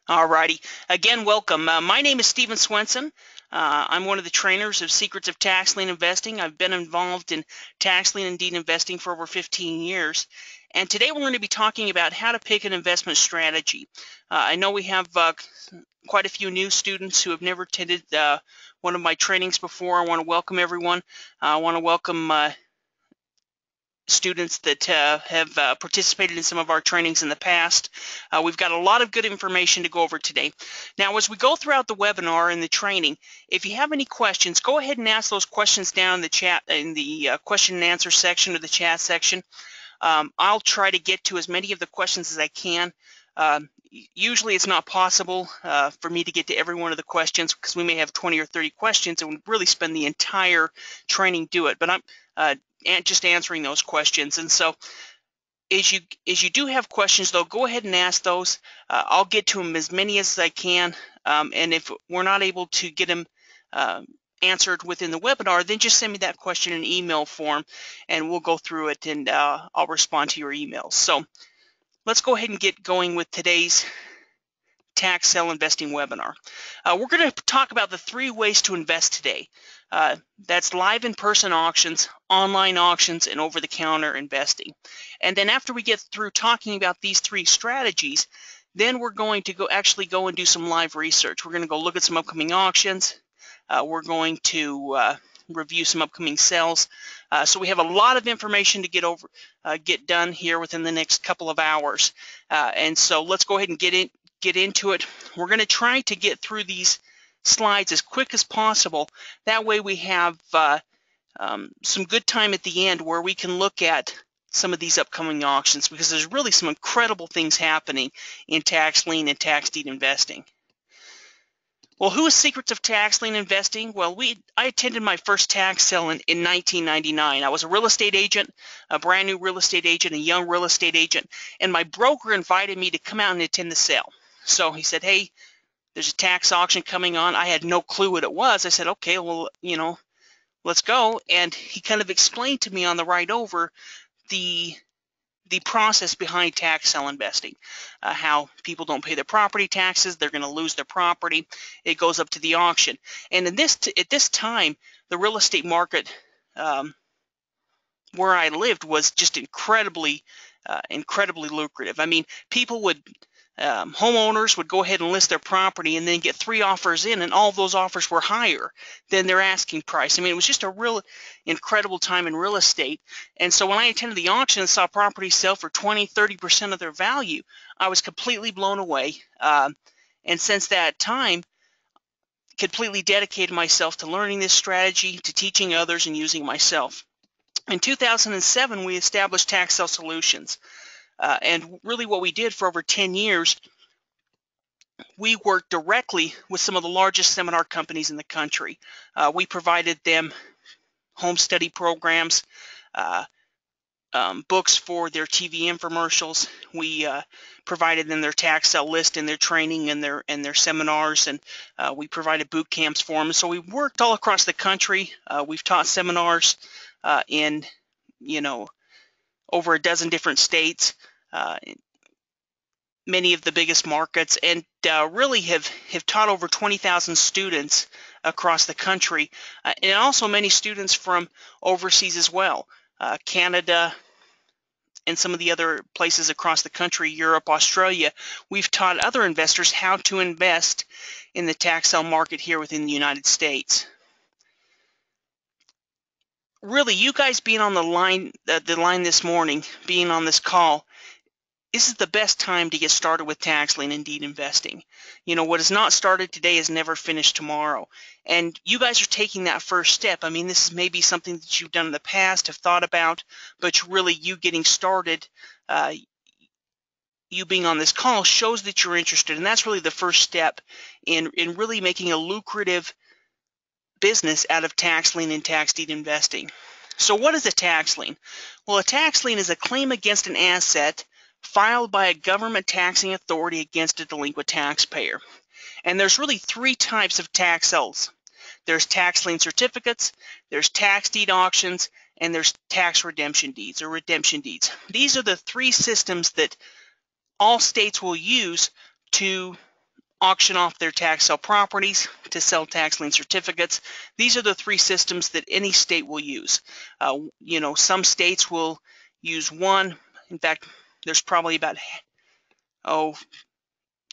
Alrighty. Again, welcome. My name is Stephen Swenson. I'm one of the trainers of Secrets of Tax Lien Investing. I've been involved in tax lien and deed investing for over 15 years. And today we're going to be talking about how to pick an investment strategy. I know we have quite a few new students who have never attended one of my trainings before. I want to welcome everyone. I want to welcome students that have participated in some of our trainings in the past. We've got a lot of good information to go over today. Now, as we go throughout the webinar and the training, if you have any questions, go ahead and ask those questions down in the chat, in the question and answer section or the chat section. I'll try to get to as many of the questions as I can. Usually it's not possible for me to get to every one of the questions because we may have 20 or 30 questions and we'd really spend the entire training do it. But I'm just answering those questions. And so as you do have questions, though, go ahead and ask those. I'll get to them as many as I can. And if we're not able to get them answered within the webinar, then just send me that question in email form and we'll go through it and I'll respond to your emails. So let's go ahead and get going with today's tax sale investing webinar. We're going to talk about the 3 ways to invest today. That's live in-person auctions, online auctions, and over-the-counter investing. And then after we get through talking about these 3 strategies, then we're going to actually go and do some live research. We're going to go look at some upcoming auctions. We're going to review some upcoming sales. So we have a lot of information to get done here within the next couple of hours. And so let's go ahead and get into it. We're going to try to get through these slides as quick as possible. That way we have some good time at the end where we can look at some of these upcoming auctions, because there's really some incredible things happening in tax lien and tax deed investing. Well, who is Secrets of Tax Lien Investing? Well, I attended my first tax sale in 1999. I was a real estate agent, a brand new real estate agent, a young real estate agent, and my broker invited me to come out and attend the sale. So he said, hey, there's a tax auction coming on. I had no clue what it was. I said, okay, well, let's go. And he kind of explained to me on the ride over the process behind tax sale investing, how people don't pay their property taxes, they're going to lose their property, it goes up to the auction. And at this time, the real estate market where I lived was just incredibly lucrative. I mean, people would homeowners would go ahead and list their property and then get 3 offers in, and all of those offers were higher than their asking price. I mean, it was just a real incredible time in real estate. And so when I attended the auction and saw properties sell for 20–30% of their value, I was completely blown away. And since that time, completely dedicated myself to learning this strategy, to teaching others, and using myself. In 2007, we established Tax Sale Solutions. And really what we did for over 10 years, we worked directly with some of the largest seminar companies in the country. We provided them home study programs, books for their TV infomercials. We provided them their tax sale list and their training and their seminars, and we provided boot camps for them. So we worked all across the country. We've taught seminars in over a dozen different states, many of the biggest markets, and really have taught over 20,000 students across the country, and also many students from overseas as well, Canada and some of the other places across the country, Europe, Australia. We've taught other investors how to invest in the tax sale market here within the United States. Really, you guys being on the line this morning, being on this call, this is the best time to get started with tax lien and deed investing. What is not started today is never finished tomorrow. And you guys are taking that first step. I mean, this is maybe something that you've done in the past, have thought about, but really you getting started, you being on this call shows that you're interested. And that's really the first step in really making a lucrative business out of tax lien and tax deed investing. So what is a tax lien? Well, a tax lien is a claim against an asset filed by a government taxing authority against a delinquent taxpayer. And there's really 3 types of tax sales. There's tax lien certificates, there's tax deed auctions, and there's tax redemption deeds or redemption deeds. These are the 3 systems that all states will use to auction off their tax sale properties to sell tax lien certificates. These are the three systems that any state will use. Some states will use one. In fact, there's probably about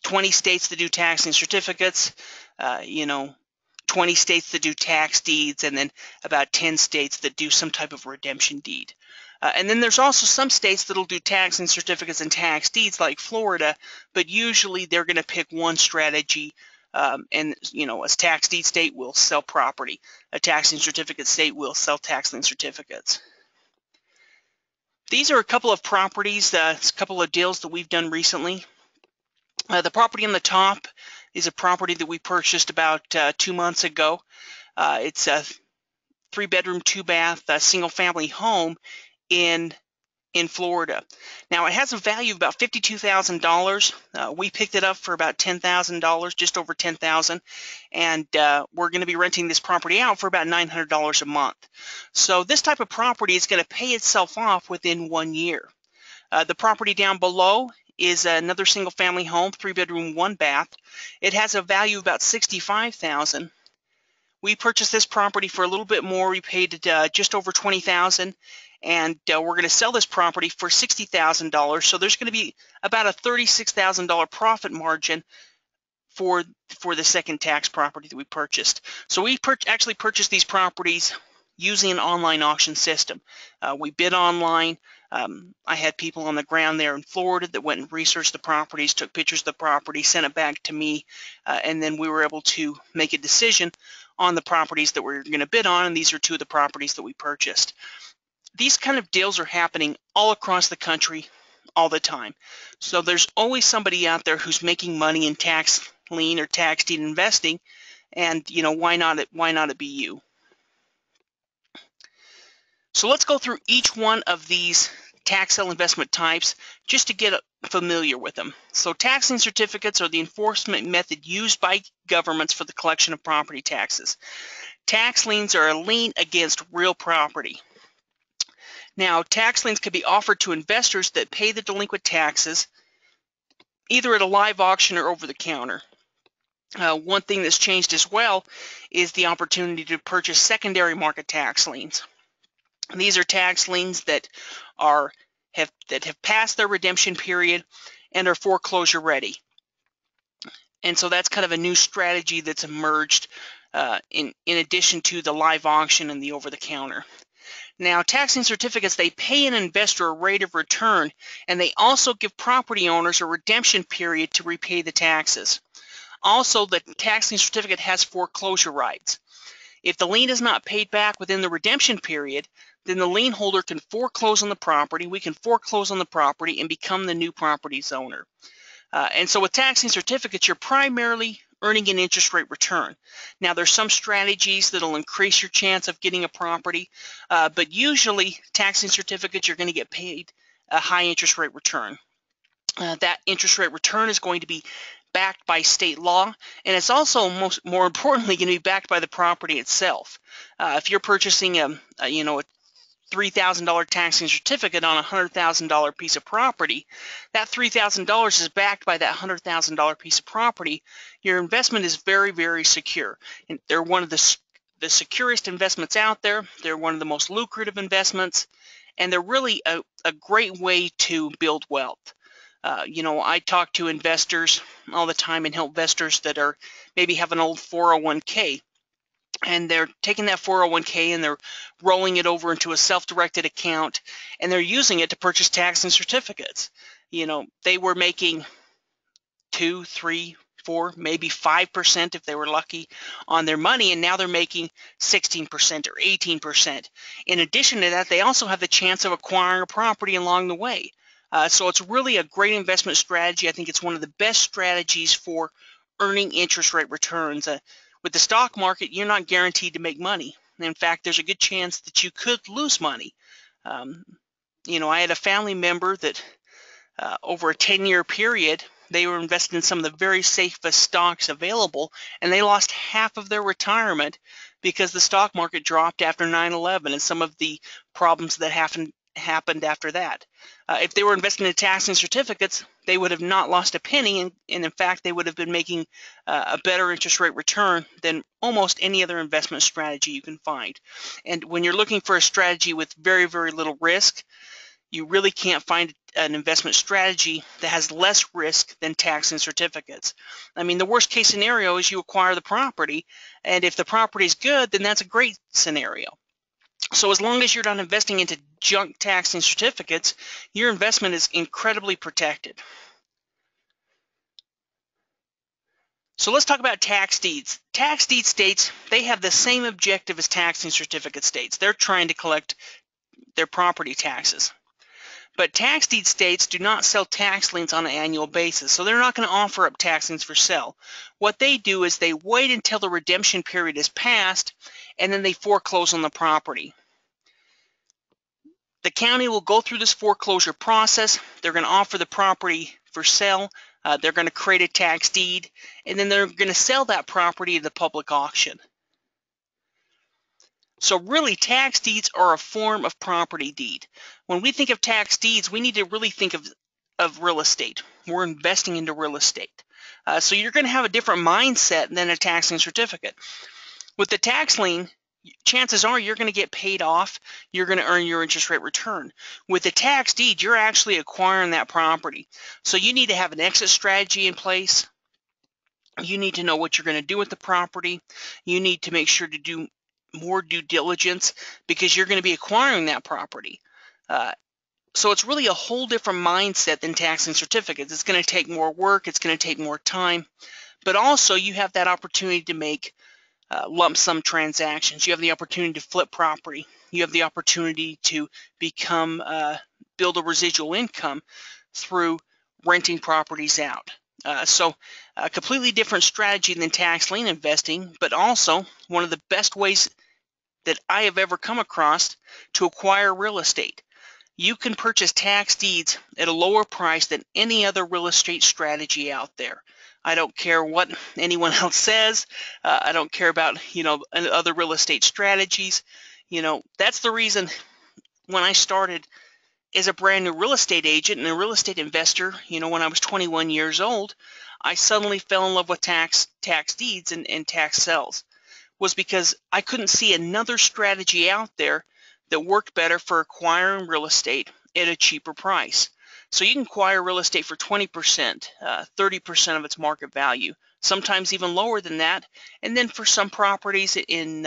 20 states that do tax lien certificates, 20 states that do tax deeds, and then about 10 states that do some type of redemption deed. And then there's also some states that'll do tax lien certificates and tax deeds, like Florida, but usually they're going to pick one strategy. A tax deed state will sell property. A tax lien certificate state will sell tax lien certificates. These are a couple of properties, a couple of deals that we've done recently. The property on the top is a property that we purchased about 2 months ago. It's a 3-bedroom, 2-bath, single-family home in Florida. Now, it has a value of about $52,000. We picked it up for about $10,000, just over $10,000, and we're going to be renting this property out for about $900 a month. So this type of property is going to pay itself off within 1 year. The property down below is another single-family home, 3-bedroom, 1-bath. It has a value of about $65,000. We purchased this property for a little bit more. We paid just over $20,000, and we're going to sell this property for $60,000. So there's going to be about a $36,000 profit margin for the second tax property that we purchased. So we actually purchased these properties using an online auction system. We bid online. I had people on the ground there in Florida that went and researched the properties, took pictures of the property, sent it back to me, and then we were able to make a decision on the properties that we're going to bid on, and these are two of the properties that we purchased. These kind of deals are happening all across the country all the time. So there's always somebody out there who's making money in tax lien or tax deed investing, and why not it be you? So let's go through each one of these tax sale investment types just to get familiar with them. So tax lien certificates are the enforcement method used by governments for the collection of property taxes. Tax liens are a lien against real property. Now, tax liens can be offered to investors that pay the delinquent taxes either at a live auction or over the counter. One thing that's changed as well is the opportunity to purchase secondary market tax liens. These are tax liens that have passed their redemption period and are foreclosure ready. And so that's kind of a new strategy that's emerged in addition to the live auction and the over-the-counter. Now, tax lien certificates, they pay an investor a rate of return, and they also give property owners a redemption period to repay the taxes. Also, the tax lien certificate has foreclosure rights. If the lien is not paid back within the redemption period, then the lien holder can foreclose on the property. We can foreclose on the property and become the new property's owner. And so with tax lien certificates, you're primarily earning an interest rate return. Now, there's some strategies that'll increase your chance of getting a property, but usually tax lien certificates, you're going to get paid a high interest rate return. That interest rate return is going to be backed by state law, and it's also more importantly going to be backed by the property itself. If you're purchasing a $3,000 tax lien certificate on a $100,000 piece of property, that $3,000 is backed by that $100,000 piece of property. Your investment is very, very secure. And they're one of the securest investments out there. They're one of the most lucrative investments, and they're really a great way to build wealth. I talk to investors all the time and help investors that are maybe have an old 401k. And they're taking that 401k and they're rolling it over into a self-directed account, and they're using it to purchase tax lien certificates. They were making 2, 3, 4, maybe 5% if they were lucky on their money, and now they're making 16% or 18%. In addition to that, they also have the chance of acquiring a property along the way. So it's really a great investment strategy. I think it's one of the best strategies for earning interest rate returns. With the stock market, you're not guaranteed to make money. In fact, there's a good chance that you could lose money. I had a family member that over a 10-year period, they were invested in some of the very safest stocks available, and they lost half of their retirement because the stock market dropped after 9/11 and some of the problems that happened after that. If they were investing in tax lien certificates, they would have not lost a penny, and in fact, they would have been making a better interest rate return than almost any other investment strategy you can find. And when you're looking for a strategy with very, very little risk, you really can't find an investment strategy that has less risk than tax lien certificates. I mean, the worst case scenario is you acquire the property, and if the property is good, then that's a great scenario. So as long as you're not investing into junk tax lien certificates, your investment is incredibly protected. So let's talk about tax deeds. Tax deed states, they have the same objective as tax lien certificate states. They're trying to collect their property taxes. But tax deed states do not sell tax liens on an annual basis, so they're not going to offer up tax liens for sale. What they do is they wait until the redemption period is passed, and then they foreclose on the property. The county will go through this foreclosure process. They're going to offer the property for sale. They're going to create a tax deed, and then they're going to sell that property at the public auction. So really, tax deeds are a form of property deed. When we think of tax deeds, we need to really think of real estate. We're investing into real estate. So you're going to have a different mindset than a tax lien certificate. With the tax lien, chances are you're going to get paid off. You're going to earn your interest rate return. With the tax deed, you're actually acquiring that property. So you need to have an exit strategy in place. You need to know what you're going to do with the property. You need to make sure to do more due diligence because you're going to be acquiring that property. So it's really a whole different mindset than tax lien certificates. It's going to take more work. It's going to take more time. But also you have that opportunity to make lump sum transactions. You have the opportunity to flip property. You have the opportunity to build a residual income through renting properties out. So a completely different strategy than tax lien investing, but also one of the best ways that I have ever come across to acquire real estate. You can purchase tax deeds at a lower price than any other real estate strategy out there. I don't care what anyone else says. I don't care about, other real estate strategies. That's the reason when I started as a brand new real estate agent and a real estate investor, when I was 21 years old, I suddenly fell in love with tax deeds and tax sales. Was because I couldn't see another strategy out there that worked better for acquiring real estate at a cheaper price. So you can acquire real estate for 20%, 30% of its market value, sometimes even lower than that. And then for some properties in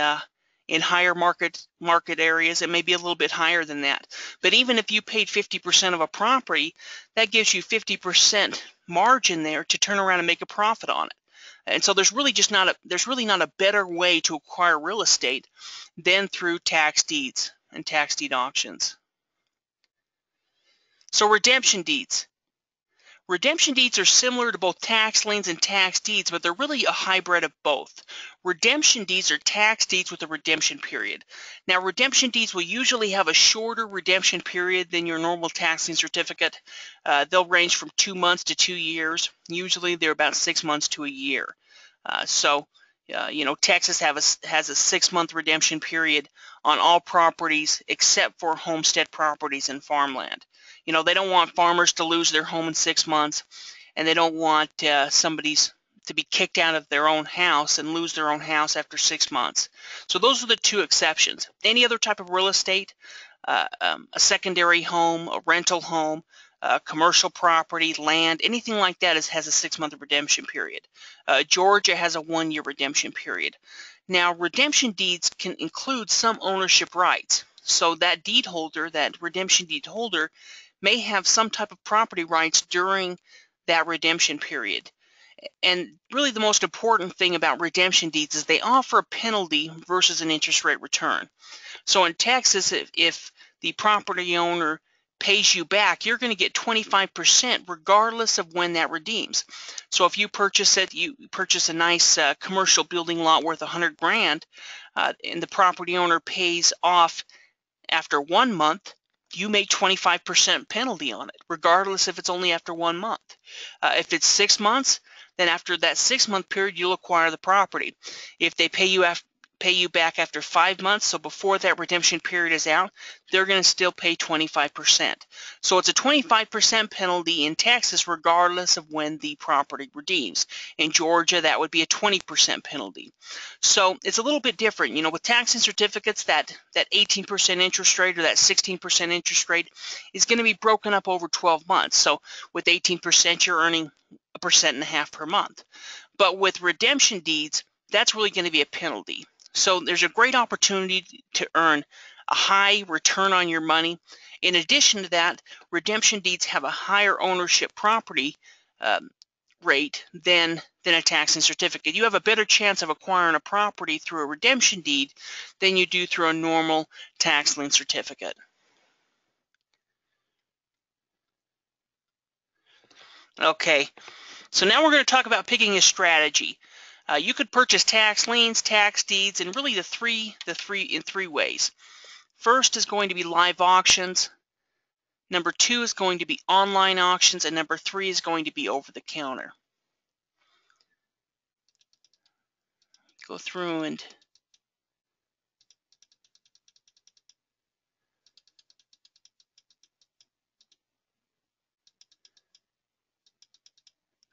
higher market areas, it may be a little bit higher than that. But even if you paid 50% of a property, that gives you 50% margin there to turn around and make a profit on it. And so there's really not a better way to acquire real estate than through tax deeds and tax deed auctions. So redemption deeds. Redemption deeds are similar to both tax liens and tax deeds, but they're really a hybrid of both. Redemption deeds are tax deeds with a redemption period. Now, redemption deeds will usually have a shorter redemption period than your normal tax lien certificate. They'll range from 2 months to 2 years. Usually, they're about 6 months to a year. Texas has a 6-month redemption period on all properties except for homestead properties and farmland. They don't want farmers to lose their home in 6 months, and they don't want somebody's to be kicked out of their own house and lose their own house after 6 months. So those are the two exceptions. Any other type of real estate, a secondary home, a rental home, commercial property, land, anything like that has a 6-month redemption period. Georgia has a 1-year redemption period. Now, redemption deeds can include some ownership rights. So that deed holder, that redemption deed holder, may have some type of property rights during that redemption period. And really the most important thing about redemption deeds is they offer a penalty versus an interest rate return. So in Texas, if the property owner pays you back, you're going to get 25% regardless of when that redeems. So if you purchase a nice commercial building lot worth $100,000, and the property owner pays off after 1 month, you make 25% penalty on it, regardless if it's only after 1 month. If it's 6 months, then after that 6-month period, you'll acquire the property. If they pay you pay you back after 5 months. So before that redemption period is out, they're going to still pay 25%. So it's a 25% penalty in Texas regardless of when the property redeems. In Georgia, that would be a 20% penalty. So it's a little bit different. You know, with tax lien certificates, that 18% interest rate or that 16% interest rate is going to be broken up over 12 months. So with 18%, you're earning 1.5% per month. But with redemption deeds, that's really going to be a penalty. So there's a great opportunity to earn a high return on your money. In addition to that, redemption deeds have a higher ownership property rate than a tax lien certificate. You have a better chance of acquiring a property through a redemption deed than you do through a normal tax lien certificate. Okay, so now we're going to talk about picking a strategy. You could purchase tax liens, tax deeds, and really in three ways. First is going to be live auctions. Number 2 is going to be online auctions, and number 3 is going to be over the counter. Go through and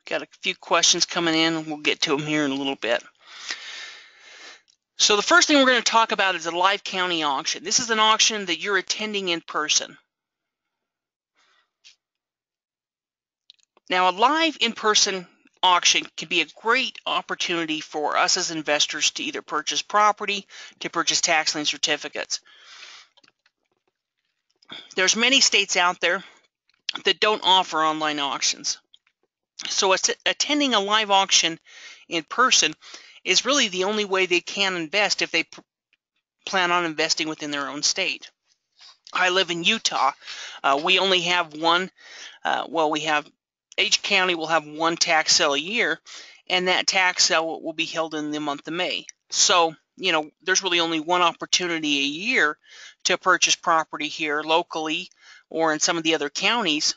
got a few questions coming in. We'll get to them here in a little bit. So the first thing we're going to talk about is a live county auction. This is an auction that you're attending in person. Now, a live in-person auction can be a great opportunity for us as investors to either purchase property, to purchase tax lien certificates. There's many states out there that don't offer online auctions. So attending a live auction in person is really the only way they can invest if they plan on investing within their own state. I live in Utah. We only have one, each county will have one tax sale a year, and that tax sale will be held in the month of May. So, you know, there's really only one opportunity a year to purchase property here locally or in some of the other counties,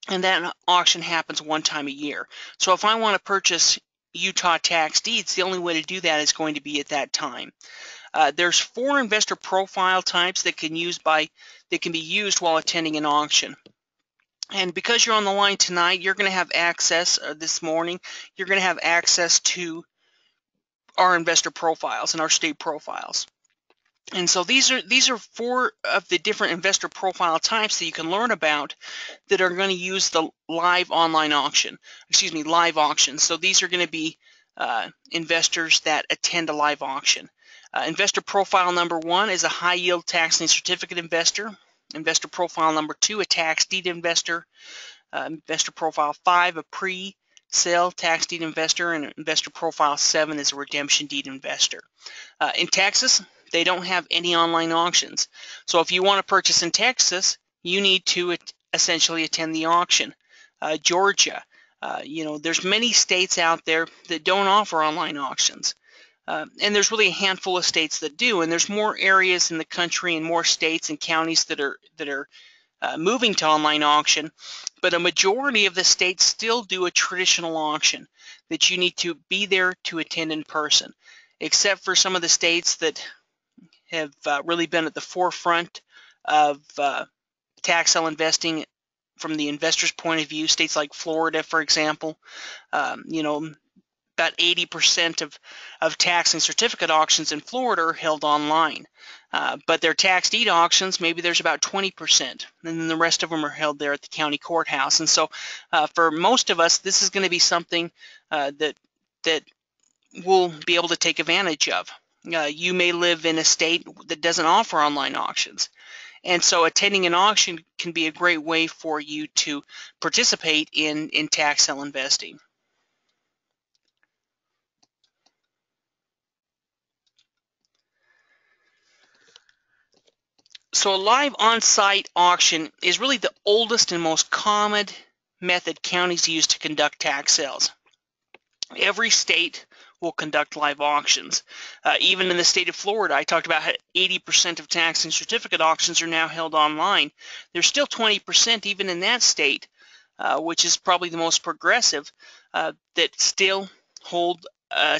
and that auction happens one time a year. So if I want to purchase Utah tax deeds, the only way to do that is going to be at that time. There's 4 investor profile types that can be used while attending an auction. And because you're on the line tonight, you're going to have access this morning. You're going to have access to our investor profiles and our state profiles. And so these are 4 of the different investor profile types that you can learn about that are going to use the live online auction. Live auctions. So these are going to be investors that attend a live auction. Investor profile number 1 is a high yield tax lien certificate investor. Investor profile number 2, a tax deed investor. Investor profile 5, a pre-sale tax deed investor, and investor profile 7 is a redemption deed investor. In Texas, they don't have any online auctions. So if you want to purchase in Texas, you need to essentially attend the auction. Georgia, you know, there's many states out there that don't offer online auctions. And there's really a handful of states that do, and there's more areas in the country and more states and counties that are moving to online auction, but a majority of the states still do a traditional auction that you need to be there to attend in person, except for some of the states that have really been at the forefront of tax sale investing from the investor's point of view. States like Florida, for example, you know, about 80% of tax and certificate auctions in Florida are held online. But their tax deed auctions, maybe there's about 20%, and then the rest of them are held there at the county courthouse. And so for most of us, this is going to be something that we'll be able to take advantage of. You may live in a state that doesn't offer online auctions. And so attending an auction can be a great way for you to participate in tax sale investing. So a live on-site auction is really the oldest and most common method counties use to conduct tax sales. Every state will conduct live auctions. Even in the state of Florida, I talked about how 80% of tax and certificate auctions are now held online. There's still 20% even in that state, which is probably the most progressive, that still hold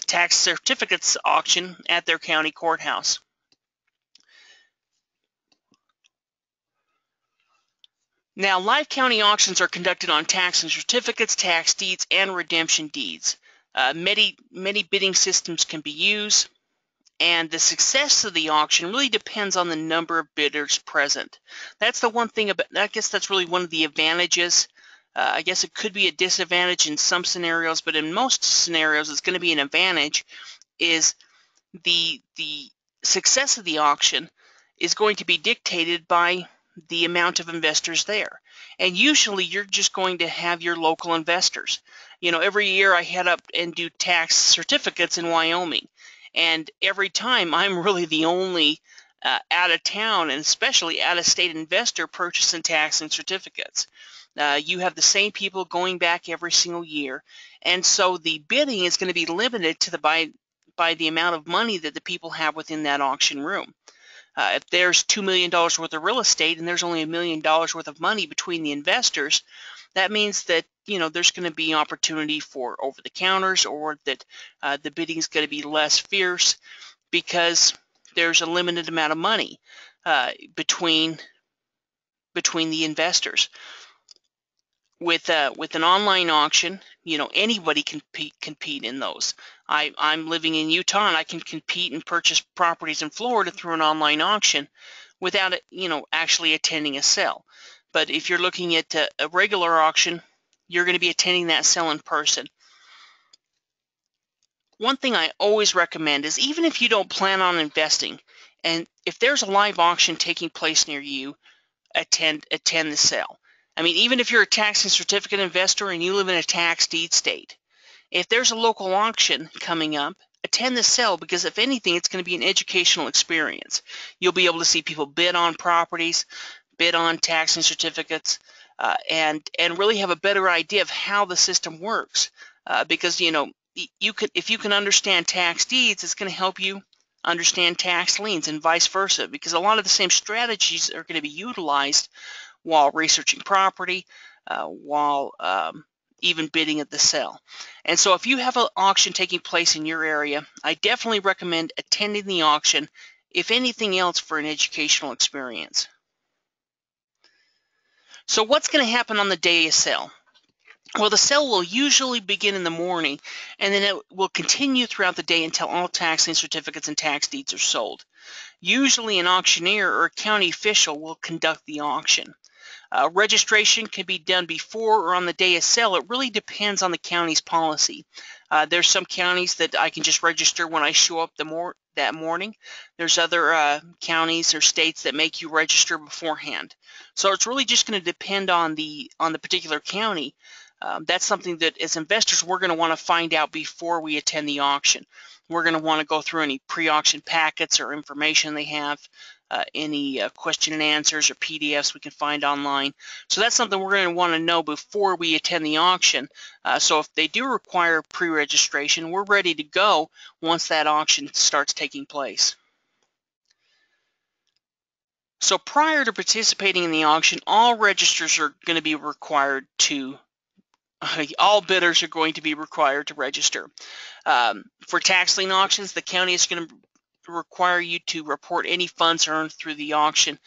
tax certificates auction at their county courthouse. Now, live county auctions are conducted on tax and certificates, tax deeds, and redemption deeds. Many bidding systems can be used, and the success of the auction really depends on the number of bidders present. That's the one thing about, I guess that's really one of the advantages. I guess it could be a disadvantage in some scenarios, but in most scenarios it's going to be an advantage, is the success of the auction is going to be dictated by the amount of investors there. And usually you're just going to have your local investors. You know, every year I head up and do tax certificates in Wyoming, and every time I'm really the only out of town and especially out of state investor purchasing tax and certificates. You have the same people going back every single year, and so the bidding is going to be limited to by the amount of money that the people have within that auction room. If there's $2 million worth of real estate and there's only $1 million worth of money between the investors, that means that, you know, there's going to be opportunity for over the counters, or that the bidding is going to be less fierce because there's a limited amount of money between the investors. With an online auction, you know, anybody can compete in those. I'm living in Utah, and I can compete and purchase properties in Florida through an online auction without, you know, actually attending a sale. But if you're looking at a regular auction, you're going to be attending that sale in person. One thing I always recommend is, even if you don't plan on investing, and if there's a live auction taking place near you, attend the sale. I mean, even if you're a tax and certificate investor and you live in a tax deed state, if there's a local auction coming up, attend the sale, because if anything, it's going to be an educational experience. You'll be able to see people bid on properties, bid on tax and certificates, and really have a better idea of how the system works. Because, you know, if you can understand tax deeds, it's going to help you understand tax liens, and vice versa, because a lot of the same strategies are going to be utilized while researching property, while even bidding at the sale. And so if you have an auction taking place in your area, I definitely recommend attending the auction, if anything else, for an educational experience. So what's going to happen on the day of sale? Well, the sale will usually begin in the morning, and then it will continue throughout the day until all tax lien certificates and tax deeds are sold. Usually an auctioneer or a county official will conduct the auction. Registration can be done before or on the day of sale. It really depends on the county's policy. There's some counties that I can just register when I show up that morning. There's other counties or states that make you register beforehand. So it's really just going to depend on the particular county. That's something that, as investors, we're going to want to find out before we attend the auction. We're going to want to go through any pre-auction packets or information they have, any question and answers or PDFs we can find online. So that's something we're going to want to know before we attend the auction. So if they do require pre-registration, we're ready to go once that auction starts taking place. So prior to participating in the auction, all registers are going to be required to all bidders are going to be required to register. For tax lien auctions, the county is going to require you to report any funds earned through the auction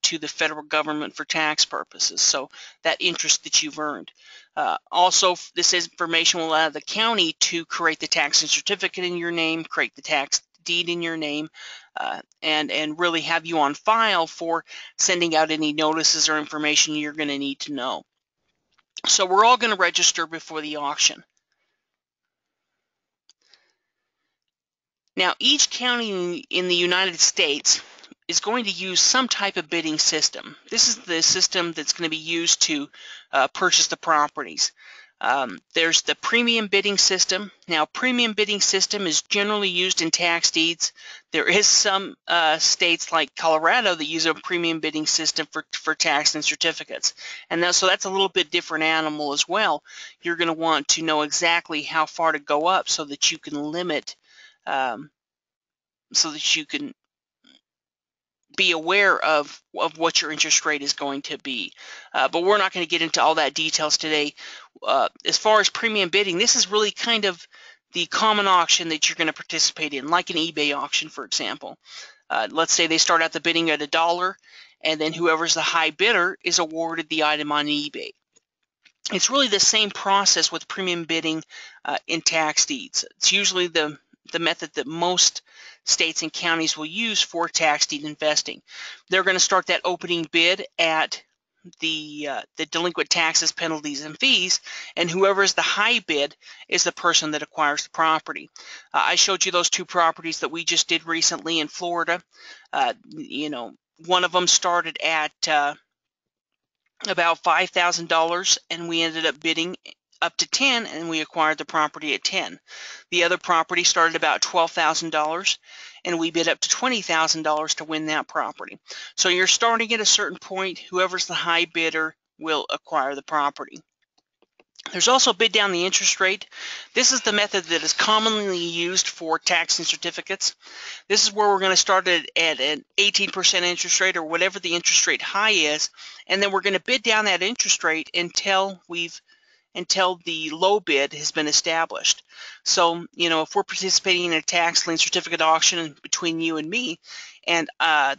to the federal government for tax purposes, so that interest that you've earned. Also, this information will allow the county to create the tax and certificate in your name, create the tax deed in your name, and really have you on file for sending out any notices or information you're going to need to know. So we're all going to register before the auction. Now, each county in the United States is going to use some type of bidding system. This is the system that's going to be used to purchase the properties. There's the premium bidding system. Now, premium bidding system is generally used in tax deeds. There is some states like Colorado that use a premium bidding system for tax and certificates. And so that's a little bit different animal as well. You're going to want to know exactly how far to go up so that you can limit, so that you can be aware of what your interest rate is going to be. But we're not going to get into all that details today. As far as premium bidding, this is really kind of the common auction that you're going to participate in, like an eBay auction, for example. Let's say they start out the bidding at $1, and then whoever's the high bidder is awarded the item on eBay. It's really the same process with premium bidding in tax deeds. It's usually the method that most states and counties will use for tax deed investing. They're going to start that opening bid at the delinquent taxes, penalties, and fees, and whoever's the high bid is the person that acquires the property. I showed you those two properties that we just did recently in Florida. One of them started at about $5,000, and we ended up bidding up to 10, and we acquired the property at 10. The other property started about $12,000, and we bid up to $20,000 to win that property. So you're starting at a certain point. Whoever's the high bidder will acquire the property. There's also bid down the interest rate. This is the method that is commonly used for tax lien certificates. This is where we're going to start at an 18% interest rate, or whatever the interest rate high is, and then we're going to bid down that interest rate until the low bid has been established. So, if we're participating in a tax lien certificate auction between you and me, and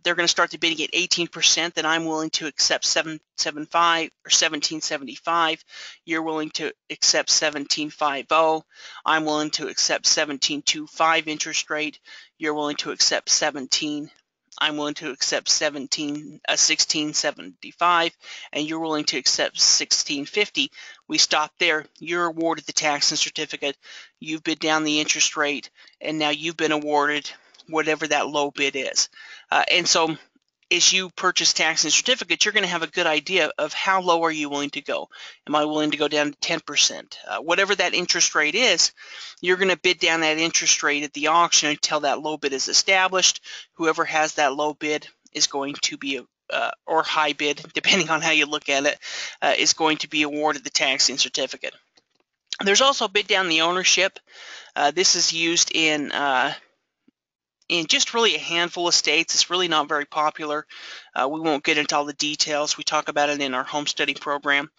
they're going to start the bidding at 18%, then I'm willing to accept $775 or $1775. You're willing to accept $1750. I'm willing to accept $1725 interest rate. You're willing to accept I'm willing to accept $1675, and you're willing to accept $1650. We stop there. You're awarded the tax lien certificate. You've bid down the interest rate, and now you've been awarded whatever that low bid is. And so as you purchase tax lien certificates, you're going to have a good idea of how low are you willing to go. Am I willing to go down to 10%? Whatever that interest rate is, you're going to bid down that interest rate at the auction until that low bid is established. Whoever has that low bid is going to be, or high bid, depending on how you look at it, is going to be awarded the tax lien certificate. There's also bid down the ownership. This is used in just really a handful of states. It's really not very popular. We won't get into all the details. We talk about it in our home study program.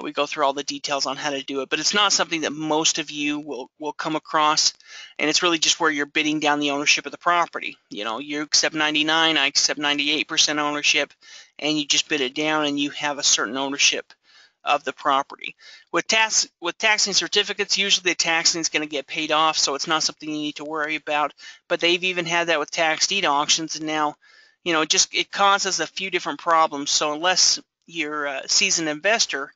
We go through all the details on how to do it, but it's not something that most of you will come across, and it's really just where you're bidding down the ownership of the property. You accept 99, I accept 98% ownership, and you just bid it down, and you have a certain ownership of the property. With tax lien certificates, usually the tax lien is going to get paid off, so it's not something you need to worry about. But they've even had that with tax deed auctions, and now, it causes a few different problems. So unless you're a seasoned investor,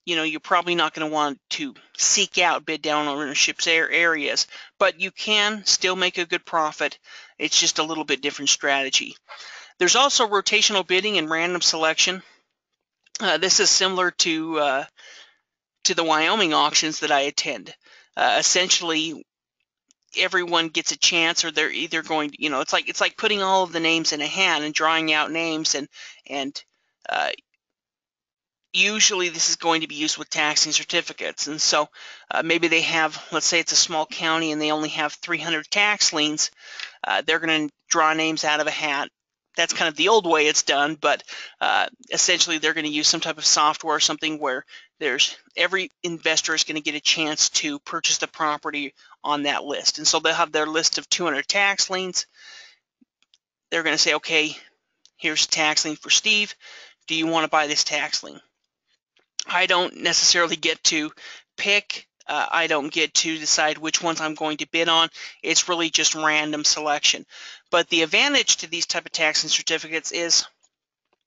you're probably not going to want to seek out bid down ownership areas, but you can still make a good profit. It's just a little bit different strategy. There's also rotational bidding and random selection. This is similar to the Wyoming auctions that I attend. Essentially, everyone gets a chance, or they're either going to, it's like putting all of the names in a hat and drawing out names, and usually this is going to be used with tax lien certificates. And so maybe they have, let's say it's a small county and they only have 300 tax liens. They're going to draw names out of a hat. That's kind of the old way it's done, but essentially they're going to use some type of software or something where every investor is going to get a chance to purchase the property on that list. And so they'll have their list of 200 tax liens. They're going to say, okay, here's a tax lien for Steve. Do you want to buy this tax lien? I don't necessarily get to pick. I don't get to decide which ones I'm going to bid on. It's really just random selection. But the advantage to these type of tax lien certificates is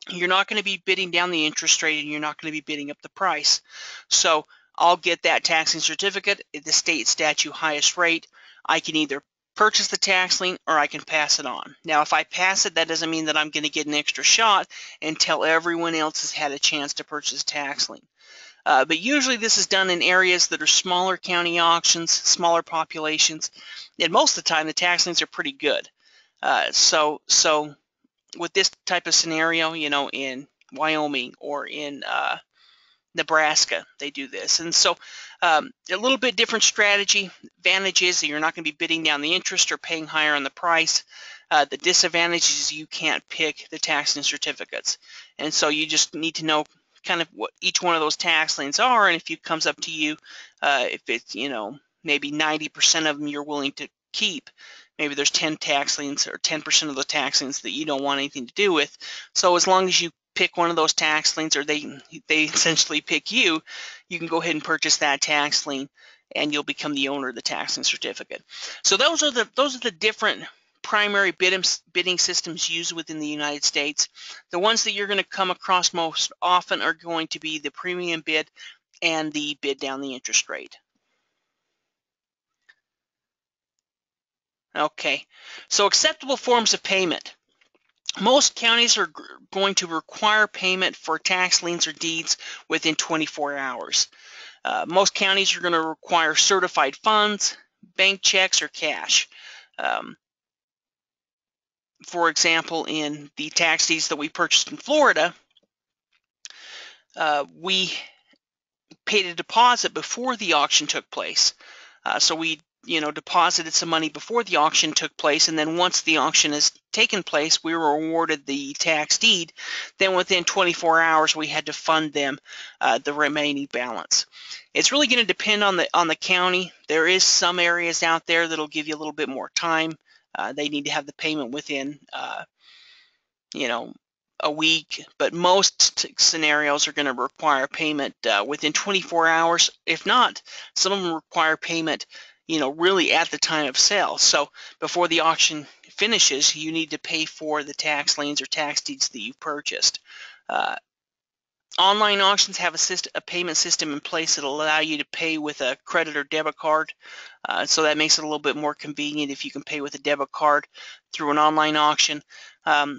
you're not going to be bidding down the interest rate, and you're not going to be bidding up the price. So I'll get that tax lien certificate at the state statute highest rate. I can either purchase the tax lien or I can pass it on. Now, if I pass it, that doesn't mean that I'm going to get an extra shot until everyone else has had a chance to purchase a tax lien. But usually this is done in areas that are smaller county auctions, smaller populations, and most of the time the tax liens are pretty good. So with this type of scenario, in Wyoming or in Nebraska, they do this. And so a little bit different strategy. Advantage is that you're not going to be bidding down the interest or paying higher on the price. The disadvantage is you can't pick the tax lien certificates. And so you just need to know kind of what each one of those tax liens are, and if it comes up to you, if it's, maybe 90% of them you're willing to keep. Maybe there's 10 tax liens or 10% of the tax liens that you don't want anything to do with. So as long as you pick one of those tax liens, or they essentially pick you, you can go ahead and purchase that tax lien, and you'll become the owner of the tax lien certificate. So those are the different primary bidding systems used within the United States. The ones that you're going to come across most often are going to be the premium bid and the bid down the interest rate. Okay, so acceptable forms of payment. Most counties are going to require payment for tax liens or deeds within 24 hours. Most counties are going to require certified funds, bank checks, or cash. For example, in the tax deeds that we purchased in Florida, we paid a deposit before the auction took place. So we deposited some money before the auction took place, and then once the auction has taken place, we were awarded the tax deed. Then within 24 hours, we had to fund them the remaining balance. It's really going to depend on the county. There is some areas out there that'll give you a little bit more time. They need to have the payment within a week, but most scenarios are going to require payment within 24 hours. If not, some of them require payment really at the time of sale. So before the auction finishes, you need to pay for the tax liens or tax deeds that you've purchased. Online auctions have a payment system in place that will allow you to pay with a credit or debit card. So that makes it a little bit more convenient if you can pay with a debit card through an online auction.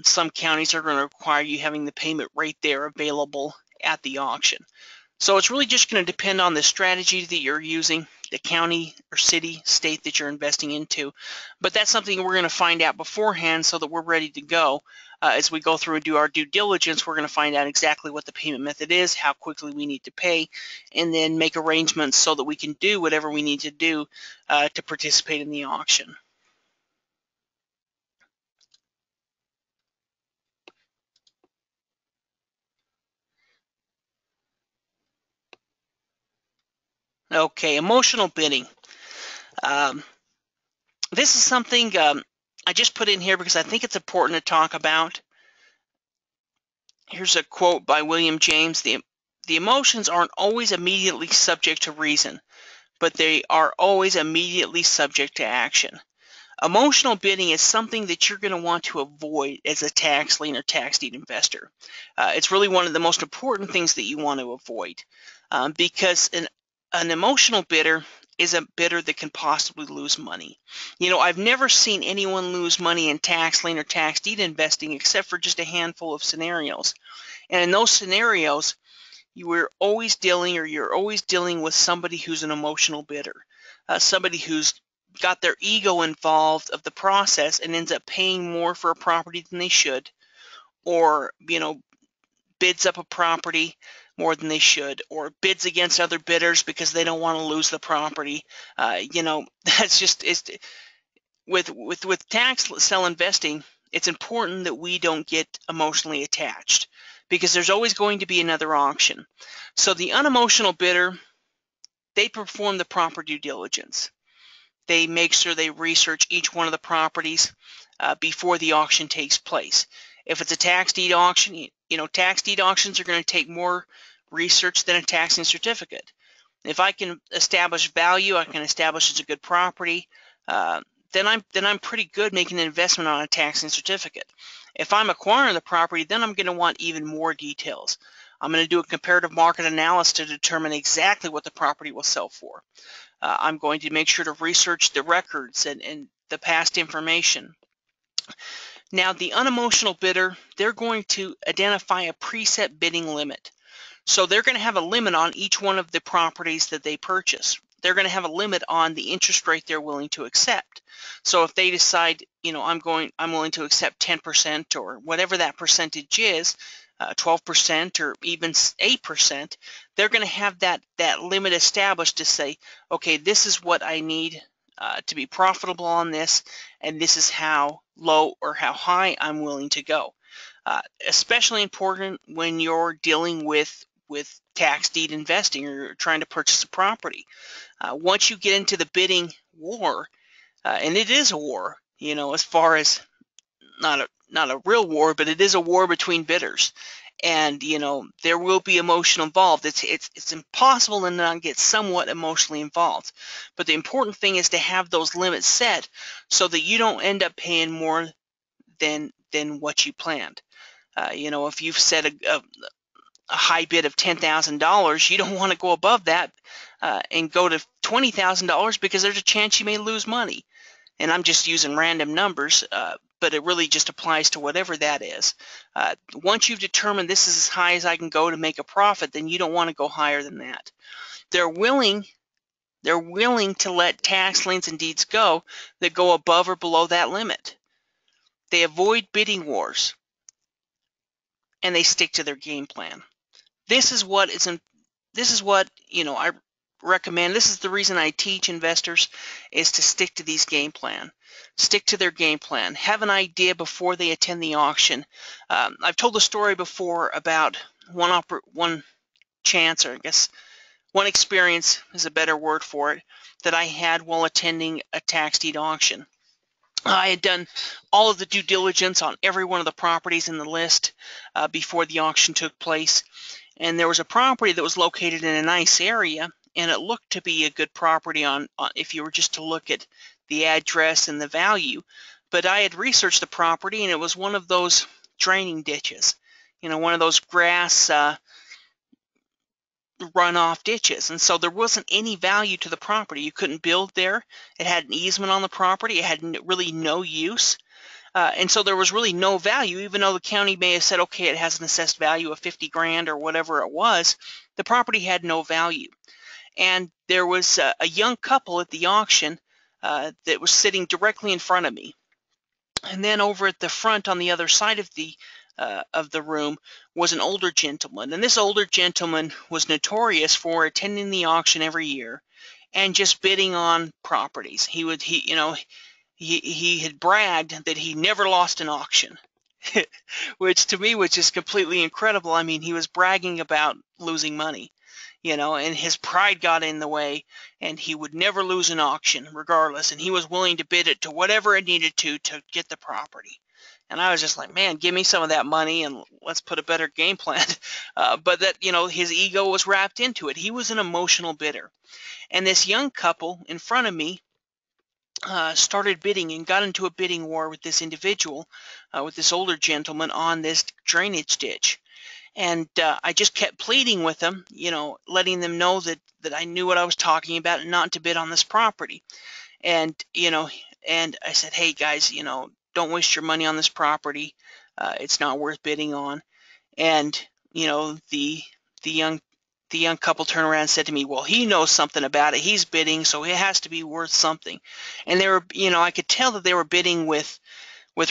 Some counties are going to require you having the payment right there available at the auction. So it's really just going to depend on the strategy that you're using, the county or city, state that you're investing into. But that's something we're going to find out beforehand so that we're ready to go. As we go through and do our due diligence, we're going to find out exactly what the payment method is, how quickly we need to pay, and then make arrangements so that we can do whatever we need to do to participate in the auction. Okay, emotional bidding. This is something I just put in here because I think it's important to talk about. Here's a quote by William James. The emotions aren't always immediately subject to reason, but they are always immediately subject to action. Emotional bidding is something that you're going to want to avoid as a tax lien or tax deed investor. It's really one of the most important things that you want to avoid because an emotional bidder is a bidder that can possibly lose money. I've never seen anyone lose money in tax lien or tax deed investing except for just a handful of scenarios. And in those scenarios, you're always dealing with somebody who's an emotional bidder, somebody who's got their ego involved of the process and ends up paying more for a property than they should, or bids up a property more than they should, or bids against other bidders because they don't want to lose the property. That's just with tax sale investing. It's important that we don't get emotionally attached because there's always going to be another auction. So the unemotional bidder, they perform the proper due diligence. They make sure they research each one of the properties before the auction takes place. If it's a tax deed auction, tax deed auctions are going to take more research than a tax lien certificate. If I can establish value, I can establish it's a good property, then I'm pretty good making an investment on a tax lien certificate. If I'm acquiring the property, then I'm going to want even more details. I'm going to do a comparative market analysis to determine exactly what the property will sell for. I'm going to make sure to research the records and the past information. Now, the unemotional bidder, they're going to identify a preset bidding limit. So they're going to have a limit on each one of the properties that they purchase. They're going to have a limit on the interest rate they're willing to accept. So if they decide, I'm willing to accept 10% or whatever that percentage is, 12% or even 8%, they're going to have that limit established to say, okay, this is what I need to be profitable on this, and this is how low or how high I'm willing to go. Especially important when you're dealing with tax deed investing or trying to purchase a property. Once you get into the bidding war, and it is a war, as far as not a real war, but it is a war between bidders. And there will be emotion involved. It's impossible to not get somewhat emotionally involved. But the important thing is to have those limits set so that you don't end up paying more than what you planned. If you've set a high bid of $10,000, you don't want to go above that and go to $20,000 because there's a chance you may lose money. And I'm just using random numbers, but it really just applies to whatever that is. Once you've determined this is as high as I can go to make a profit, then you don't want to go higher than that. They're willing to let tax liens and deeds go that go above or below that limit. They avoid bidding wars, and they stick to their game plan. This is what I recommend. This is the reason I teach investors, is to stick to these game plan. Stick to their game plan. Have an idea before they attend the auction. I've told the story before about one chance, or I guess one experience is a better word for it, that I had while attending a tax deed auction. I had done all of the due diligence on every one of the properties in the list before the auction took place. And there was a property that was located in a nice area, and it looked to be a good property on if you were just to look at the address and the value. But I had researched the property, and it was one of those draining ditches, one of those grass runoff ditches. And so there wasn't any value to the property. You couldn't build there. It had an easement on the property. It had really no use. And so there was really no value, even though the county may have said, okay, it has an assessed value of 50 grand or whatever it was. The property had no value. And there was a young couple at the auction that was sitting directly in front of me. And then over at the front on the other side of the room was an older gentleman. And this older gentleman was notorious for attending the auction every year and just bidding on properties. He had bragged that he never lost an auction, which to me was just completely incredible. I mean, he was bragging about losing money, and his pride got in the way, and he would never lose an auction regardless, and he was willing to bid it to whatever it needed to get the property. And I was just like, man, give me some of that money and let's put a better game plan. But that, his ego was wrapped into it. He was an emotional bidder. And this young couple in front of me started bidding and got into a bidding war with this individual, with this older gentleman on this drainage ditch. And I just kept pleading with them, letting them know that I knew what I was talking about and not to bid on this property. And, and I said, hey guys, don't waste your money on this property. It's not worth bidding on. And, the young couple turned around and said to me, well, he knows something about it. He's bidding, so it has to be worth something. And they were, I could tell that they were bidding with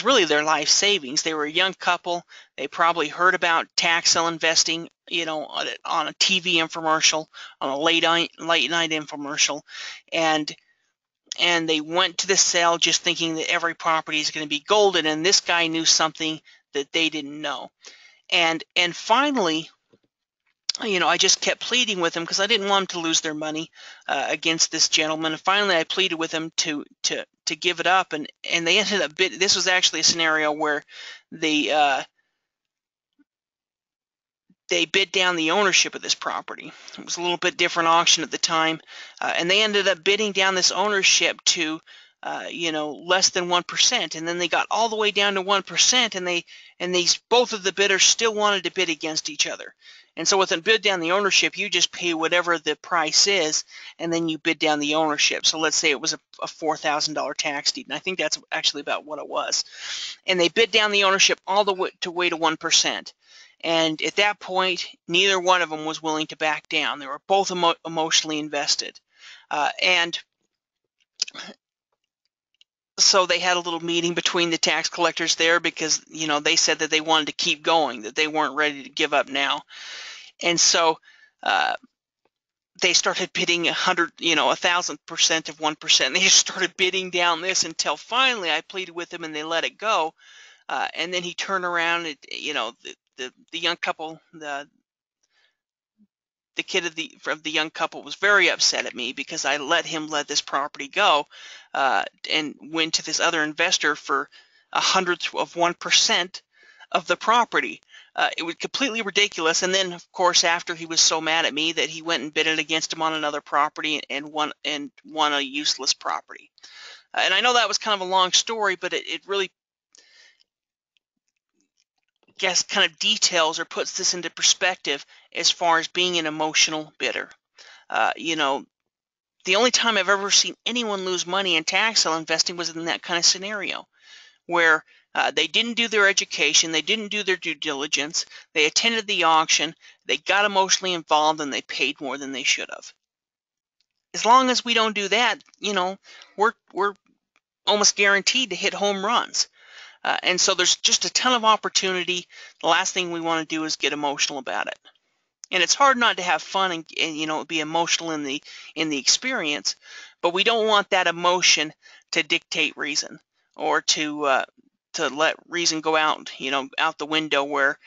really their life savings. They were a young couple. They probably heard about tax sale investing, on a TV infomercial, on a late night infomercial, and they went to the sale just thinking that every property is going to be golden, and this guy knew something that they didn't know. And finally, I just kept pleading with them because I didn't want them to lose their money against this gentleman. And finally, I pleaded with them to give it up, and they ended up bidding. This was actually a scenario where they bid down the ownership of this property. It was a little bit different auction at the time, and they ended up bidding down this ownership to less than 1%, and then they got all the way down to 1%, and both of the bidders still wanted to bid against each other. And so with a bid down the ownership, you just pay whatever the price is, and then you bid down the ownership. So let's say it was a $4,000 tax deed, and I think that's actually about what it was. And they bid down the ownership all the way to 1%. And at that point, neither one of them was willing to back down. They were both emotionally invested. And so they had a little meeting between the tax collectors there because, they said that they wanted to keep going, that they weren't ready to give up now. And so they started bidding 1,000% of 1%. They just started bidding down this until finally I pleaded with them and they let it go. And then he turned around and, the young couple, kid of the young couple was very upset at me because I let him let this property go and went to this other investor for 1/100% of the property. It was completely ridiculous. And then, of course, after he was so mad at me that he went and bid it against him on another property and won a useless property. And I know that was kind of a long story, but it really, guess, kind of details or puts this into perspective as far as being an emotional bidder. You know, the only time I've ever seen anyone lose money in tax sale investing was in that kind of scenario, where they didn't do their education, they didn't do their due diligence, they attended the auction, they got emotionally involved, and they paid more than they should have. As long as we don't do that, you know, we're almost guaranteed to hit home runs. And so there's just a ton of opportunity. The last thing we want to do is get emotional about it. And it's hard not to have fun and you know, be emotional in the experience, but we don't want that emotion to dictate reason, or to let reason go out, you know, out the window, where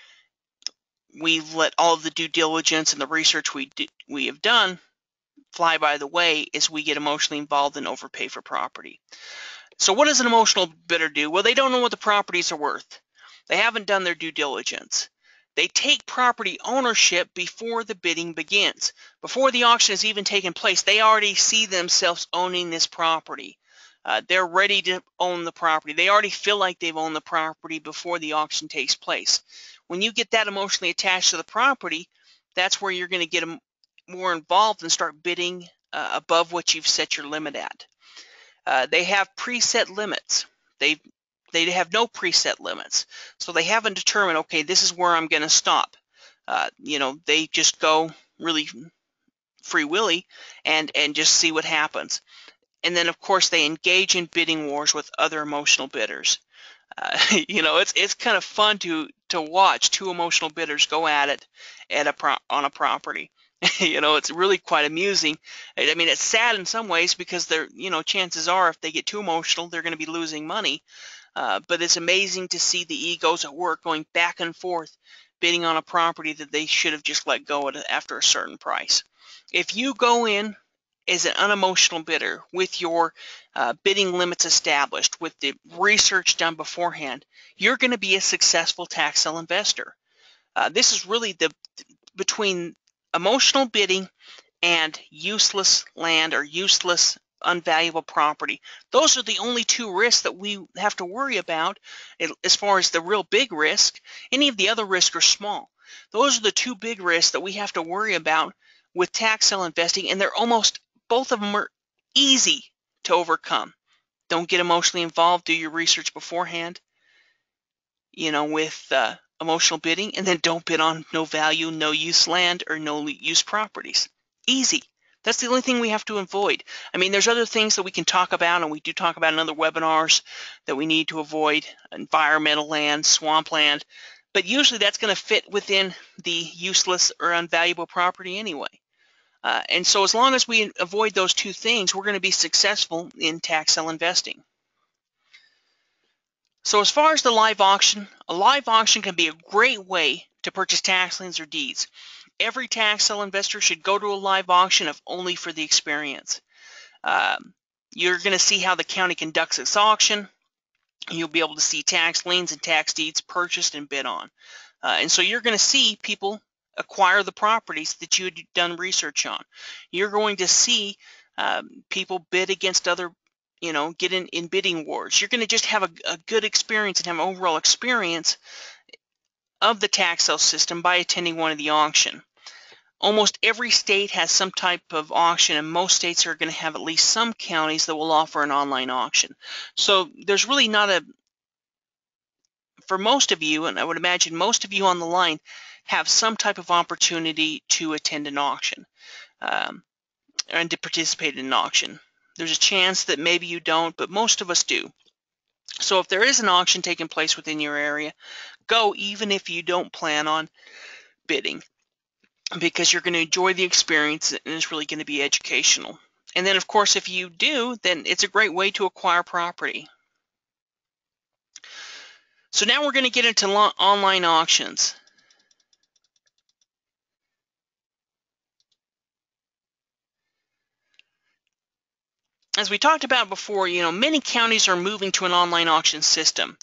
we let all of the due diligence and the research we have done fly by the way as we get emotionally involved and overpay for property. So what does an emotional bidder do? Well, they don't know what the properties are worth. They haven't done their due diligence. They take property ownership before the bidding begins. Before the auction has even taken place, they already see themselves owning this property. They're ready to own the property. They already feel like they've owned the property before the auction takes place. When you get that emotionally attached to the property, that's where you're going to get more involved and start bidding above what you've set your limit at. They have preset limits. They have no preset limits. So they haven't determined, okay, this is where I'm going to stop. You know, they just go really free willy and just see what happens. And then, of course, they engage in bidding wars with other emotional bidders. You know, it's kind of fun to watch two emotional bidders go at it on a property. You know, it's really quite amusing. I mean, it's sad in some ways because they're, you know, chances are if they get too emotional, they're going to be losing money. But it's amazing to see the egos at work going back and forth, bidding on a property that they should have just let go after a certain price. If you go in as an unemotional bidder with your bidding limits established, with the research done beforehand, you're going to be a successful tax sale investor. This is really between emotional bidding and useless land or useless unvaluable property. Those are the only two risks that we have to worry about as far as the real big risk. Any of the other risks are small. Those are the two big risks that we have to worry about with tax sale investing, and they're almost, both of them are easy to overcome. Don't get emotionally involved. Do your research beforehand, you know, with emotional bidding, and then don't bid on no value, no use land or no use properties. Easy. That's the only thing we have to avoid. I mean, there's other things that we can talk about, and we do talk about in other webinars that we need to avoid: environmental land, swampland, but usually that's going to fit within the useless or unvaluable property anyway. And so as long as we avoid those two things, we're going to be successful in tax sale investing. So as far as the live auction, a live auction can be a great way to purchase tax liens or deeds. Every tax sale investor should go to a live auction if only for the experience. You're going to see how the county conducts its auction. You'll be able to see tax liens and tax deeds purchased and bid on. And so you're going to see people acquire the properties that you had done research on. You're going to see people bid against other, you know, get in bidding wars. You're going to just have a good experience and have an overall experience of the tax sale system by attending one of the auction. Almost every state has some type of auction, and most states are going to have at least some counties that will offer an online auction. So there's really not for most of you, and I would imagine most of you on the line, have some type of opportunity to attend an auction and to participate in an auction. There's a chance that maybe you don't, but most of us do. So if there is an auction taking place within your area, go even if you don't plan on bidding, because you're going to enjoy the experience and it's really going to be educational. And then, of course, if you do, then it's a great way to acquire property. So now we're going to get into online auctions. as we talked about before, many counties are moving to an online auction system.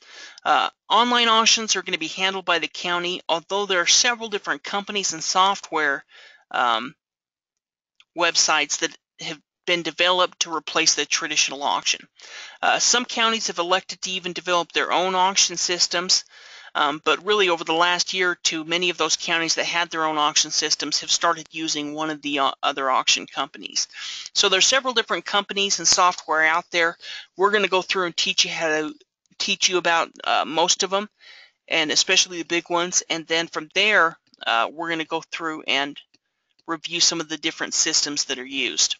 Online auctions are going to be handled by the county, although there are several different companies and software websites that have been developed to replace the traditional auction. Some counties have elected to even develop their own auction systems, but really over the last year or two, many of those counties that had their own auction systems have started using one of the other auction companies. So there's several different companies and software out there. We're going to go through and teach you about most of them, and especially the big ones, and then from there we're going to go through and review some of the different systems that are used.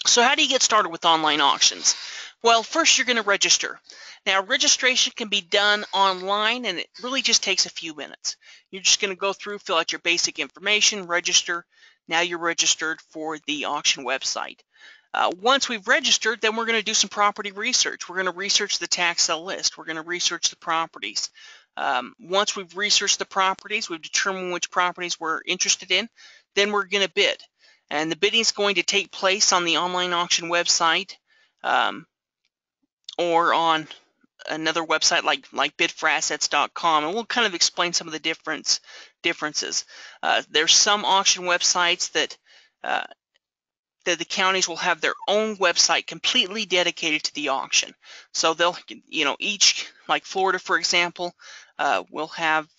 So how do you get started with online auctions? Well, first you're going to register. Now, registration can be done online, and it really just takes a few minutes. You're just going to go through, fill out your basic information, register. Now you're registered for the auction website. Once we've registered, then we're going to do some property research. We're going to research the tax sale list. We're going to research the properties. Once we've researched the properties, we've determined which properties we're interested in, then we're going to bid. And the bidding is going to take place on the online auction website or on another website like bidforassets.com, and we'll kind of explain some of the differences. There's some auction websites that the counties will have their own website completely dedicated to the auction. So they'll, each, like Florida, for example, will have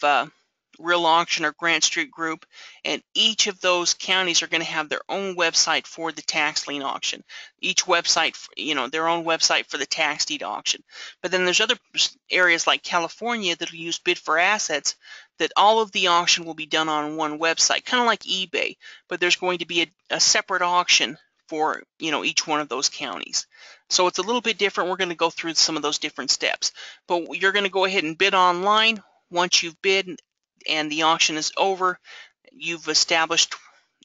Real Auction or Grant Street Group, and each of those counties are going to have their own website for the tax lien auction. Each website, their own website for the tax deed auction. But then there's other areas like California that will use Bid for Assets, that all of the auction will be done on one website, kind of like eBay, but there's going to be a separate auction for each one of those counties. So it's a little bit different. We're going to go through some of those different steps. But you're going to go ahead and bid online. Once you've bid and the auction is over, you've established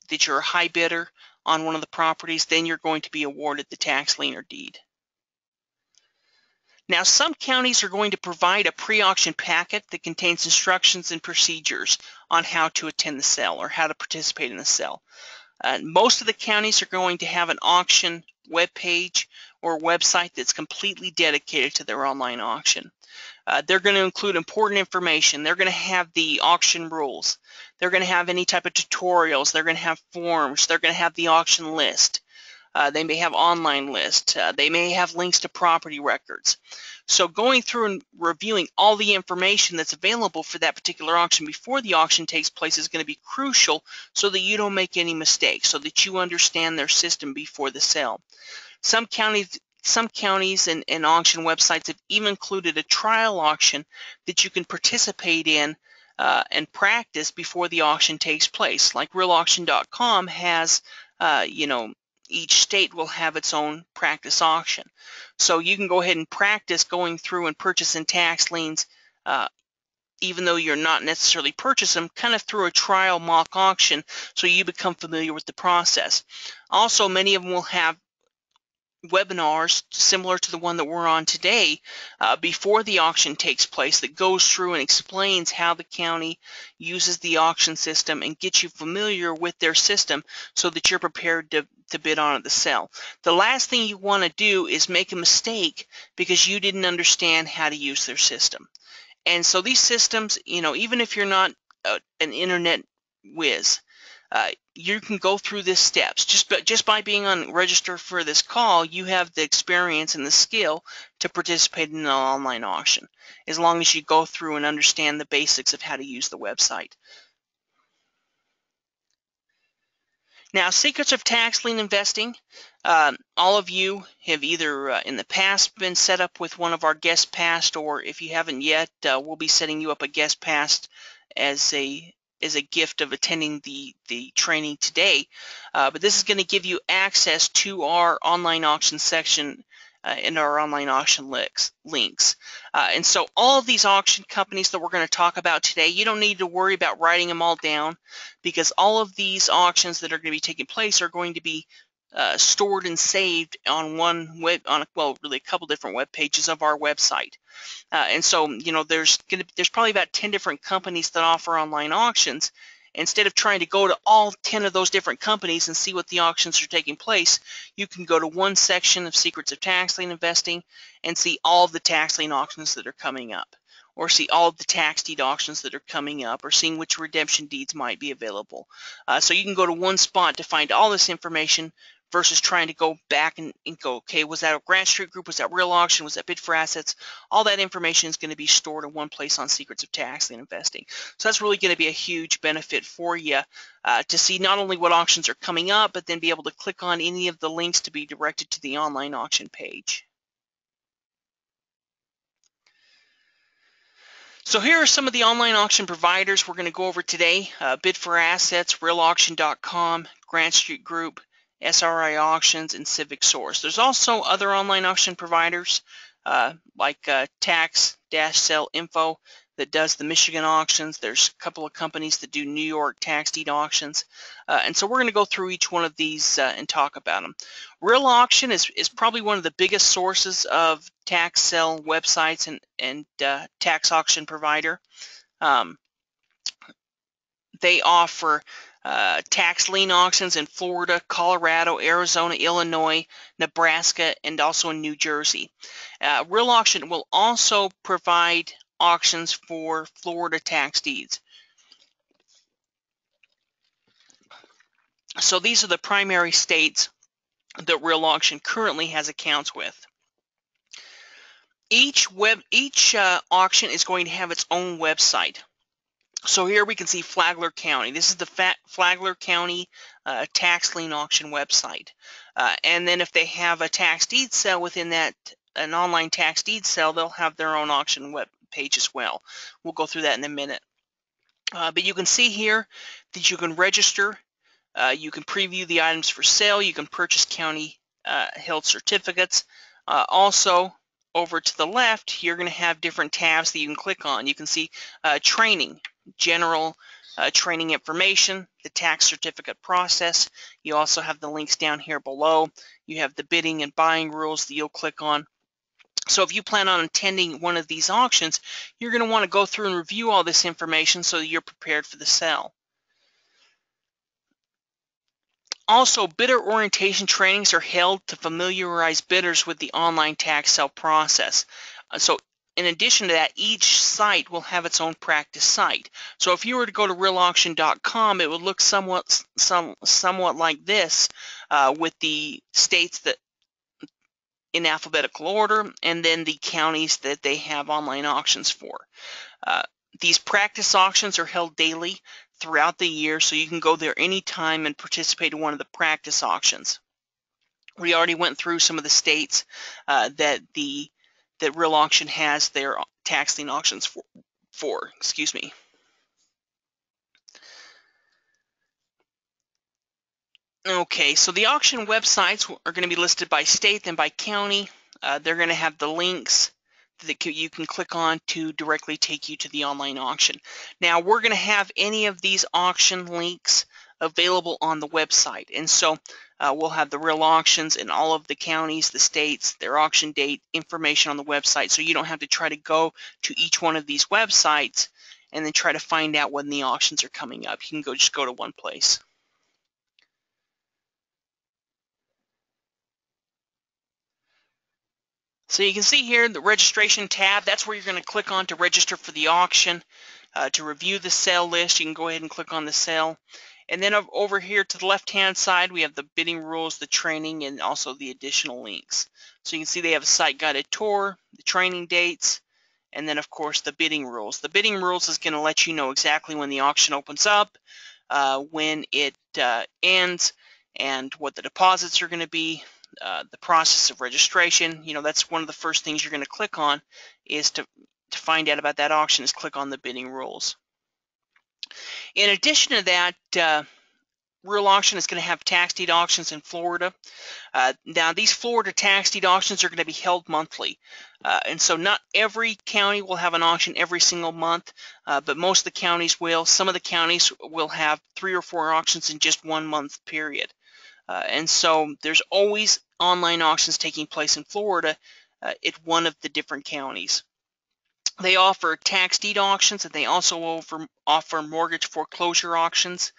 that you're a high bidder on one of the properties, then you're going to be awarded the tax lien or deed. Now, some counties are going to provide a pre-auction packet that contains instructions and procedures on how to attend the sale or how to participate in the sale. Most of the counties are going to have an auction web page or website that's completely dedicated to their online auction. They're going to include important information. They're going to have the auction rules. They're going to have any type of tutorials. They're going to have forms. They're going to have the auction list. They may have online lists. They may have links to property records. So going through and reviewing all the information that's available for that particular auction before the auction takes place is going to be crucial so that you don't make any mistakes, so that you understand their system before the sale. Some counties and auction websites have even included a trial auction that you can participate in and practice before the auction takes place. Like realauction.com has, each state will have its own practice auction. So you can go ahead and practice going through and purchasing tax liens, even though you're not necessarily purchasing them, kind of through a trial mock auction so you become familiar with the process. Also, many of them will have webinars similar to the one that we're on today before the auction takes place that goes through and explains how the county uses the auction system and gets you familiar with their system so that you're prepared to bid on at the sale. The last thing you want to do is make a mistake because you didn't understand how to use their system. And so these systems, even if you're not an internet whiz, you can go through these steps. Just by being on register for this call, you have the experience and the skill to participate in an online auction, as long as you go through and understand the basics of how to use the website. Now, secrets of tax lien investing. All of you have either in the past been set up with one of our guest pass, or if you haven't yet, we'll be setting you up a guest pass as a gift of attending the training today. But this is going to give you access to our online auction section in our online auction links. And so all of these auction companies that we're going to talk about today, you don't need to worry about writing them all down, because all of these auctions that are going to be taking place are going to be stored and saved on really a couple different web pages of our website. And so there's probably about 10 different companies that offer online auctions, Instead of trying to go to all 10 of those different companies and see what the auctions are taking place, you can go to one section of Secrets of Tax Lien Investing and see all of the tax lien auctions that are coming up, or see all of the tax deed auctions that are coming up, or seeing which redemption deeds might be available. So you can go to one spot to find all this information versus trying to go back and go, okay, was that a Grant Street Group, was that real auction, was that bid for assets? All that information is going to be stored in one place on Secrets of Tax Lien Investing. So that's really going to be a huge benefit for you to see not only what auctions are coming up, but then be able to click on any of the links to be directed to the online auction page. So here are some of the online auction providers we're going to go over today. Bid for Assets, RealAuction.com, Grant Street Group, SRI Auctions, and Civic Source. There's also other online auction providers like Tax-Sell Info that does the Michigan auctions. There's a couple of companies that do New York tax deed auctions. And so we're going to go through each one of these and talk about them. Real Auction is probably one of the biggest sources of tax sell websites and tax auction provider. They offer tax lien auctions in Florida, Colorado, Arizona, Illinois, Nebraska, and also in New Jersey. Real Auction will also provide auctions for Florida tax deeds. So these are the primary states that Real Auction currently has accounts with. Each auction is going to have its own website. So here we can see Flagler County. This is the Flagler County tax lien auction website. And then if they have a tax deed sale within that, an online tax deed sale, they'll have their own auction web page as well. We'll go through that in a minute. But you can see here that you can register, you can preview the items for sale, you can purchase county held certificates. Also, over to the left, you're going to have different tabs that you can click on. You can see training, general training information, the tax certificate process. You also have the links down here below. You have the bidding and buying rules that you'll click on. So if you plan on attending one of these auctions, you're going to want to go through and review all this information so that you're prepared for the sale. Also, bidder orientation trainings are held to familiarize bidders with the online tax sale process. So in addition to that, each site will have its own practice site. So if you were to go to realauction.com, it would look somewhat like this, with the states that in alphabetical order, and then the counties that they have online auctions for. These practice auctions are held daily throughout the year, so you can go there anytime and participate in one of the practice auctions. We already went through some of the states that Real Auction has their tax lien auctions for. Excuse me. Okay, so the auction websites are going to be listed by state and by county. They're going to have the links that you can click on to directly take you to the online auction. Now, we're going to have any of these auction links available on the website, and so we'll have the real auctions in all of the counties, the states, their auction date information on the website, so you don't have to try to go to each one of these websites and then try to find out when the auctions are coming up. You can just go to one place. So you can see here the registration tab, that's where you're going to click on to register for the auction. To review the sale list, you can go ahead and click on the sale. And then over here to the left-hand side, we have the bidding rules, the training, and also the additional links. So you can see they have a site guided tour, the training dates, and then of course the bidding rules. The bidding rules is going to let you know exactly when the auction opens up, when it ends, and what the deposits are going to be. The process of registration, that's one of the first things you're going to click on, is to find out about that auction, is click on the bidding rules. In addition to that, Real Auction is going to have tax deed auctions in Florida. Now, these Florida tax deed auctions are going to be held monthly. And so not every county will have an auction every single month, but most of the counties will. Some of the counties will have 3 or 4 auctions in just 1 month period. And so there's always online auctions taking place in Florida at one of the different counties. They offer tax deed auctions, and they also offer mortgage foreclosure auctions.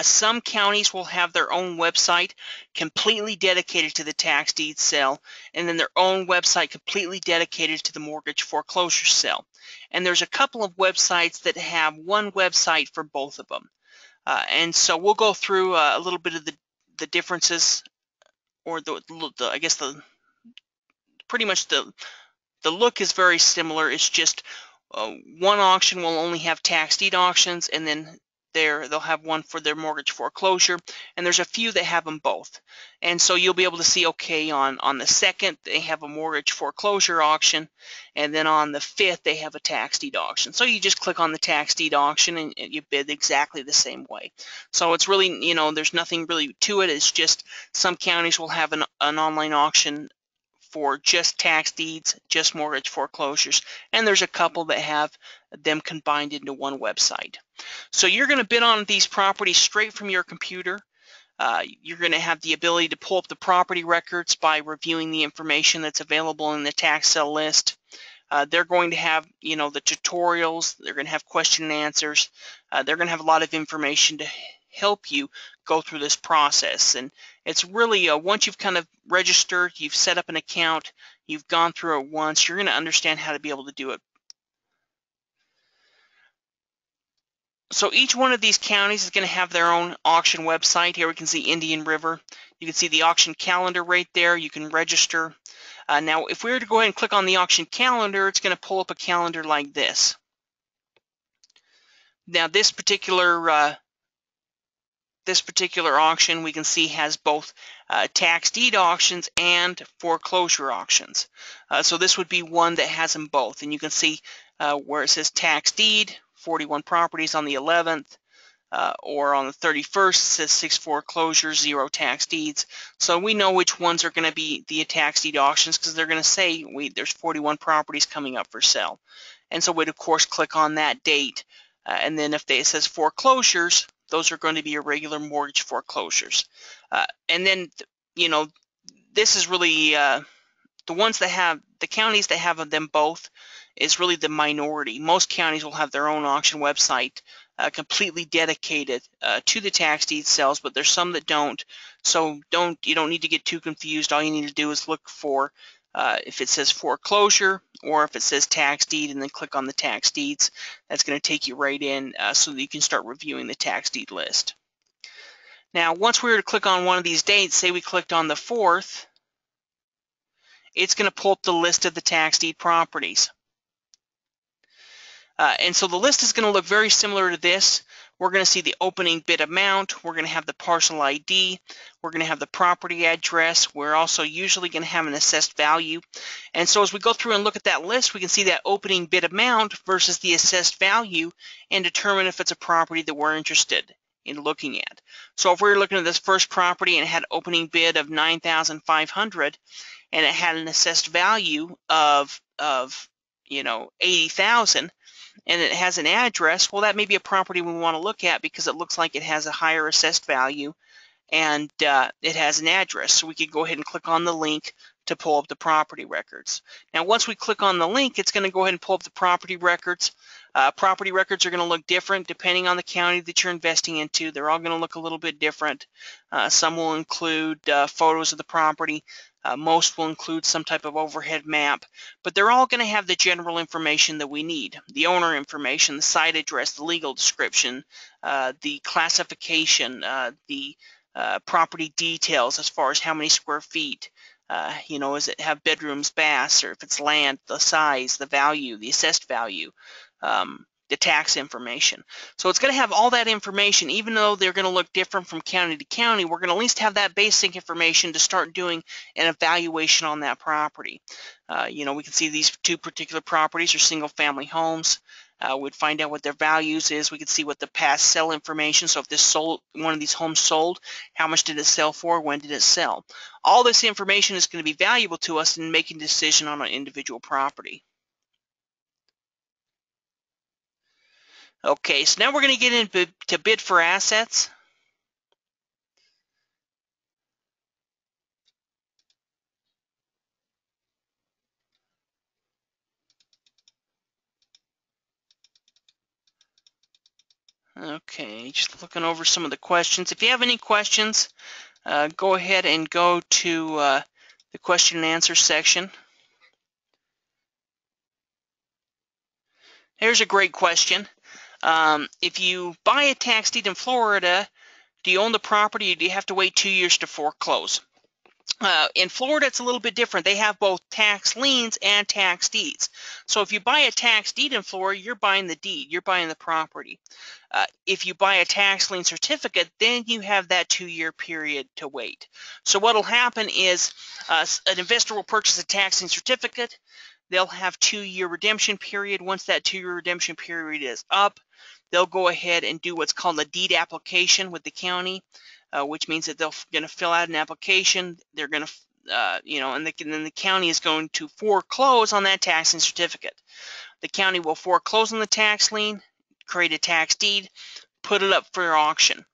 Some counties will have their own website completely dedicated to the tax deed sale, and then their own website completely dedicated to the mortgage foreclosure sale. And there's a couple of websites that have one website for both of them. And so we'll go through a little bit of the differences, or I guess pretty much the look is very similar. It's just one auction will only have tax deed auctions, and then they'll have one for their mortgage foreclosure, and there's a few that have them both. And so you'll be able to see, okay, on the 2nd they have a mortgage foreclosure auction, and then on the 5th they have a tax deed auction. So you just click on the tax deed auction and you bid exactly the same way. So it's really, there's nothing really to it. It's just some counties will have an online auction for just tax deeds, just mortgage foreclosures, and there's a couple that have them combined into one website. So you're going to bid on these properties straight from your computer. You're going to have the ability to pull up the property records by reviewing the information that's available in the tax sale list. They're going to have, the tutorials. They're going to have question and answers. They're going to have a lot of information to help you go through this process. And it's really, once you've kind of registered, you've set up an account, you've gone through it once, you're going to understand how to be able to do it. So each one of these counties is going to have their own auction website. Here we can see Indian River. You can see the auction calendar right there. You can register. Now, if we were to go ahead and click on the auction calendar, it's going to pull up a calendar like this. Now, this particular auction we can see has both tax deed auctions and foreclosure auctions. So this would be one that has them both. And you can see where it says tax deed, 41 properties on the 11th. Or on the 31st, it says 6 foreclosures, 0 tax deeds. So we know which ones are going to be the tax deed auctions because they're going to say there's 41 properties coming up for sale. And so we'd, of course, click on that date. And then if it says foreclosures, those are going to be your regular mortgage foreclosures. And then, this is really the ones that have, the counties that have them both is really the minority. Most counties will have their own auction website completely dedicated to the tax deed sales, but there's some that don't. So you don't need to get too confused. All you need to do is look for if it says foreclosure or if it says tax deed, and then click on the tax deeds. That's going to take you right in so that you can start reviewing the tax deed list. Now, once we were to click on one of these dates, say we clicked on the 4th, it's going to pull up the list of the tax deed properties. And so the list is going to look very similar to this. We're going to see the opening bid amount. We're going to have the parcel ID. We're going to have the property address. We're also usually going to have an assessed value. And so as we go through and look at that list, we can see that opening bid amount versus the assessed value and determine if it's a property that we're interested in looking at. So if we were looking at this first property and it had opening bid of $9,500 and it had an assessed value of $80,000, and it has an address, well, that may be a property we want to look at because it looks like it has a higher assessed value and it has an address. So we could go ahead and click on the link to pull up the property records. Now, once we click on the link, it's going to go ahead and pull up the property records. Property records are going to look different depending on the county that you're investing into. They're all going to look a little bit different. Some will include photos of the property. Most will include some type of overhead map, but they're all going to have the general information that we need. The owner information, the site address, the legal description, the classification, the property details as far as how many square feet, does it have bedrooms, baths, or if it's land, the size, the value, the assessed value, the tax information. So it's going to have all that information. Even though they're going to look different from county to county, we're going to at least have that basic information to start doing an evaluation on that property. We can see these two particular properties are single family homes. We'd find out what their values is. We could see what the past sale information. So if this one of these homes sold, how much did it sell for? When did it sell? All this information is going to be valuable to us in making a decision on an individual property. Okay, so now we're going to get into bid for assets. Okay, just looking over some of the questions. If you have any questions, go ahead and go to the question and answer section. Here's a great question. If you buy a tax deed in Florida, do you own the property or do you have to wait 2 years to foreclose? In Florida, it's a little bit different. They have both tax liens and tax deeds. So if you buy a tax deed in Florida, you're buying the deed, you're buying the property. If you buy a tax lien certificate, then you have that 2-year period to wait. So what will happen is an investor will purchase a tax lien certificate. They'll have 2-year redemption period. Once that 2-year redemption period is up, they'll go ahead and do what's called a deed application with the county, which means that they're going to fill out an application. They're going to, and then the county is going to foreclose on that tax lien certificate. The county will foreclose on the tax lien, create a tax deed, put it up for auction.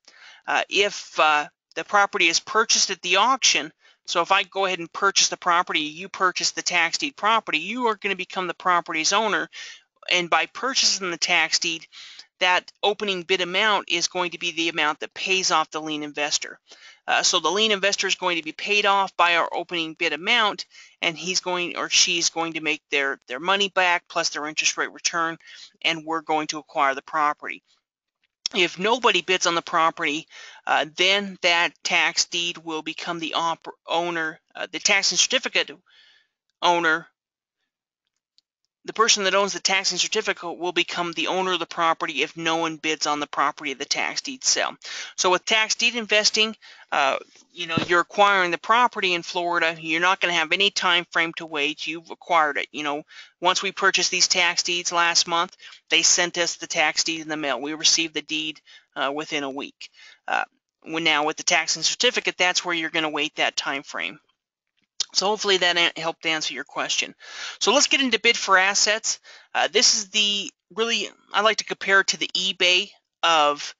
If the property is purchased at the auction, so if I go ahead and purchase the property, you purchase the tax deed property, you are going to become the property's owner. And by purchasing the tax deed, that opening bid amount is going to be the amount that pays off the lien investor. So the lien investor is going to be paid off by our opening bid amount, and he's going or she's going to make their money back plus their interest rate return, and we're going to acquire the property. If nobody bids on the property, then that tax deed will become the owner, the tax and certificate owner. The person that owns the tax lien certificate will become the owner of the property if no one bids on the property of the tax deed sale. So with tax deed investing, you're acquiring the property in Florida. You're not going to have any time frame to wait. You've acquired it. Once we purchased these tax deeds last month, they sent us the tax deed in the mail. We received the deed within a week. Now with the tax lien certificate, that's where you're going to wait that time frame. So hopefully that helped answer your question. So let's get into bid for assets. This is I like to compare it to the eBay of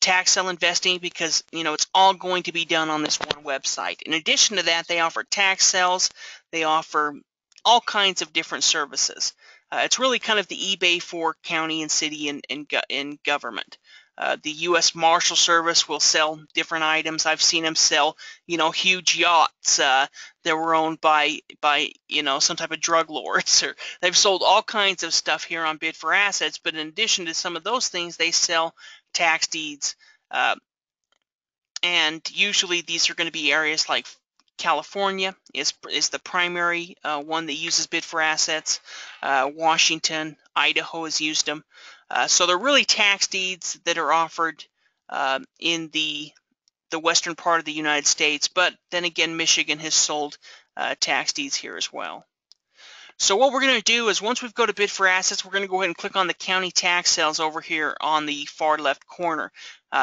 tax sale investing, because it's all going to be done on this one website. In addition to that, they offer tax sales. They offer all kinds of different services. It's really kind of the eBay for county and city and government. The U.S. Marshal Service will sell different items. I've seen them sell, huge yachts that were owned by some type of drug lords. Or they've sold all kinds of stuff here on Bid for Assets. But in addition to some of those things, they sell tax deeds, and usually these are going to be areas like California is the primary one that uses Bid for Assets. Washington, Idaho has used them. So they're really tax deeds that are offered in the western part of the United States, but then again, Michigan has sold tax deeds here as well. So what we're going to do is, once we've go to Bid for Assets, we're going to go ahead and click on the county tax sales over here on the far left corner.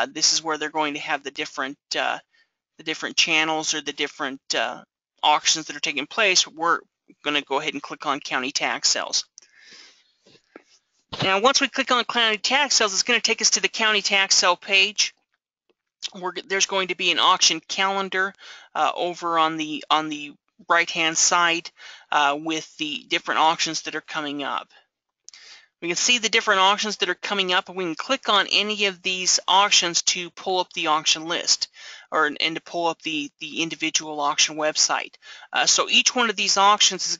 This is where they're going to have the different channels or the different auctions that are taking place. We're going to go ahead and click on county tax sales. Now, once we click on county tax sales, it's going to take us to the county tax sale page. There's going to be an auction calendar over on the right-hand side with the different auctions that are coming up. We can see the different auctions that are coming up, and we can click on any of these auctions to pull up the auction list, and to pull up the individual auction website. So each one of these auctions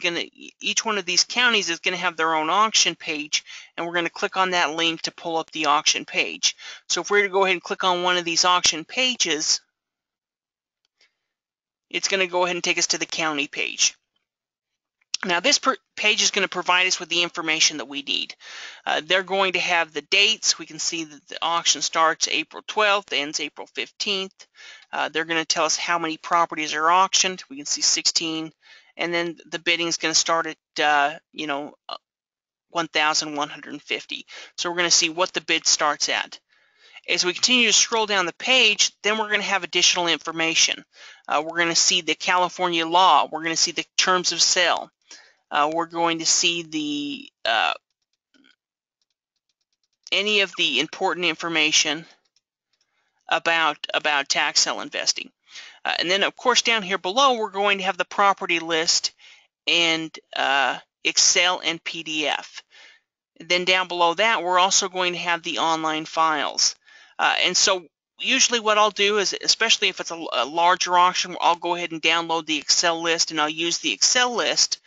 each one of these counties is going to have their own auction page, and we're going to click on that link to pull up the auction page. So if we're to go ahead and click on one of these auction pages, it's going to go ahead and take us to the county page. Now this page is going to provide us with the information that we need. They're going to have the dates. We can see that the auction starts April 12th, ends April 15th. They're going to tell us how many properties are auctioned. We can see 16, and then the bidding is going to start at 1,150. So we're going to see what the bid starts at. As we continue to scroll down the page, then we're going to have additional information. We're going to see the California law. We're going to see the terms of sale. We're going to see any of the important information about tax sale investing. And then, of course, down here below, we're going to have the property list and Excel and PDF. Then down below that, we're also going to have the online files. And so usually what I'll do is, especially if it's a larger auction, I'll go ahead and download the Excel list, and I'll use the Excel list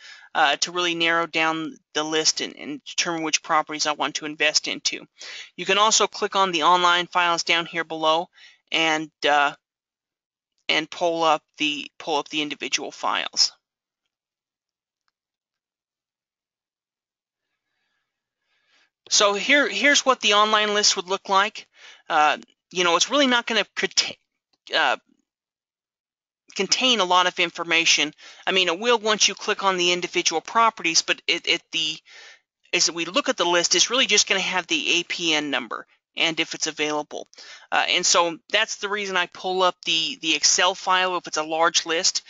to really narrow down the list and determine which properties I want to invest into. You can also click on the online files down here below and pull up the individual files. So here's what the online list would look like. You know, it's really not going to contain a lot of information. I mean, it will once you click on the individual properties, but as we look at the list, it's really just going to have the APN number and if it's available. And so that's the reason I pull up the Excel file if it's a large list,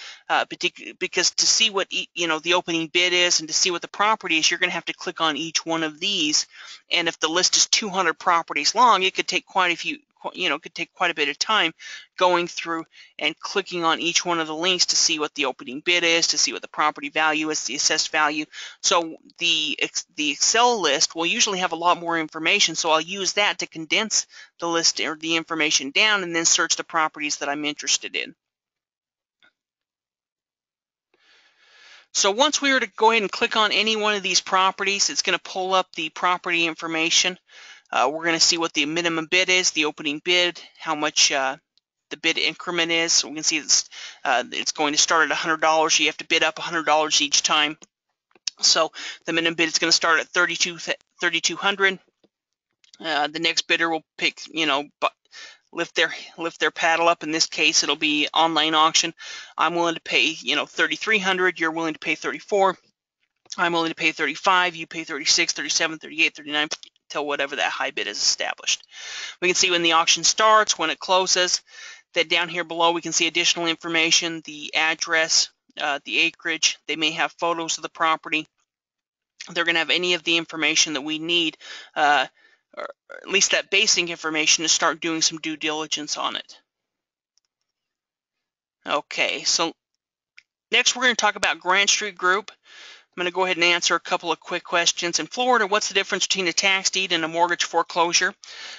because to see what the opening bid is and to see what the property is, you're going to have to click on each one of these. And if the list is 200 properties long, it could take quite a bit of time going through and clicking on each one of the links to see what the opening bid is, to see what the property value is, the assessed value. So the Excel list will usually have a lot more information, so I'll use that to condense the list or the information down and then search the properties that I'm interested in. So once we were to go ahead and click on any one of these properties, it's going to pull up the property information. We're going to see what the minimum bid is, the opening bid, how much the bid increment is. So we can see it's going to start at $100. You have to bid up $100 each time. So the minimum bid is going to start at $3,200. The next bidder will pick, lift their paddle up. In this case, it'll be online auction. I'm willing to pay, $3,300. You're willing to pay $3,400. I'm willing to pay $3,500. You pay $3,600, $3,700, $3,800, $3,900, till whatever that high bid is established. We can see when the auction starts, when it closes. Then down here below, we can see additional information, the address, the acreage. They may have photos of the property. They're going to have any of the information that we need, or at least that basic information, to start doing some due diligence on it. Okay, so next we're going to talk about Grant Street Group. I'm going to go ahead and answer a couple of quick questions. In Florida, what's the difference between a tax deed and a mortgage foreclosure?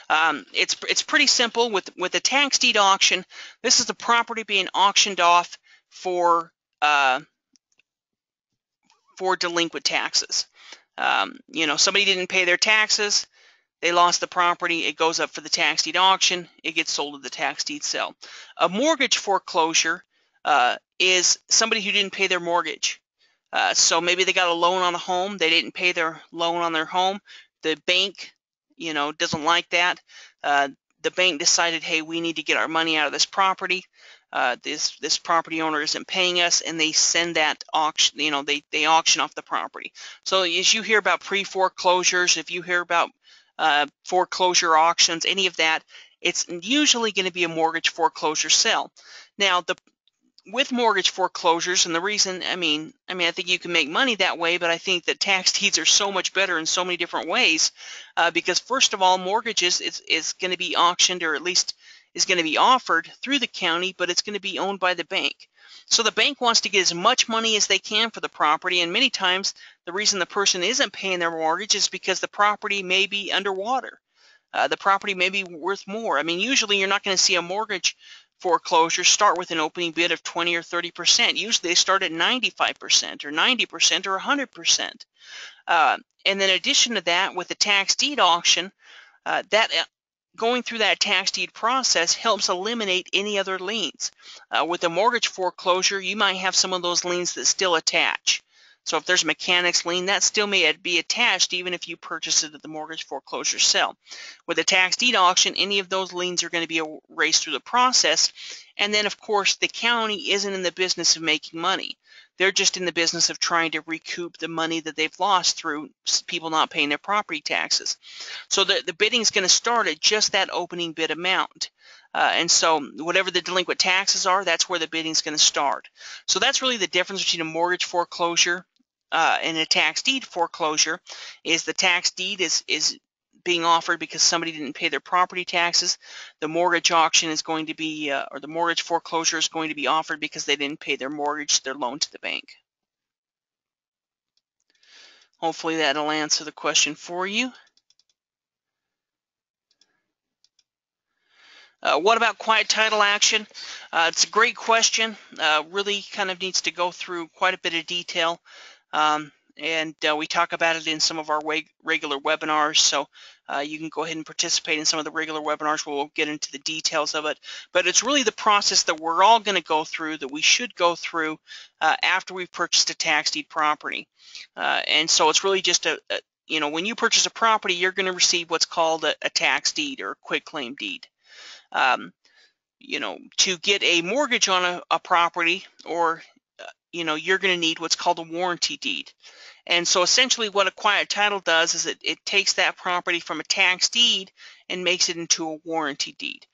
It's pretty simple. With a tax deed auction, this is the property being auctioned off for delinquent taxes. Somebody didn't pay their taxes. They lost the property. It goes up for the tax deed auction. It gets sold at the tax deed sale. A mortgage foreclosure is somebody who didn't pay their mortgage. So maybe they got a loan on a home. They didn't pay their loan on their home. The bank, doesn't like that. The bank decided, hey, we need to get our money out of this property. This property owner isn't paying us, and they send that auction. They auction off the property. So as you hear about pre-foreclosures, if you hear about foreclosure auctions, any of that, it's usually going to be a mortgage foreclosure sale. Now, with mortgage foreclosures, and the reason, I think you can make money that way, but I think that tax deeds are so much better in so many different ways, because first of all, mortgages is going to be auctioned, or at least is going to be offered through the county, but it's going to be owned by the bank. So the bank wants to get as much money as they can for the property, and many times the reason the person isn't paying their mortgage is because the property may be underwater. The property may be worth more. Usually you're not going to see a mortgage foreclosure start with an opening bid of 20 or 30%. Usually they start at 95% or 90% or 100%. And then in addition to that, with the tax deed auction, going through that tax deed process helps eliminate any other liens. With a mortgage foreclosure, you might have some of those liens that still attach. So if there's a mechanic's lien, that still may be attached even if you purchase it at the mortgage foreclosure sale. With a tax deed auction, any of those liens are going to be erased through the process. And then, of course, the county isn't in the business of making money. They're just in the business of trying to recoup the money that they've lost through people not paying their property taxes. So the bidding is going to start at just that opening bid amount. And so whatever the delinquent taxes are, that's where the bidding is going to start. So that's really the difference between a mortgage foreclosure and a tax deed foreclosure. Is the tax deed is being offered because somebody didn't pay their property taxes. The mortgage auction is going to be, or the mortgage foreclosure is going to be offered because they didn't pay their mortgage, their loan to the bank. Hopefully that'll answer the question for you. What about quiet title action? It's a great question. Really kind of needs to go through quite a bit of detail. And we talk about it in some of our regular webinars, so you can go ahead and participate in some of the regular webinars where we'll get into the details of it. But it's really the process that we're all going to go through, that we should go through after we've purchased a tax deed property. And so it's really just when you purchase a property, you're going to receive what's called a tax deed or a quitclaim deed. To get a mortgage on a property, or you're going to need what's called a warranty deed. And so essentially what a quiet title does is it takes that property from a tax deed and makes it into a warranty deed.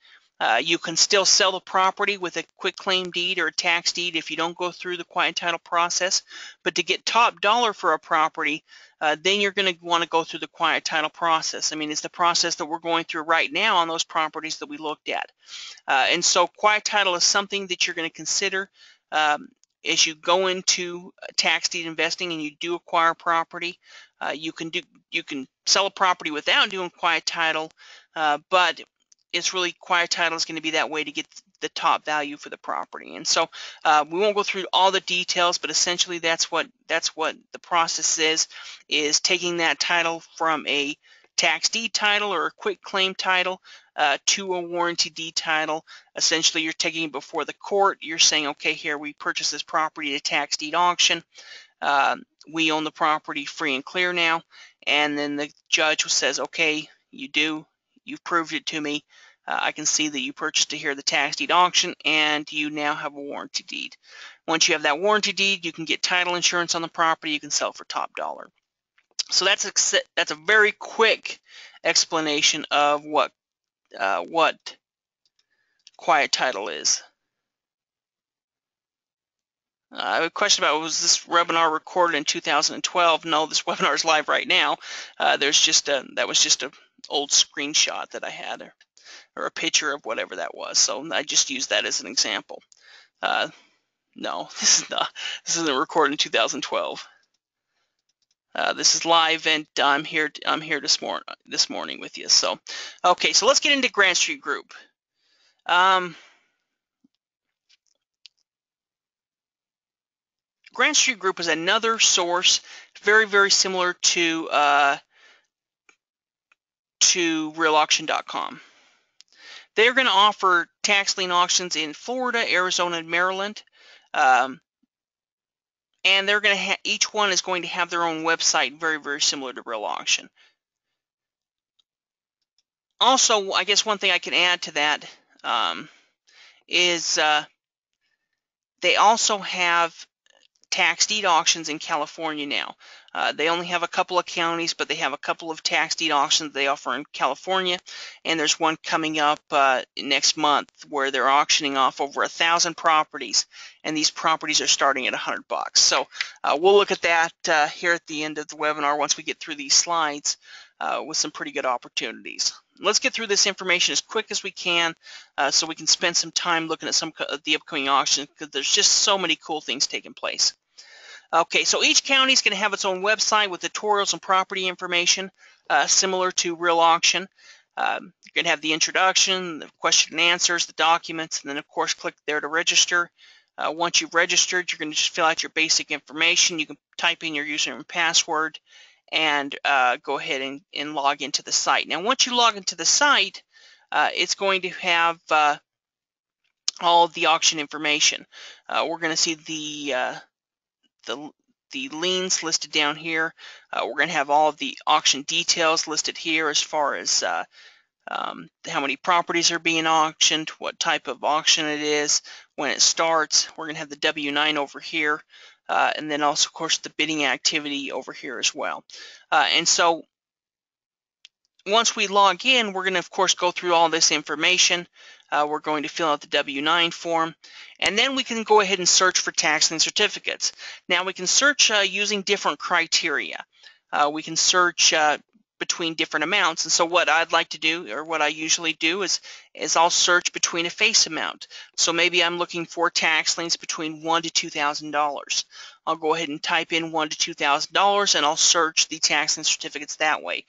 You can still sell the property with a quitclaim deed or a tax deed if you don't go through the quiet title process, but to get top dollar for a property, then you're going to want to go through the quiet title process. I mean, it's the process that we're going through right now on those properties that we looked at. And so quiet title is something that you're going to consider as you go into tax deed investing and you do acquire property. You can sell a property without doing quiet title, but it's really quiet title is going to be that way to get the top value for the property. And so we won't go through all the details, but essentially that's what the process is taking that title from a tax deed title or a quitclaim title to a warranty deed title. Essentially, you're taking it before the court. You're saying, okay, here we purchased this property at a tax deed auction. We own the property free and clear now. And then the judge says, okay, you've proved it to me. I can see that you purchased it here at the tax deed auction, and you now have a warranty deed. Once you have that warranty deed, you can get title insurance on the property. You can sell for top dollar. So that's a very quick explanation of what quiet title is. I have a question about, was this webinar recorded in 2012? No, this webinar is live right now. That was just an old screenshot that I had, or a picture of whatever that was. So I just used that as an example. No, this isn't recorded in 2012. This is live, and I'm here this morning with you. So, okay, so let's get into Grant Street Group. Grant Street Group is another source, very, very similar to realauction.com. They're going to offer tax lien auctions in Florida, Arizona, and Maryland. And they're going to each one is going to have their own website, very, very similar to Real Auction. Also, I guess one thing I can add to that is they also have tax deed auctions in California now. They only have a couple of counties, but they have a couple of tax deed auctions they offer in California, and there's one coming up next month where they're auctioning off over 1,000 properties, and these properties are starting at $100. So we'll look at that here at the end of the webinar once we get through these slides with some pretty good opportunities. Let's get through this information as quick as we can so we can spend some time looking at some of the upcoming auctions, because there's just so many cool things taking place. Okay, so each county is going to have its own website with tutorials and property information similar to Real Auction. You're going to have the introduction, the question and answers, the documents, and then of course click there to register. Once you've registered, you're going to just fill out your basic information. You can type in your username and password and go ahead and log into the site. Now once you log into the site, it's going to have all of the auction information. We're going to see the liens listed down here. We're going to have all of the auction details listed here as far as how many properties are being auctioned, what type of auction it is, when it starts. We're going to have the W-9 over here, and then also, of course, the bidding activity over here as well. And so once we log in, we're going to, of course, go through all this information. We're going to fill out the W-9 form, and then we can go ahead and search for tax lien certificates. Now we can search using different criteria. We can search between different amounts, and so what I'd like to do, or what I usually do, is I'll search between a face amount. So maybe I'm looking for tax liens between $1,000 to $2,000. I'll go ahead and type in $1,000 to $2,000 and I'll search the tax lien certificates that way.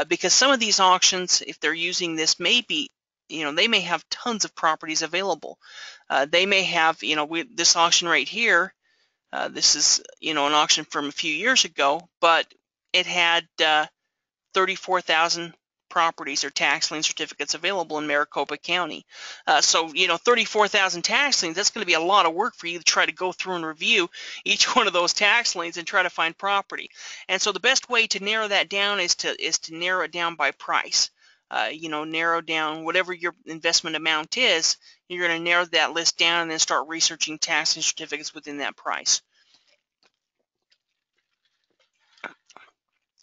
Because some of these auctions, if they're using this, may be, they may have tons of properties available. They may have, this auction right here, this is, an auction from a few years ago, but it had 34,000 properties or tax lien certificates available in Maricopa County. So 34,000 tax liens, that's going to be a lot of work for you to try to go through and review each one of those tax liens and try to find property. And so the best way to narrow that down is to narrow it down by price. Narrow down whatever your investment amount is. You're going to narrow that list down and then start researching tax lien certificates within that price.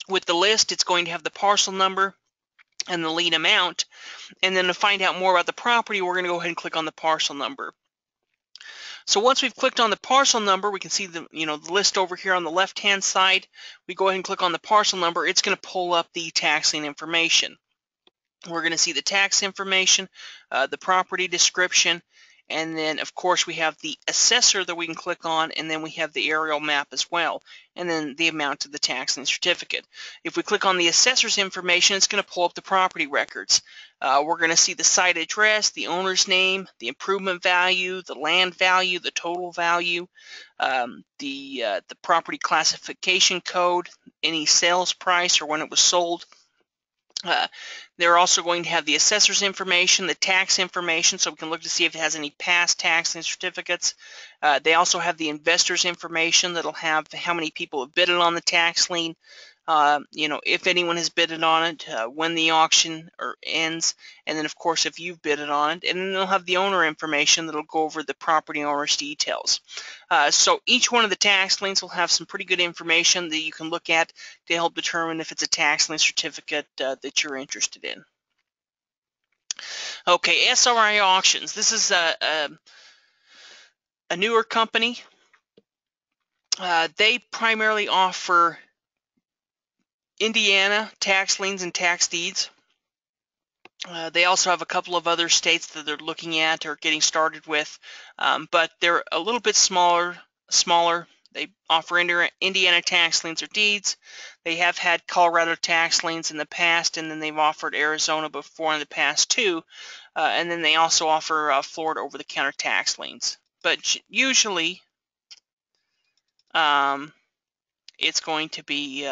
With the list, it's going to have the parcel number and the lien amount, and then to find out more about the property, we're going to go ahead and click on the parcel number. So once we've clicked on the parcel number, we can see the the list over here on the left hand side. We go ahead and click on the parcel number. It's going to pull up the tax lien information. We're going to see the tax information, the property description, and then of course we have the assessor that we can click on, and then we have the aerial map as well, and then the amount of the tax lien certificate. If we click on the assessor's information, it's going to pull up the property records. We're going to see the site address, the owner's name, the improvement value, the land value, the total value, the property classification code, any sales price or when it was sold. They're also going to have the assessor's information, the tax information, so we can look to see if it has any past tax lien certificates. They also have the investor's information that'll have how many people have bidded on the tax lien, if anyone has bidded on it, when the auction ends, and then of course if you've bidded on it, and then they'll have the owner information that'll go over the property owner's details. So each one of the tax liens will have some pretty good information that you can look at to help determine if it's a tax lien certificate that you're interested in. Okay, SRI Auctions. This is a newer company. They primarily offer Indiana tax liens and tax deeds. They also have a couple of other states that they're looking at or getting started with, but they're a little bit smaller. They offer Indiana tax liens or deeds. They have had Colorado tax liens in the past, and then they've offered Arizona before in the past too, and then they also offer Florida over-the-counter tax liens. But usually it's going to be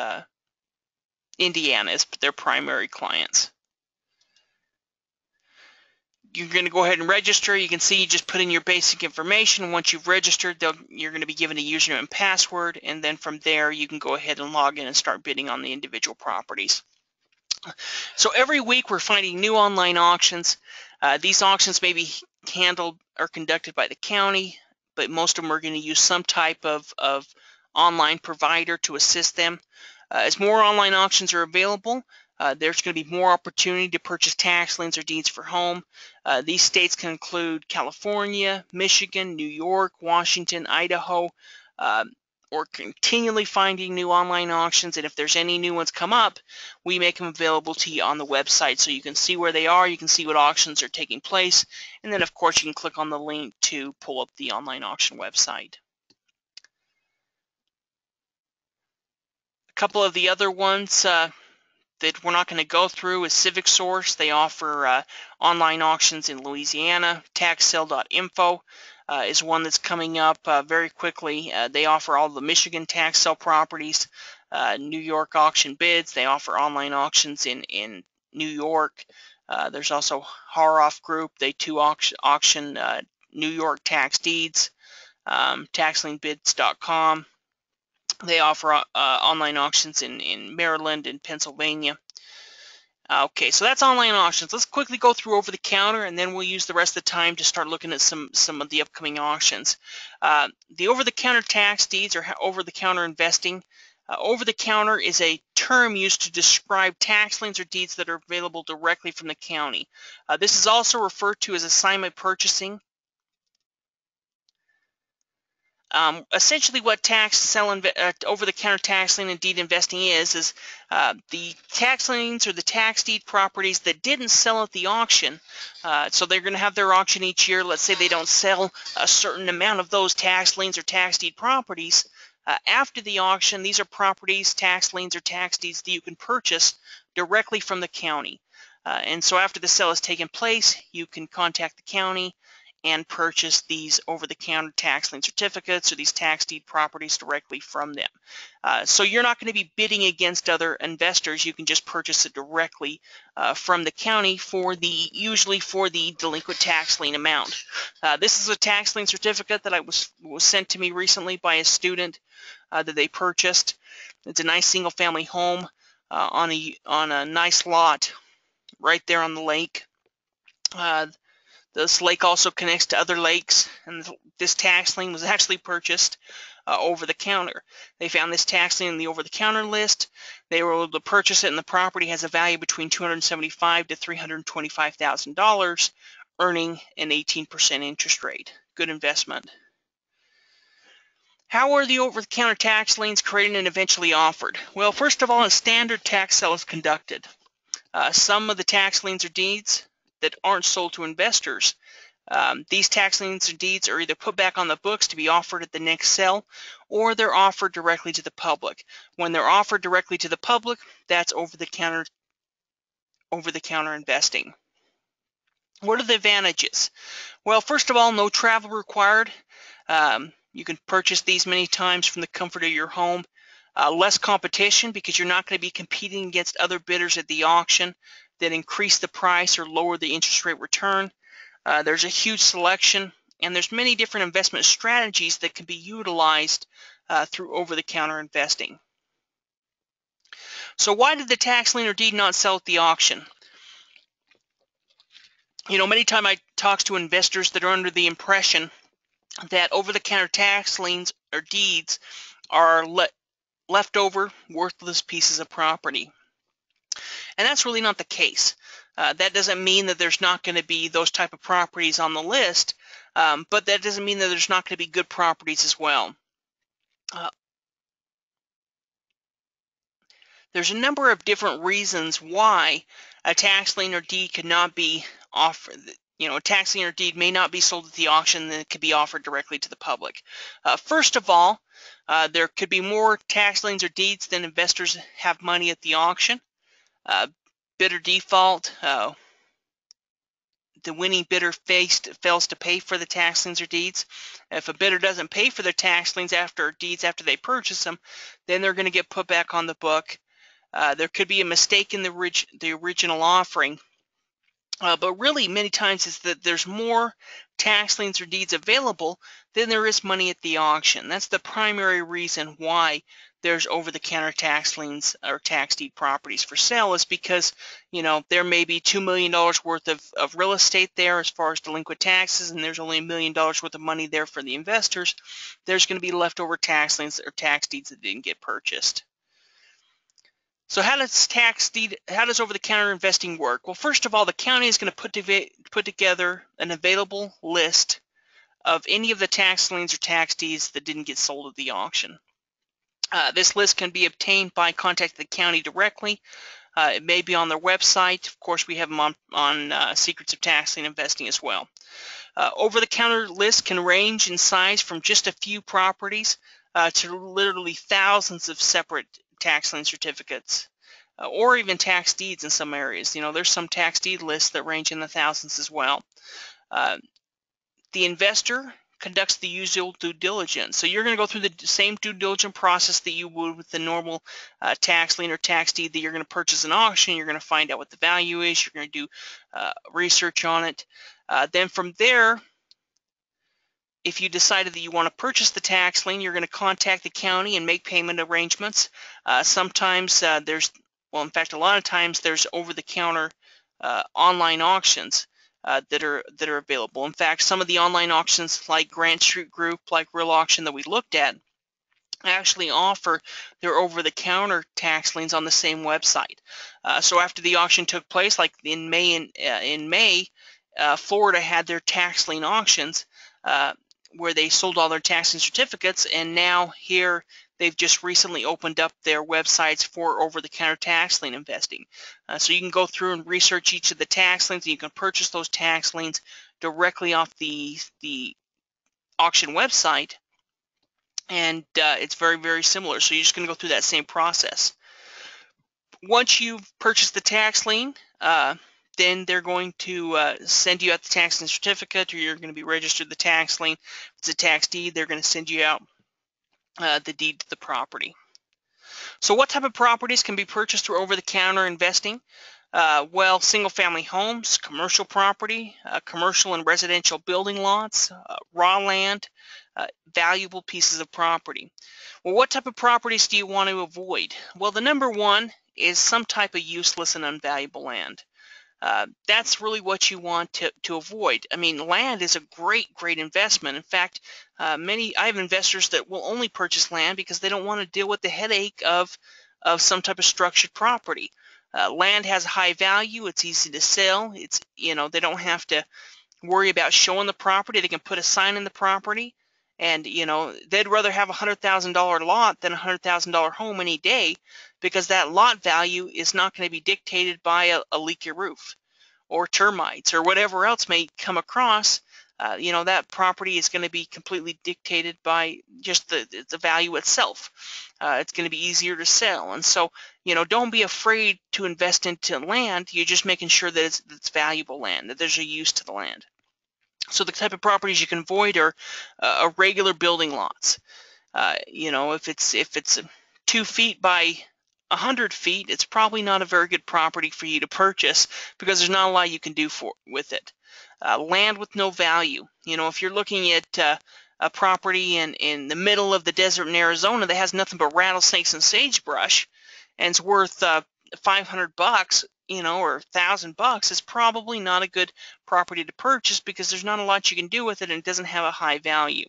Indiana as their primary clients. You're going to go ahead and register. You can see you just put in your basic information. Once you've registered, you're going to be given a username and password, and then from there you can go ahead and log in and start bidding on the individual properties. So every week we're finding new online auctions. These auctions may be handled or conducted by the county, but most of them are going to use some type of online provider to assist them. As more online auctions are available, there's going to be more opportunity to purchase tax liens or deeds for home. These states can include California, Michigan, New York, Washington, Idaho. We're continually finding new online auctions, and if there's any new ones come up, we make them available to you on the website so you can see where they are, you can see what auctions are taking place, and then of course you can click on the link to pull up the online auction website. A couple of the other ones that we're not going to go through is Civic Source. They offer online auctions in Louisiana. TaxSale.info is one that's coming up very quickly. They offer all the Michigan tax sale properties. New York Auction Bids. They offer online auctions in New York. There's also Haroff Group. They too auction New York tax deeds. TaxLienBids.com. They offer online auctions in Maryland and Pennsylvania. Okay, so that's online auctions. Let's quickly go through over-the-counter, and then we'll use the rest of the time to start looking at some of the upcoming auctions. The over-the-counter tax deeds or over-the-counter investing. Over-the-counter is a term used to describe tax liens or deeds that are available directly from the county. This is also referred to as assignment purchasing. Essentially what over-the-counter tax lien and deed investing is the tax liens or the tax deed properties that didn't sell at the auction. So they're going to have their auction each year. Let's say they don't sell a certain amount of those tax liens or tax deed properties. After the auction, these are properties, tax liens, or tax deeds that you can purchase directly from the county. And so after the sale has taken place, you can contact the county and purchase these over-the-counter tax lien certificates or these tax deed properties directly from them. So you're not going to be bidding against other investors. You can just purchase it directly from the county usually for the delinquent tax lien amount. This is a tax lien certificate that was sent to me recently by a student that they purchased. It's a nice single-family home on a nice lot right there on the lake. This lake also connects to other lakes, and this tax lien was actually purchased over the counter. They found this tax lien in the over-the-counter list. They were able to purchase it, and the property has a value between $275,000 to $325,000, earning an 18% interest rate. Good investment. How are the over-the-counter tax liens created and eventually offered? Well, first of all, a standard tax sale is conducted. Some of the tax liens or deeds that aren't sold to investors, these tax liens or deeds are either put back on the books to be offered at the next sale, or they're offered directly to the public. When they're offered directly to the public, that's over-the-counter investing. What are the advantages? Well, first of all, no travel required. You can purchase these many times from the comfort of your home. Less competition because you're not going to be competing against other bidders at the auction that increase the price or lower the interest rate return. There's a huge selection, and there's many different investment strategies that can be utilized through over-the-counter investing. So why did the tax lien or deed not sell at the auction? You know, many times I talk to investors that are under the impression that over-the-counter tax liens or deeds are leftover, worthless pieces of property. And that's really not the case. That doesn't mean that there's not going to be those type of properties on the list, but that doesn't mean that there's not going to be good properties as well. There's a number of different reasons why a tax lien or deed could not be offered. You know, a tax lien or deed may not be sold at the auction than it could be offered directly to the public. First of all, there could be more tax liens or deeds than investors have money at the auction. Bidder default, the winning bidder fails to pay for the tax liens or deeds. If a bidder doesn't pay for their tax liens after they purchase them, then they're going to get put back on the book. There could be a mistake in the original offering, but really many times it's that there's more tax liens or deeds available than there is money at the auction. That's the primary reason why there's over-the-counter tax liens or tax deed properties for sale, is because, you know, there may be $2 million worth of real estate there as far as delinquent taxes, and there's only $1 million worth of money there for the investors. There's going to be leftover tax liens or tax deeds that didn't get purchased. So how does over-the-counter investing work? Well, first of all, the county is going to put together an available list of any of the tax liens or tax deeds that didn't get sold at the auction. This list can be obtained by contacting the county directly. It may be on their website. Of course, we have them on Secrets of Tax Lien Investing as well. Over-the-counter lists can range in size from just a few properties to literally thousands of separate tax lien certificates, or even tax deeds in some areas. You know, there's some tax deed lists that range in the thousands as well. The investor conducts the usual due diligence. So you're going to go through the same due diligence process that you would with the normal tax lien or tax deed that you're going to purchase an auction. You're going to find out what the value is. You're going to do research on it. Then from there, if you decided that you want to purchase the tax lien, you're going to contact the county and make payment arrangements. Sometimes in fact, a lot of times there's over-the-counter online auctions that are available. In fact, some of the online auctions like Grant Street Group, like Real Auction that we looked at, actually offer their over-the-counter tax liens on the same website. So after the auction took place, like in May, Florida had their tax lien auctions where they sold all their tax lien certificates, and now here they've just recently opened up their websites for over-the-counter tax lien investing. So you can go through and research each of the tax liens, and you can purchase those tax liens directly off the auction website. and it's very, very similar. So you're just going to go through that same process. Once you've purchased the tax lien, then they're going to send you out the tax lien certificate, or you're going to be registered the tax lien. If it's a tax deed, they're going to send you out the deed to the property. So what type of properties can be purchased through over-the-counter investing? Well, single-family homes, commercial property, commercial and residential building lots, raw land, valuable pieces of property. Well, what type of properties do you want to avoid? Well, the number one is some type of useless and unvaluable land. That's really what you want to avoid. I mean, land is a great investment. In fact, I have investors that will only purchase land because they don't want to deal with the headache of some type of structured property. Land has a high value. It's easy to sell. They don't have to worry about showing the property. They can put a sign in the property, and they'd rather have a $100,000 lot than a $100,000 home any day, because that lot value is not going to be dictated by a leaky roof or termites or whatever else may come across. That property is going to be completely dictated by just the value itself. It's going to be easier to sell, and so don't be afraid to invest into land. You're just making sure that it's valuable land, that there's a use to the land. So the type of properties you can avoid are irregular building lots. If it's 2 feet by 100 feet, it's probably not a very good property for you to purchase, because there's not a lot you can do with it. Land with no value. If you're looking at a property in the middle of the desert in Arizona that has nothing but rattlesnakes and sagebrush, and it's worth $500, or $1,000, it's probably not a good property to purchase, because there's not a lot you can do with it, and it doesn't have a high value.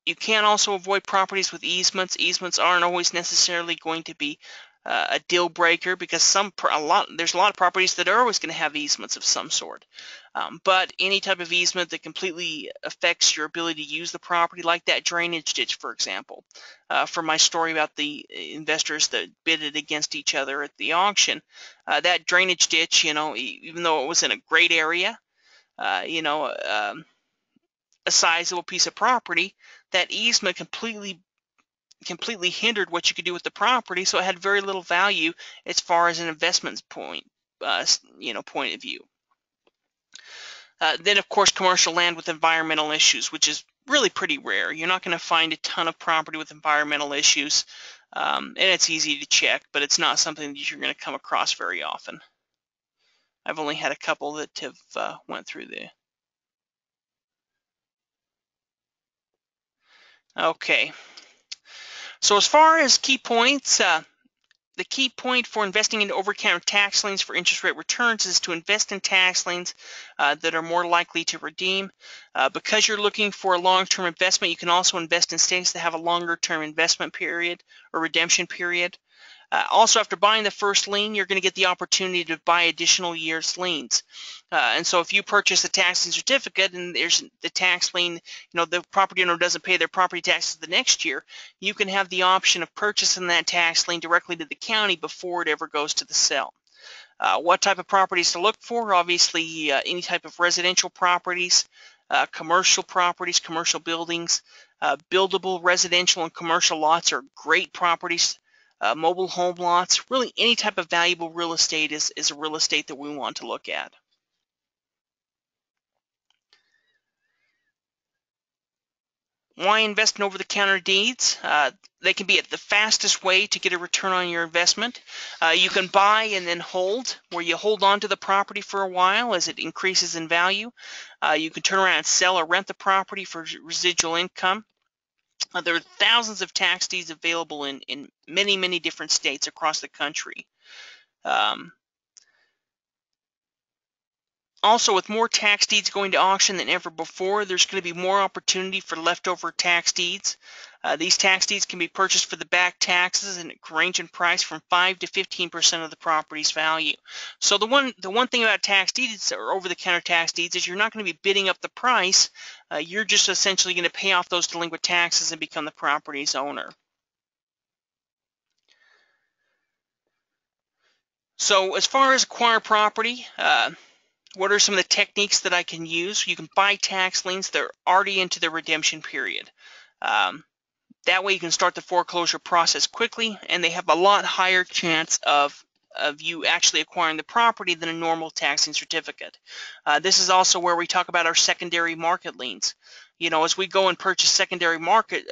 You can also avoid properties with easements. Easements aren't always necessarily going to be a deal breaker, because there's a lot of properties that are always going to have easements of some sort. But any type of easement that completely affects your ability to use the property, like that drainage ditch, for example. For my story about the investors that bidded against each other at the auction, that drainage ditch, even though it was in a great area, a sizable piece of property, that easement completely hindered what you could do with the property, so it had very little value as far as an investment point of view. Then, of course, commercial land with environmental issues, which is really pretty rare. You're not going to find a ton of property with environmental issues, and it's easy to check, but it's not something that you're going to come across very often. I've only had a couple that have went through there. Okay. So as far as key points, the key point for investing into over-the-counter tax liens for interest rate returns is to invest in tax liens that are more likely to redeem. Because you're looking for a long-term investment, you can also invest in states that have a longer-term investment period or redemption period. Also, after buying the first lien, you're going to get the opportunity to buy additional years' liens. And so if you purchase a tax lien certificate and there's the tax lien, the property owner doesn't pay their property taxes the next year, you can have the option of purchasing that tax lien directly to the county before it ever goes to the sale. What type of properties to look for? Obviously, any type of residential properties, commercial properties, commercial buildings, buildable residential and commercial lots are great properties. Mobile home lots, really any type of valuable real estate is a real estate that we want to look at. Why invest in over-the-counter deeds? They can be the fastest way to get a return on your investment. You can buy and then hold, where you hold on to the property for a while as it increases in value. You can turn around and sell or rent the property for residual income. There are thousands of tax deeds available in many different states across the country. Also, with more tax deeds going to auction than ever before, there's going to be more opportunity for leftover tax deeds. These tax deeds can be purchased for the back taxes, and it can range in price from 5 to 15% of the property's value. So the one thing about tax deeds or over-the-counter tax deeds is you're not going to be bidding up the price. You're just essentially going to pay off those delinquent taxes and become the property's owner. So as far as acquire property, What are some of the techniques that I can use? You can buy tax liens that are already into the redemption period. That way you can start the foreclosure process quickly, and they have a lot higher chance of you actually acquiring the property than a normal tax lien certificate. This is also where we talk about our secondary market liens. As we go and purchase secondary market,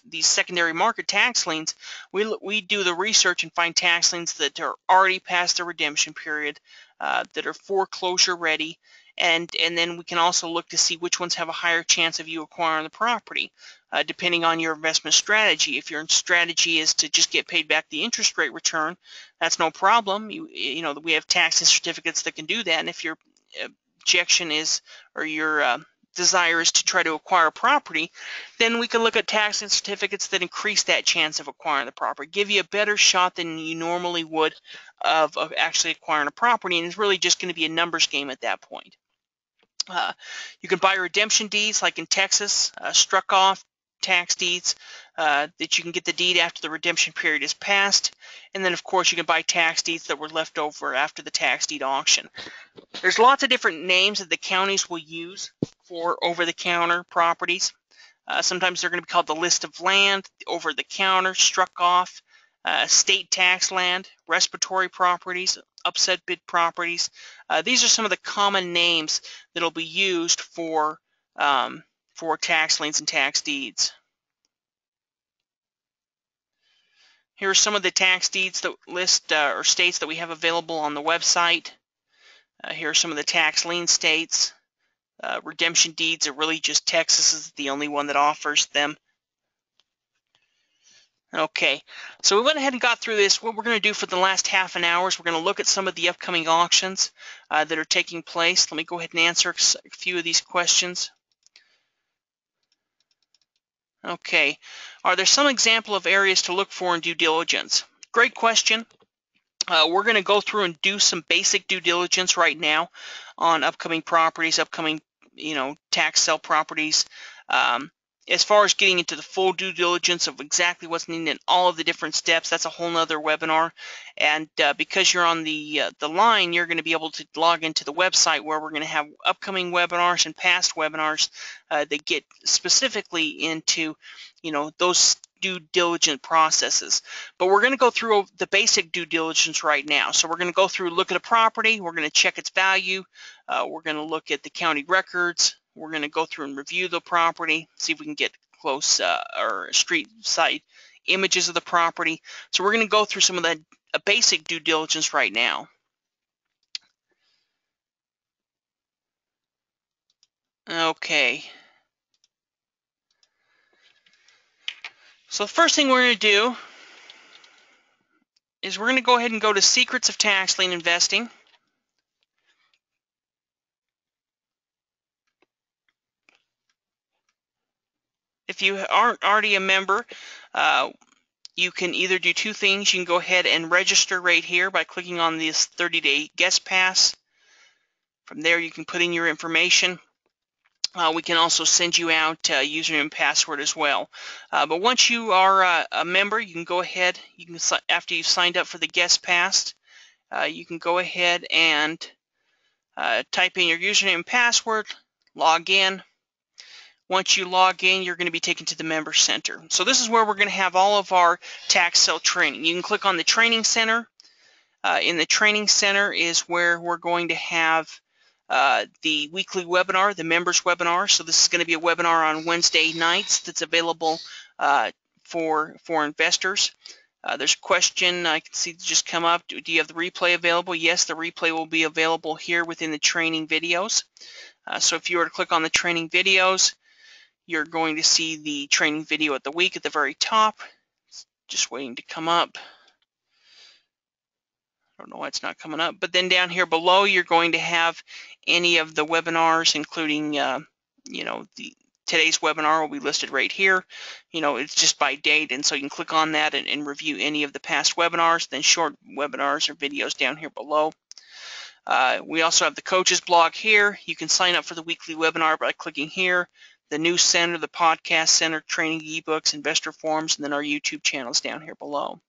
these secondary market tax liens, we do the research and find tax liens that are already past the redemption period, that are foreclosure ready, and then we can also look to see which ones have a higher chance of you acquiring the property, depending on your investment strategy. If your strategy is to just get paid back the interest rate return, that's no problem. We have tax certificates that can do that. And if your objection is, or your desire is to try to acquire property, then we can look at tax certificates that increase that chance of acquiring the property, give you a better shot than you normally would of actually acquiring a property, and it's really just going to be a numbers game at that point. You can buy redemption deeds, like in Texas, struck off tax deeds, that you can get the deed after the redemption period is passed. And then, of course, you can buy tax deeds that were left over after the tax deed auction. There's lots of different names that the counties will use for over-the-counter properties. Sometimes they're going to be called the list of land, over-the-counter, struck off, state tax land, respiratory properties, upset bid properties. These are some of the common names that will be used for tax liens and tax deeds. Here are some of the tax deeds that list or states that we have available on the website. Here are some of the tax lien states. Redemption deeds are really just Texas is the only one that offers them. Okay, so we went ahead and got through this. What we're going to do for the last half an hour is we're going to look at some of the upcoming auctions that are taking place. Let me go ahead and answer a few of these questions. Okay, are there some example of areas to look for in due diligence? Great question. We're going to go through and do some basic due diligence right now on upcoming properties, upcoming tax sale properties. As far as getting into the full due diligence of exactly what's needed in all of the different steps, that's a whole nother webinar. And because you're on the line, you're going to be able to log into the website where we're going to have upcoming webinars and past webinars that get specifically into those due diligence processes. But we're going to go through the basic due diligence right now. So we're going to go through, look at a property, we're going to check its value, we're going to look at the county records, we're going to go through and review the property, see if we can get close or street side images of the property. So we're going to go through some of that basic due diligence right now. Okay. So the first thing we're going to do is we're going to go ahead and go to Secrets of Tax Lien Investing. If you aren't already a member, you can either do two things. You can go ahead and register right here by clicking on this 30-day guest pass. From there, you can put in your information. We can also send you out username and password as well. But once you are a member, you can go ahead. After you've signed up for the guest pass, you can go ahead and type in your username and password, log in. Once you log in, you're going to be taken to the Member Center. So this is where we're going to have all of our tax sale training. You can click on the Training Center. In the Training Center is where we're going to have the weekly webinar, the members webinar. So this is going to be a webinar on Wednesday nights that's available for investors. There's a question I can see just come up. Do you have the replay available? Yes, the replay will be available here within the training videos. So if you were to click on the training videos, you're going to see the training video at the week at the very top. It's just waiting to come up. I don't know why it's not coming up. But then down here below, you're going to have any of the webinars, including, today's webinar will be listed right here. It's just by date, and so you can click on that and review any of the past webinars. Then short webinars or videos down here below. We also have the coaches blog here. You can sign up for the weekly webinar by clicking here. The News Center, the Podcast Center, training ebooks, investor forums, and then our YouTube channels down here below.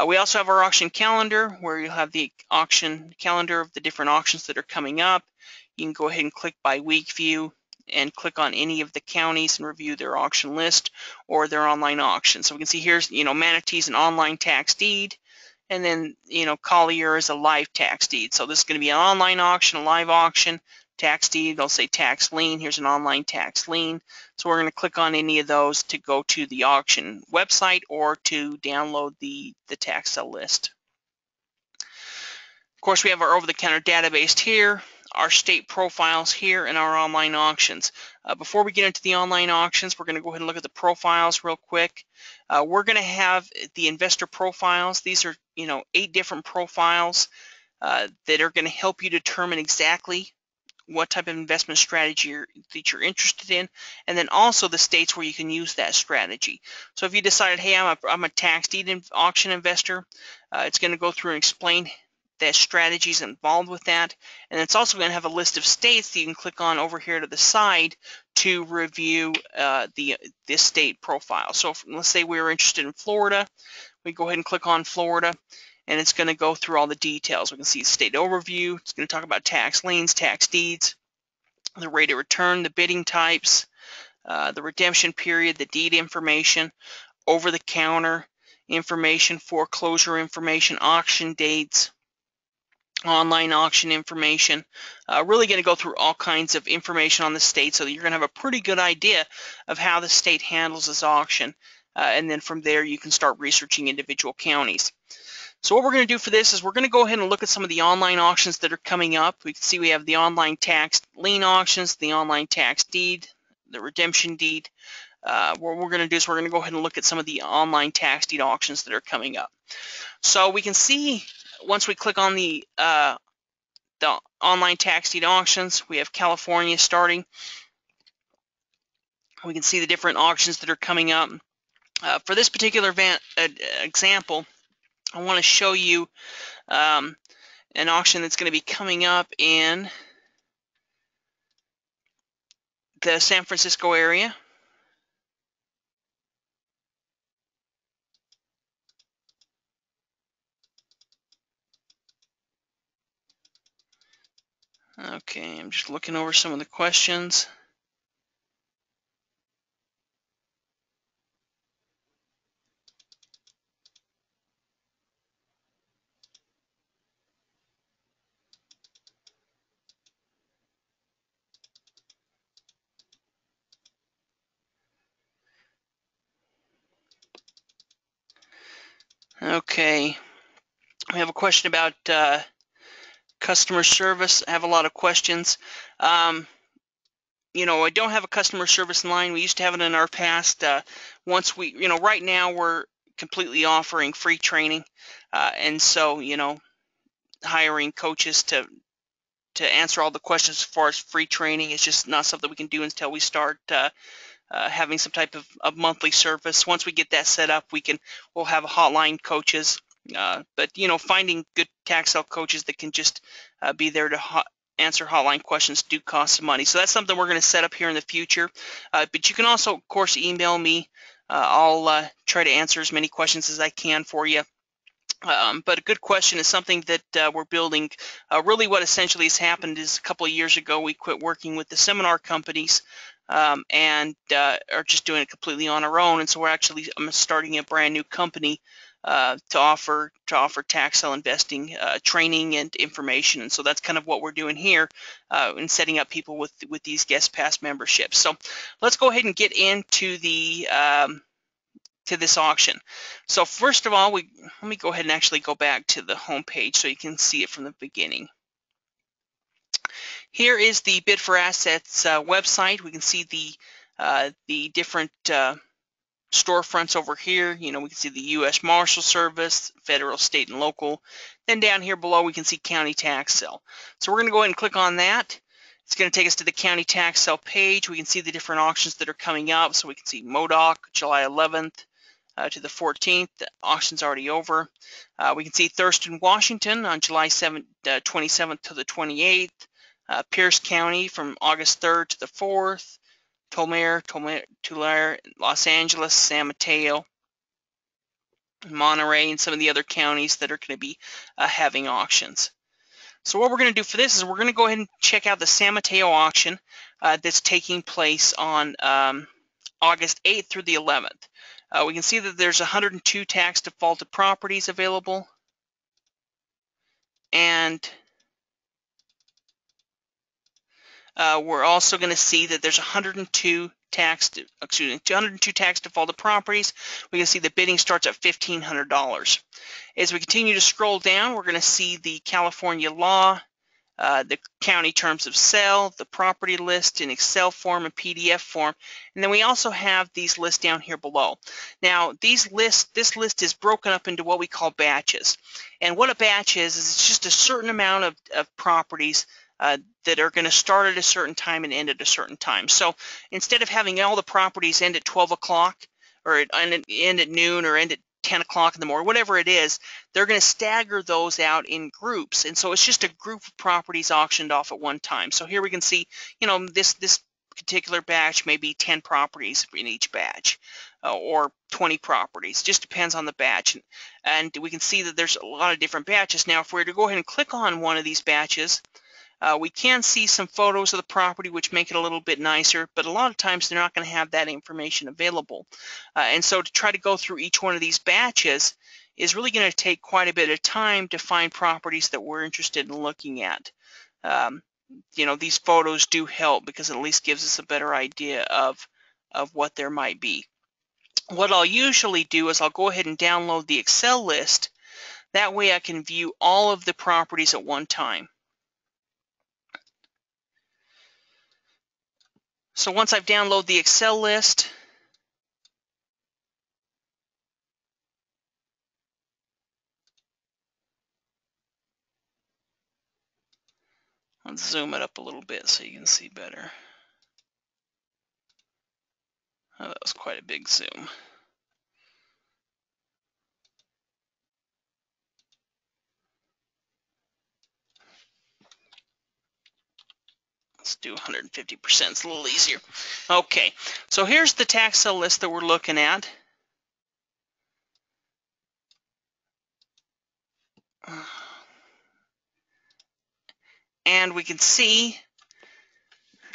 We also have our auction calendar, where you'll have the auction calendar of the different auctions that are coming up. You can go ahead and click by week view and click on any of the counties and review their auction list or their online auction. So we can see here's, Manatee's an online tax deed, and then, Collier is a live tax deed. So this is going to be an online auction, a live auction, tax deed. They'll say tax lien. Here's an online tax lien. So we're going to click on any of those to go to the auction website or to download the tax sale list. Of course, we have our over-the-counter database here, our state profiles here, and our online auctions. Before we get into the online auctions, we're going to go ahead and look at the profiles real quick. We're going to have the investor profiles. These are, 8 different profiles that are going to help you determine exactly what type of investment strategy that you're interested in, and then also the states where you can use that strategy. So if you decided, hey, I'm a tax deed auction investor, it's going to go through and explain the strategies involved with that, and it's also going to have a list of states that you can click on over here to the side to review this state profile. So let's say we were interested in Florida, we go ahead and click on Florida, and it's going to go through all the details. We can see the state overview. It's going to talk about tax liens, tax deeds, the rate of return, the bidding types, the redemption period, the deed information, over-the-counter information, foreclosure information, auction dates, online auction information. Really going to go through all kinds of information on the state so that you're going to have a pretty good idea of how the state handles this auction. And then from there you can start researching individual counties. So what we're going to do for this is we're going to go ahead and look at some of the online auctions that are coming up. We can see we have the online tax lien auctions, the online tax deed, the redemption deed. What we're going to do is we're going to go ahead and look at some of the online tax deed auctions that are coming up. So we can see once we click on the online tax deed auctions, we have California starting. We can see the different auctions that are coming up. For this particular example, I want to show you an auction that's going to be coming up in the San Francisco area. Okay, I'm just looking over some of the questions. Okay, we have a question about customer service. I have a lot of questions. I don't have a customer service line. We used to have it in our past. Once we, right now we're completely offering free training, and so, hiring coaches to answer all the questions as far as free training is just not something we can do until we start having some type of monthly service. Once we get that set up, we'll have hotline coaches. But finding good tax sale coaches that can just be there to answer hotline questions do cost some money. So that's something we're going to set up here in the future. But you can also, of course, email me. I'll try to answer as many questions as I can for you. But a good question is something that we're building. Really what essentially has happened is a couple of years ago we quit working with the seminar companies and are just doing it completely on our own. And so I'm starting a brand new company to offer tax sale investing training and information. And so that's kind of what we're doing here in setting up people with these guest pass memberships. So let's go ahead and get into the to this auction. So first of all, let me go ahead and actually go back to the home page so you can see it from the beginning. Here is the Bid for Assets website. We can see the different storefronts over here. We can see the U.S. Marshal Service, federal, state, and local. Then down here below we can see county tax sale. So we're going to go ahead and click on that. It's going to take us to the county tax sale page. We can see the different auctions that are coming up. So we can see Modoc, July 11th to the 14th. The auction's already over. We can see Thurston, Washington on July 27th to the 28th. Pierce County from August 3rd to the 4th. Tulare, Los Angeles, San Mateo. Monterey, and some of the other counties that are going to be having auctions. So what we're going to do for this is we're going to go ahead and check out the San Mateo auction that's taking place on August 8th through the 11th. We can see that there's 102 tax defaulted properties available, and we're also going to see that there's 202 tax defaulted properties. We can see the bidding starts at $1,500. As we continue to scroll down, we're going to see the California law, the county terms of sale, the property list in Excel form and PDF form, and then we also have these lists down here below. Now, this list is broken up into what we call batches, and what a batch is it's just a certain amount of properties that are going to start at a certain time and end at a certain time. So instead of having all the properties end at 12 o'clock or end at noon or end at 10 o'clock in the morning, whatever it is, they're going to stagger those out in groups, and so it's just a group of properties auctioned off at one time. So here we can see, this particular batch may be 10 properties in each batch, or 20 properties. Just depends on the batch, and we can see that there's a lot of different batches. Now, if we were to go ahead and click on one of these batches, we can see some photos of the property, which make it a little bit nicer, but a lot of times they're not going to have that information available. And so to try to go through each one of these batches is really going to take quite a bit of time to find properties that we're interested in looking at. These photos do help because it at least gives us a better idea of what there might be. What I'll usually do is I'll go ahead and download the Excel list. That way I can view all of the properties at one time. So once I've downloaded the Excel list, let's zoom it up a little bit so you can see better. Oh, that was quite a big zoom. Let's do 150%, it's a little easier. Okay, so here's the tax sale list that we're looking at. And we can see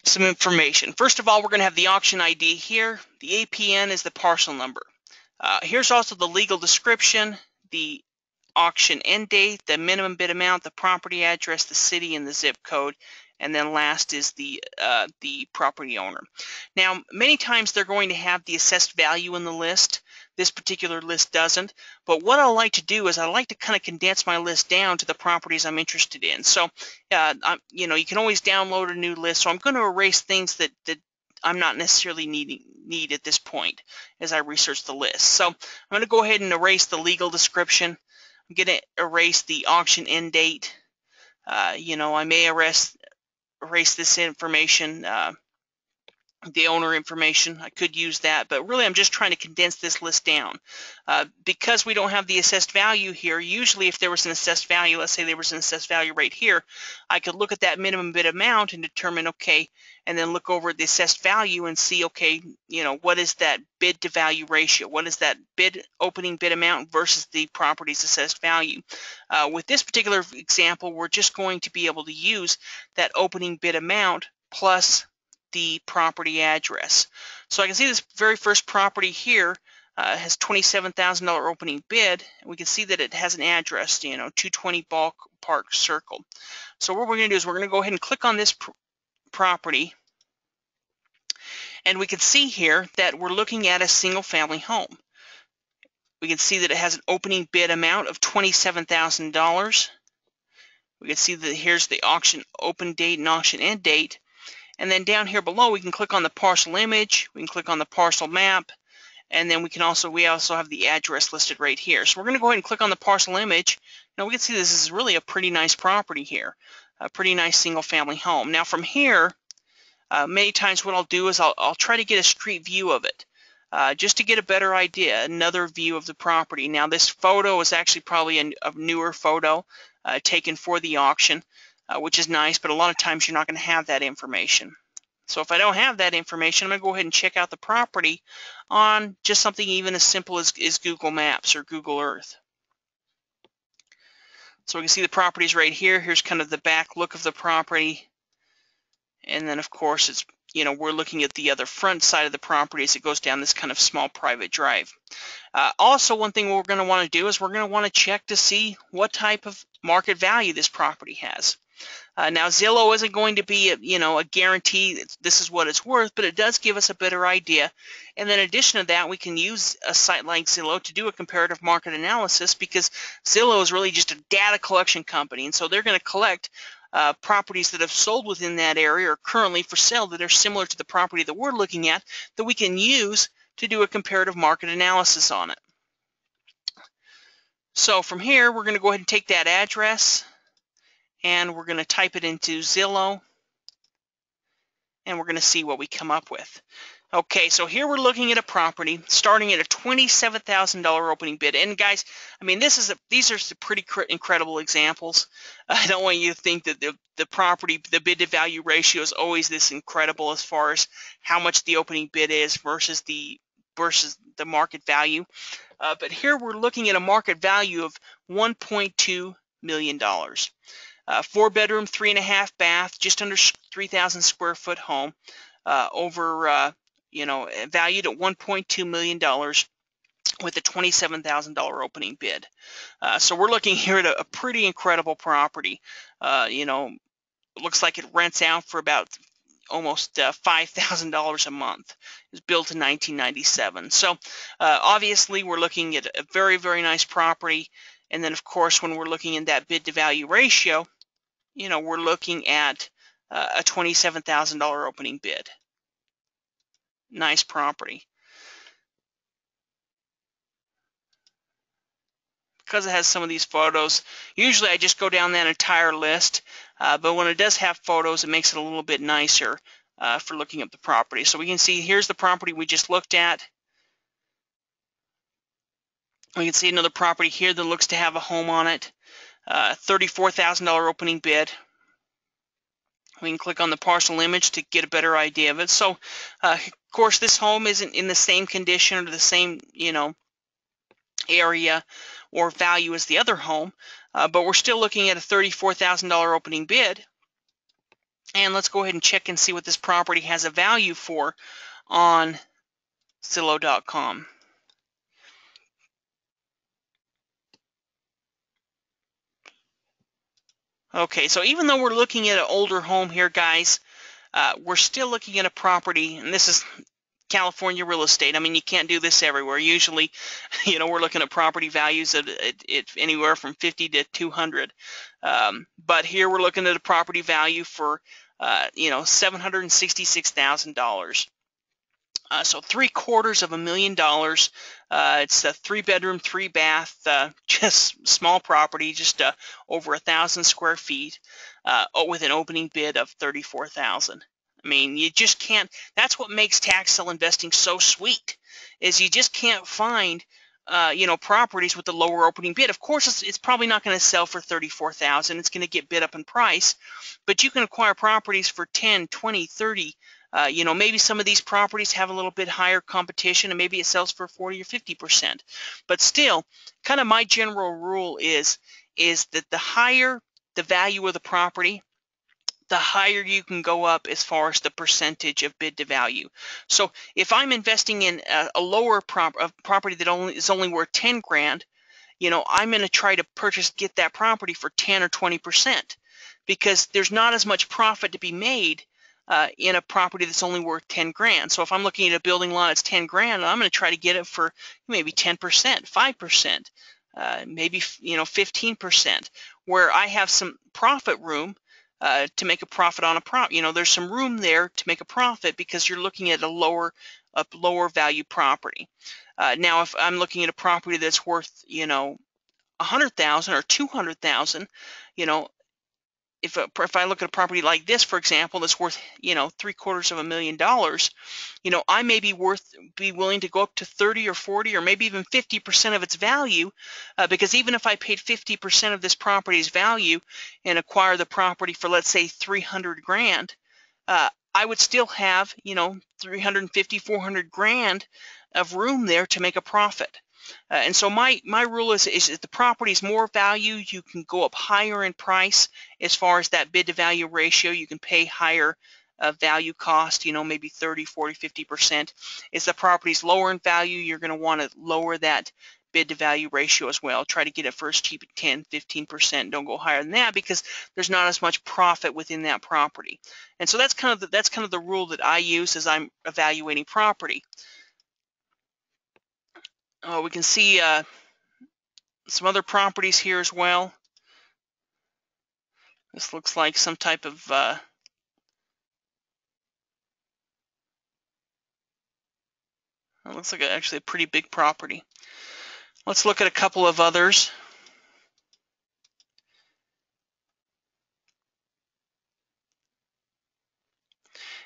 some information. First of all, we're going to have the auction ID here. The APN is the parcel number. Here's also the legal description, the auction end date, the minimum bid amount, the property address, the city, and the zip code. And then last is the property owner. Now, many times they're going to have the assessed value in the list. This particular list doesn't. But what I like to do is I like to kind of condense my list down to the properties I'm interested in. So, you can always download a new list. So I'm going to erase things that I'm not necessarily need at this point as I research the list. So I'm going to go ahead and erase the legal description. I'm going to erase the auction end date. I may erase this information, the owner information. I could use that, but really I'm just trying to condense this list down. Because we don't have the assessed value here, usually if there was an assessed value, let's say there was an assessed value right here, I could look at that minimum bid amount and determine, okay, and then look over the assessed value and see, okay, what is that bid to value ratio? What is that opening bid amount versus the property's assessed value? With this particular example, we're just going to be able to use that opening bid amount plus the property address. So I can see this very first property here has $27,000 opening bid, and we can see that it has an address, 220 Ball Park Circle. So what we're going to do is we're going to go ahead and click on this property, and we can see here that we're looking at a single-family home. We can see that it has an opening bid amount of $27,000. We can see that here's the auction open date and auction end date. And then down here below, we can click on the parcel image, we can click on the parcel map, and then we also have the address listed right here. So we're going to go ahead and click on the parcel image. Now we can see this is really a pretty nice property here, a pretty nice single-family home. Now from here, many times what I'll do is I'll try to get a street view of it, just to get a better idea, another view of the property. Now this photo is actually probably a newer photo taken for the auction. Which is nice, but a lot of times you're not going to have that information. So if I don't have that information, I'm going to go ahead and check out the property on just something even as simple as Google Maps or Google Earth. So we can see the properties right here. Here's kind of the back look of the property. And then, of course, it's, we're looking at the other front side of the property as it goes down this kind of small private drive. Also, one thing we're going to want to do is we're going to want to check to see what type of market value this property has. Now, Zillow isn't going to be a guarantee that this is what it's worth, but it does give us a better idea. And then in addition to that, we can use a site like Zillow to do a comparative market analysis, because Zillow is really just a data collection company, and so they're going to collect properties that have sold within that area or currently for sale that are similar to the property that we're looking at, that we can use to do a comparative market analysis on it. So from here, we're going to go ahead and take that address, and we're going to type it into Zillow, and we're going to see what we come up with. Okay, so here we're looking at a property starting at a $27,000 opening bid. And guys, I mean, these are some pretty incredible examples. I don't want you to think that the property, the bid to value ratio is always this incredible as far as how much the opening bid is versus the market value. But here we're looking at a market value of $1.2 million. 4-bedroom, 3.5 bath, just under 3,000 square foot home, valued at $1.2 million with a $27,000 opening bid. So we're looking here at a pretty incredible property. It looks like it rents out for about almost $5,000 a month. It was built in 1997. So obviously we're looking at a very, very nice property. And then, of course, when we're looking at that bid to value ratio, we're looking at a $27,000 opening bid. Nice property. Because it has some of these photos, usually I just go down that entire list, but when it does have photos, it makes it a little bit nicer for looking up the property. So we can see here's the property we just looked at. We can see another property here that looks to have a home on it. $34,000 opening bid. We can click on the parcel image to get a better idea of it. So, of course, this home isn't in the same condition or the same, area or value as the other home, but we're still looking at a $34,000 opening bid. And let's go ahead and check and see what this property has a value for on Zillow.com. Okay, so even though we're looking at an older home here, guys, we're still looking at a property, and this is California real estate. I mean, you can't do this everywhere. Usually, we're looking at property values at anywhere from 50 to 200. But here we're looking at a property value for, $766,000. So $750,000. It's a 3-bedroom, 3-bath, just small property, just over 1,000 square feet, with an opening bid of $34,000. I mean, you just can't. That's what makes tax sale investing so sweet, is you just can't find, properties with the lower opening bid. Of course, it's probably not going to sell for $34,000. It's going to get bid up in price, but you can acquire properties for 10, 20, 30. Maybe some of these properties have a little bit higher competition, and maybe it sells for 40 or 50%. But still, kind of my general rule is that the higher the value of the property, the higher you can go up as far as the percentage of bid to value. So if I'm investing in a lower property that is only worth 10 grand, I'm going to try to get that property for 10 or 20%, because there's not as much profit to be made in a property that's only worth 10 grand. So if I'm looking at a building lot that's 10 grand, I'm going to try to get it for maybe 10%, 5%, maybe 15%, where I have some profit room to make a profit on a there's some room there to make a profit, because you're looking at a lower value property. Now, if I'm looking at a property that's worth $100,000 or $200,000, if I look at a property like this, for example, that's worth $750,000, I may be willing to go up to 30 or 40 or maybe even 50% of its value, because even if I paid 50% of this property's value and acquire the property for, let's say, 300 grand, I would still have, 350, 400 grand of room there to make a profit. And so my rule is if the property is more value, you can go up higher in price as far as that bid to value ratio. You can pay higher value cost, maybe 30, 40, 50%. If the property's lower in value, you're going to want to lower that bid to value ratio as well. Try to get it first cheap at 10, 15%. Don't go higher than that because there's not as much profit within that property. And so that's kind of the rule that I use as I'm evaluating property. We can see some other properties here as well. This looks like some type of it looks like actually a pretty big property. Let's look at a couple of others.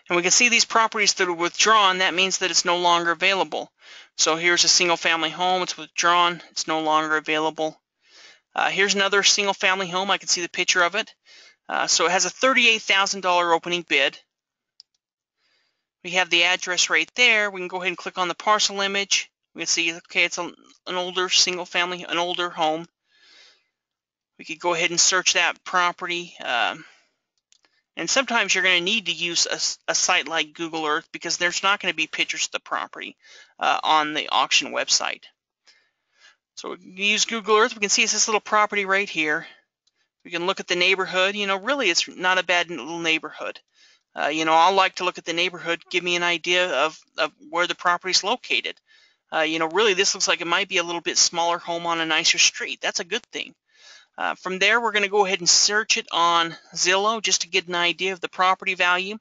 And we can see these properties that are withdrawn. That means that it's no longer available. So here's a single family home. It's withdrawn. It's no longer available. Here's another single family home. I can see the picture of it. So it has a $38,000 opening bid. We have the address right there. We can go ahead and click on the parcel image. We can see, okay, it's an older single family, an older home. We could go ahead and search that property. And sometimes you're going to need to use a site like Google Earth because there's not going to be pictures of the property on the auction website. So we can use Google Earth. We can see it's this little property right here. We can look at the neighborhood. Really it's not a bad little neighborhood. I like to look at the neighborhood, give me an idea of where the property is located. Really this looks like it might be a little bit smaller home on a nicer street. That's a good thing. From there, we're going to go ahead and search it on Zillow just to get an idea of the property value.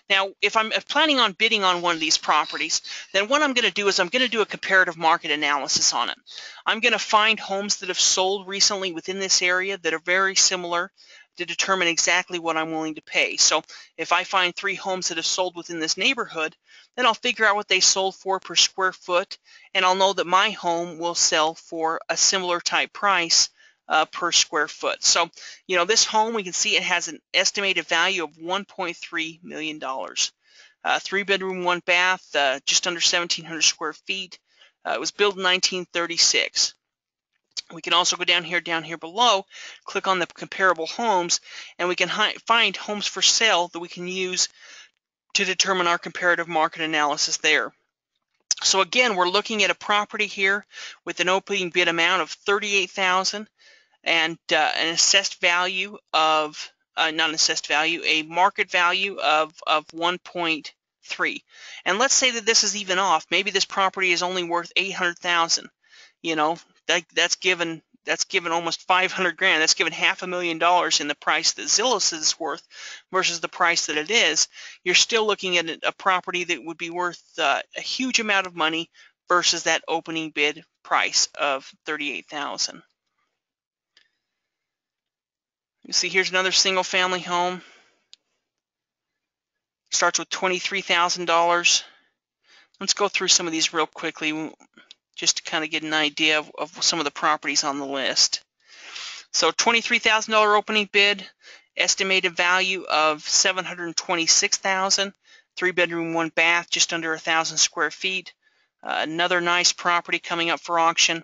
Now, if I'm planning on bidding on one of these properties, then what I'm going to do is I'm going to do a comparative market analysis on it. I'm going to find homes that have sold recently within this area that are very similar to determine exactly what I'm willing to pay. So if I find 3 homes that have sold within this neighborhood, then I'll figure out what they sold for per square foot, and I'll know that my home will sell for a similar type price per square foot. So, this home, we can see it has an estimated value of $1.3 million. 3-bedroom, 1 bath, just under 1,700 square feet. It was built in 1936. We can also go down here below, click on the comparable homes, and we can find homes for sale that we can use to determine our comparative market analysis there. So again, we're looking at a property here with an opening bid amount of $38,000 and an assessed value of, not an assessed value, a market value of 1.3. And let's say that this is even off. Maybe this property is only worth $800,000. That's given almost 500 grand. That's given $500,000 in the price that Zillow says it's worth versus the price that it is. You're still looking at a property that would be worth a huge amount of money versus that opening bid price of $38,000. You see, here's another single family home. Starts with $23,000. Let's go through some of these real quickly just to kind of get an idea of some of the properties on the list. So $23,000 opening bid, estimated value of $726,000, 3-bedroom, 1 bath, just under 1,000 square feet. Another nice property coming up for auction.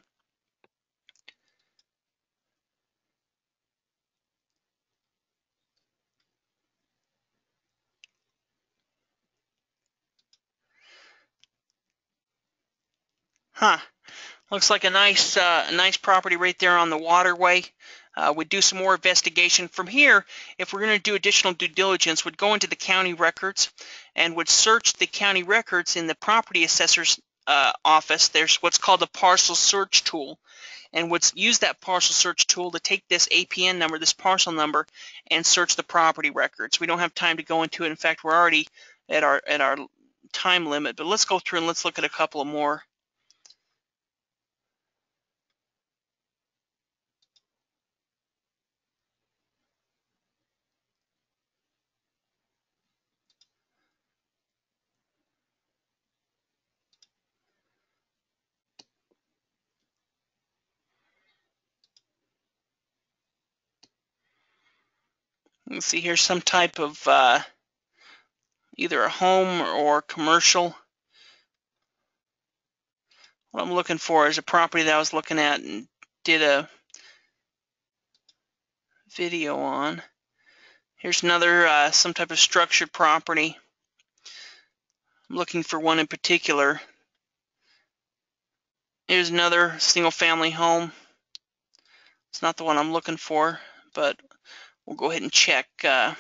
Looks like a nice property right there on the waterway. We'd do some more investigation from here. If we're going to do additional due diligence, would go into the county records and would search the county records in the property assessor's office. There's what's called a parcel search tool, and would use that parcel search tool to take this APN number, this parcel number, and search the property records. We don't have time to go into it. In fact, we're already at our time limit, but let's go through and let's look at a couple of more. Let's see here, some type of either a home or commercial. What I'm looking for is a property that I was looking at and did a video on. Here's another some type of structured property. I'm looking for one in particular. Here's another single family home. It's not the one I'm looking for, but we'll go ahead and check the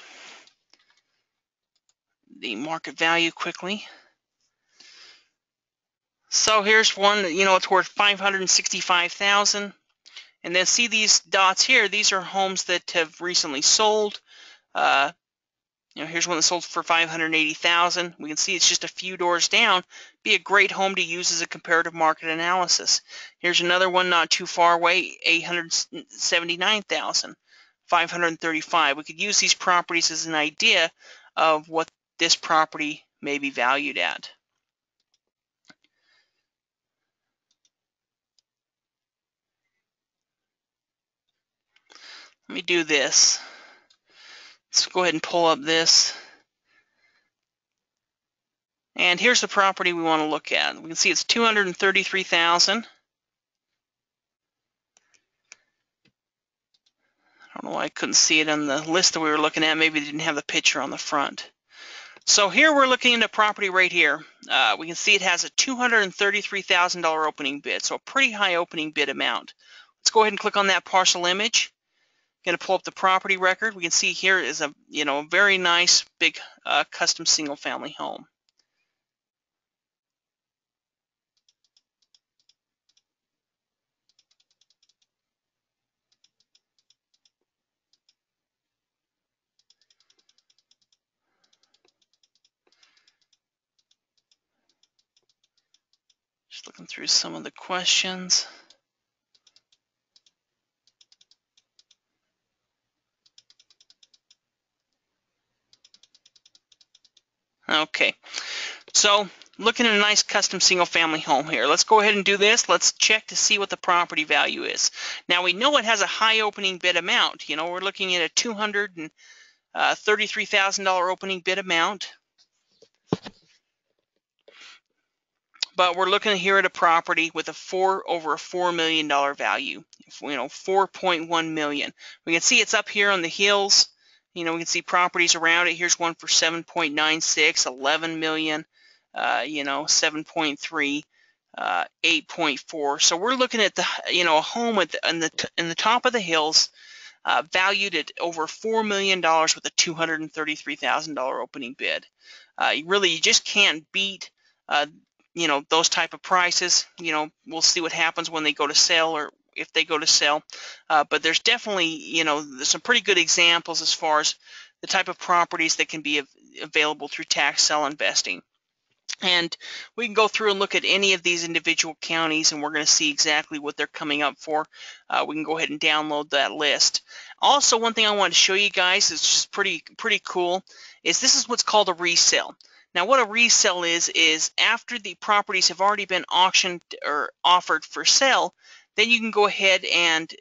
market value quickly. So here's one, it's worth $565,000. And then see these dots here, these are homes that have recently sold. Here's one that sold for $580,000. We can see it's just a few doors down. Be a great home to use as a comparative market analysis. Here's another one not too far away, $879,000, $535,000. We could use these properties as an idea of what this property may be valued at. Let me do this. Let's go ahead and pull up this. And here's the property we want to look at. We can see it's $233,000. I don't know why I couldn't see it on the list that we were looking at. Maybe it didn't have the picture on the front. So here we're looking at a property right here. We can see it has a $233,000 opening bid, so a pretty high opening bid amount. Let's go ahead and click on that parcel image. Going to pull up the property record. We can see here is a very nice big custom single family home. Just looking through some of the questions. Okay, so looking at a nice custom single family home here. Let's go ahead and do this. Let's check to see what the property value is. Now we know it has a high opening bid amount. We're looking at a $233,000 opening bid amount. But we're looking here at a property with over a $4 million value, $4.1 million. We can see it's up here on the hills. We can see properties around it. Here's one for 7.96, 11 million, 7.3, 8.4. So we're looking at a home in the top of the hills, valued at over $4 million with a $233,000 opening bid. You just can't beat those type of prices. We'll see what happens when they go to sell, or if they go to sell. But there's definitely, there's some pretty good examples as far as the type of properties that can be available through tax sale investing. And we can go through and look at any of these individual counties, and we're going to see exactly what they're coming up for. We can go ahead and download that list. Also, one thing I want to show you guys is just pretty cool, is this is what's called a resale. Now, what a resale is after the properties have already been auctioned or offered for sale, then you can go ahead, and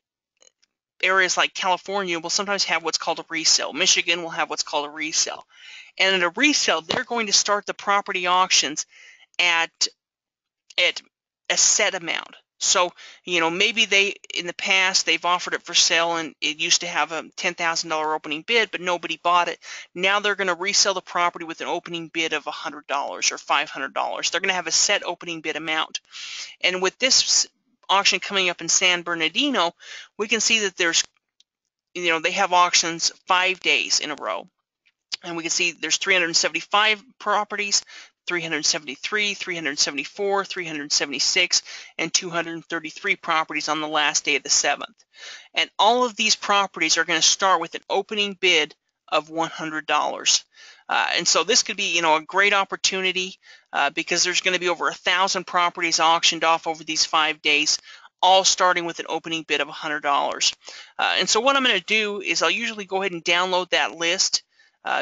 areas like California will sometimes have what's called a resale. Michigan will have what's called a resale. And in a resale, they're going to start the property auctions at a set amount. So, maybe in the past, they've offered it for sale, and it used to have a $10,000 opening bid, but nobody bought it. Now they're going to resell the property with an opening bid of $100 or $500. They're going to have a set opening bid amount. And with this auction coming up in San Bernardino, we can see that there's, they have auctions 5 days in a row. And we can see there's 375 properties, 373, 374, 376, and 233 properties on the last day of the 7th. And all of these properties are going to start with an opening bid of $100. And so this could be, a great opportunity because there's going to be over 1,000 properties auctioned off over these 5 days, all starting with an opening bid of $100. And so what I'm going to do is I'll usually go ahead and download that list.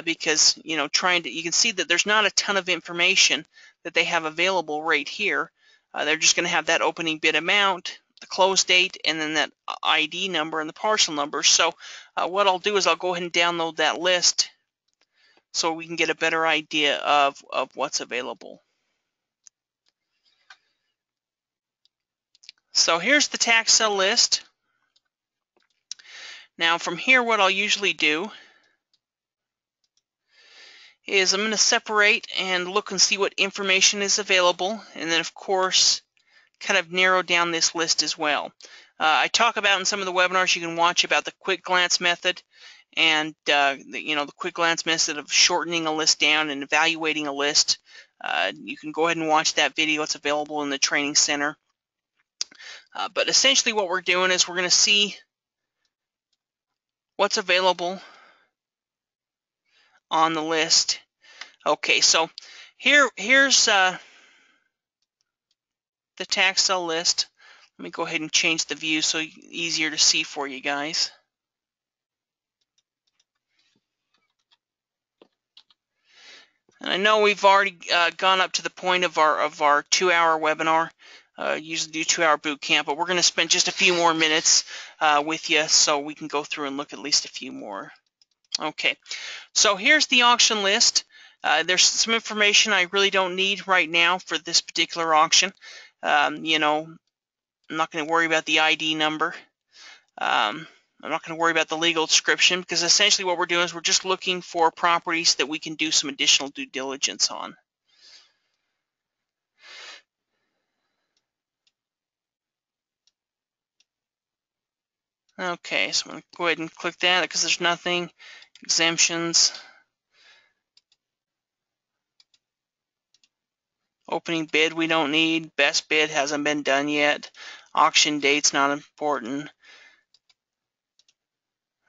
Because you can see that there's not a ton of information that they have available right here. They're just going to have that opening bid amount, the close date, and then that ID number and the parcel number. So what I'll do is I'll go ahead and download that list so we can get a better idea of what's available. So here's the tax sale list. Now from here, what I'll usually do is I'm going to separate and look and see what information is available, and then of course kind of narrow down this list as well. I talk about in some of the webinars you can watch about the quick glance method, and the quick glance method of shortening a list down and evaluating a list. You can go ahead and watch that video. It's available in the training center. But essentially what we're doing is we're going to see what's available on the list. Okay, so here's the tax sale list. Let me go ahead and change the view so easier to see for you guys. And I know we've already gone up to the point of our 2-hour webinar. Usually do 2-hour boot camp, but we're going to spend just a few more minutes with you so we can go through and look at least a few more. Okay, so here's the auction list. There's some information I really don't need right now for this particular auction. I'm not going to worry about the ID number. I'm not going to worry about the legal description, because essentially what we're doing is we're just looking for properties that we can do some additional due diligence on. Okay, so I'm going to go ahead and click that because there's nothing. Exemptions. Opening bid we don't need. Best bid hasn't been done yet. Auction date's not important.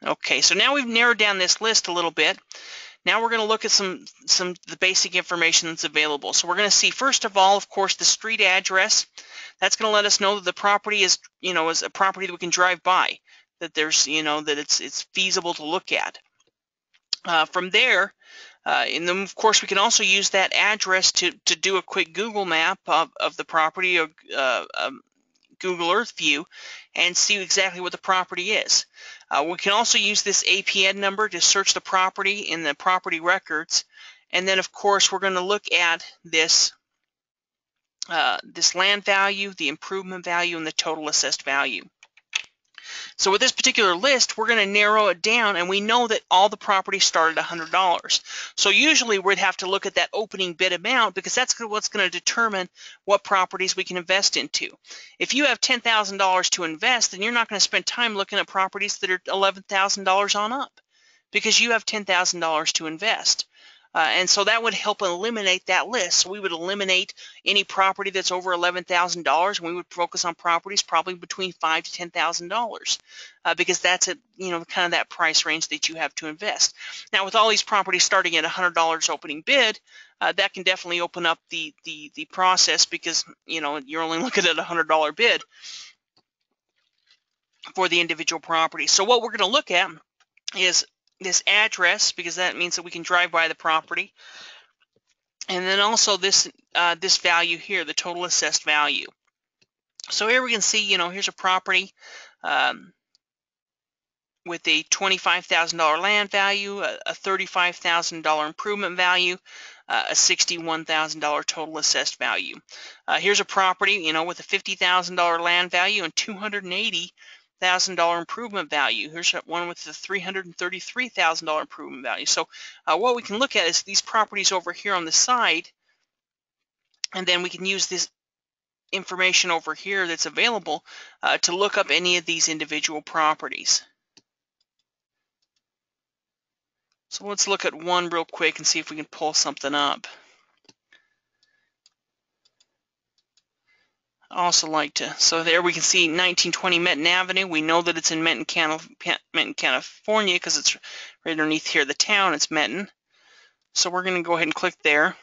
Okay, so now we've narrowed down this list a little bit. Now we're going to look at some the basic information that's available. So we're going to see, first of all, of course, the street address. That's going to let us know that the property is a property that we can drive by, that there's that it's feasible to look at. From there, and then of course we can also use that address to do a quick Google map of the property, or Google Earth view, and see exactly what the property is. We can also use this APN number to search the property in the property records, and then of course we're going to look at this land value, the improvement value, and the total assessed value. So with this particular list, we're going to narrow it down, and we know that all the properties start at $100. So usually we'd have to look at that opening bid amount, because that's what's going to determine what properties we can invest into. If you have $10,000 to invest, then you're not going to spend time looking at properties that are $11,000 on up, because you have $10,000 to invest. And so that would help eliminate that list. So we would eliminate any property that's over $11,000, and we would focus on properties probably between $5,000 to $10,000, because that's kind of that price range that you have to invest. Now, with all these properties starting at $100 opening bid, that can definitely open up the process, because you're only looking at a $100 bid for the individual property. So what we're going to look at is this address, because that means that we can drive by the property, and then also this value here, the total assessed value. So here we can see, here's a property with a $25,000 land value, a $35,000 improvement value, a $61,000 total assessed value. Here's a property, with a $50,000 land value and $280,000 improvement value. Here's one with the $333,000 improvement value. So what we can look at is these properties over here on the side, and then we can use this information over here that's available to look up any of these individual properties. So let's look at one real quick and see if we can pull something up. I also like to, so there we can see 1920 Menton Avenue. We know that it's in Menton, California, because it's right underneath here, the town, it's Menton. So we're going to go ahead and click there.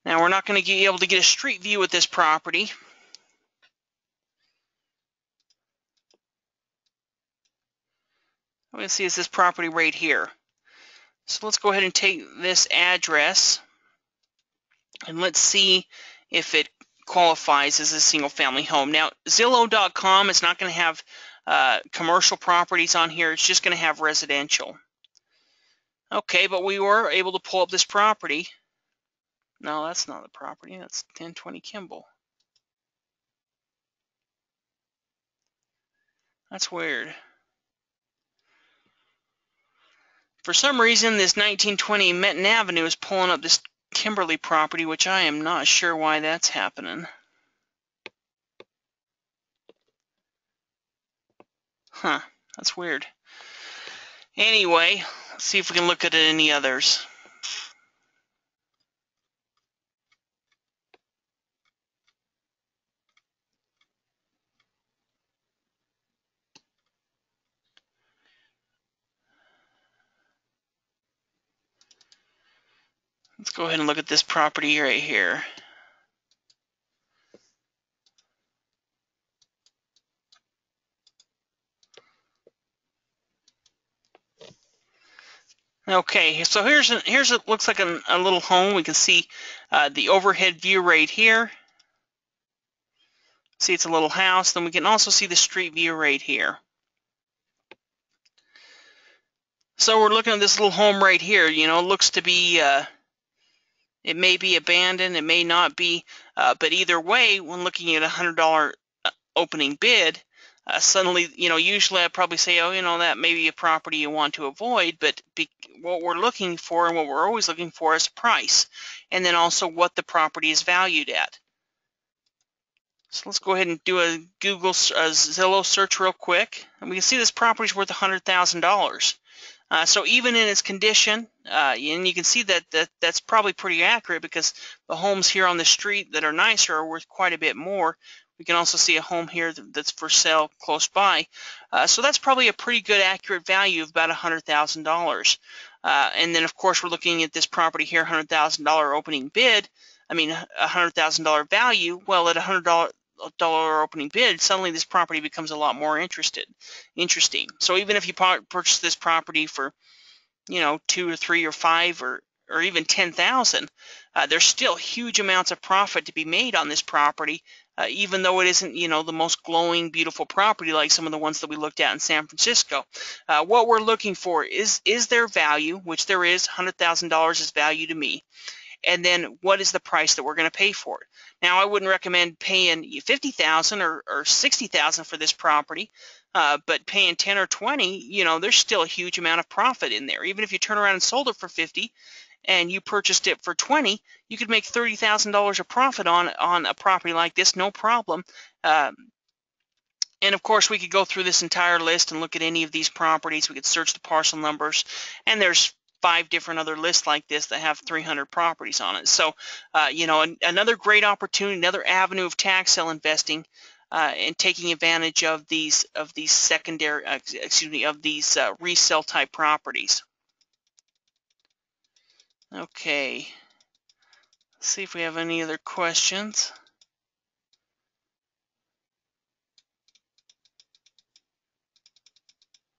Now we're not going to be able to get a street view with this property. What we see is this property right here. So let's go ahead and take this address, and let's see if it qualifies as a single-family home. Now, Zillow.com is not going to have commercial properties on here. It's just going to have residential. Okay, but we were able to pull up this property. No, that's not the property. That's 1020 Kimball. That's weird. For some reason, this 1920 Menton Avenue is pulling up this Kimberly property, which I am not sure why that's happening. Huh, that's weird. Anyway, let's see if we can look at any others. Let's go ahead and look at this property right here. Okay, so here's it looks like a little home. We can see the overhead view right here. See, it's a little house. Then we can also see the street view right here. So we're looking at this little home right here. You know, it looks to be, it may be abandoned, it may not be, but either way, when looking at a $100 opening bid, suddenly, you know, usually I'd probably say, oh, you know, that may be a property you want to avoid, but what we're looking for and what we're always looking for is price, and then also what the property is valued at. So let's go ahead and do a Google Zillow search real quick, and we can see this property is worth $100,000. So even in its condition, and you can see that's probably pretty accurate because the homes here on the street that are nicer are worth quite a bit more. We can also see a home here that's for sale close by. So that's probably a pretty good accurate value of about $100,000. And then of course we're looking at this property here, $100,000 opening bid. I mean $100,000 value. Well, at $100 opening bid, suddenly this property becomes a lot more interesting. So even if you purchase this property for, you know, 2 or 3 or 5 or even 10,000, there's still huge amounts of profit to be made on this property, even though it isn't, you know, the most glowing, beautiful property like some of the ones that we looked at in San Francisco. What we're looking for is there value, which there is. $100,000 is value to me. And then what is the price that we're going to pay for it? Now, I wouldn't recommend paying $50,000 or $60,000 for this property, but paying 10 or 20, you know, there's still a huge amount of profit in there. Even if you turn around and sold it for 50 and you purchased it for 20, you could make $30,000 of profit on a property like this, no problem. And of course, we could go through this entire list and look at any of these properties. We could search the parcel numbers, and there's 5 different other lists like this that have 300 properties on it. So, you know, another great opportunity, another avenue of tax sale investing, and taking advantage of these secondary, resale type properties. Okay, let's see if we have any other questions.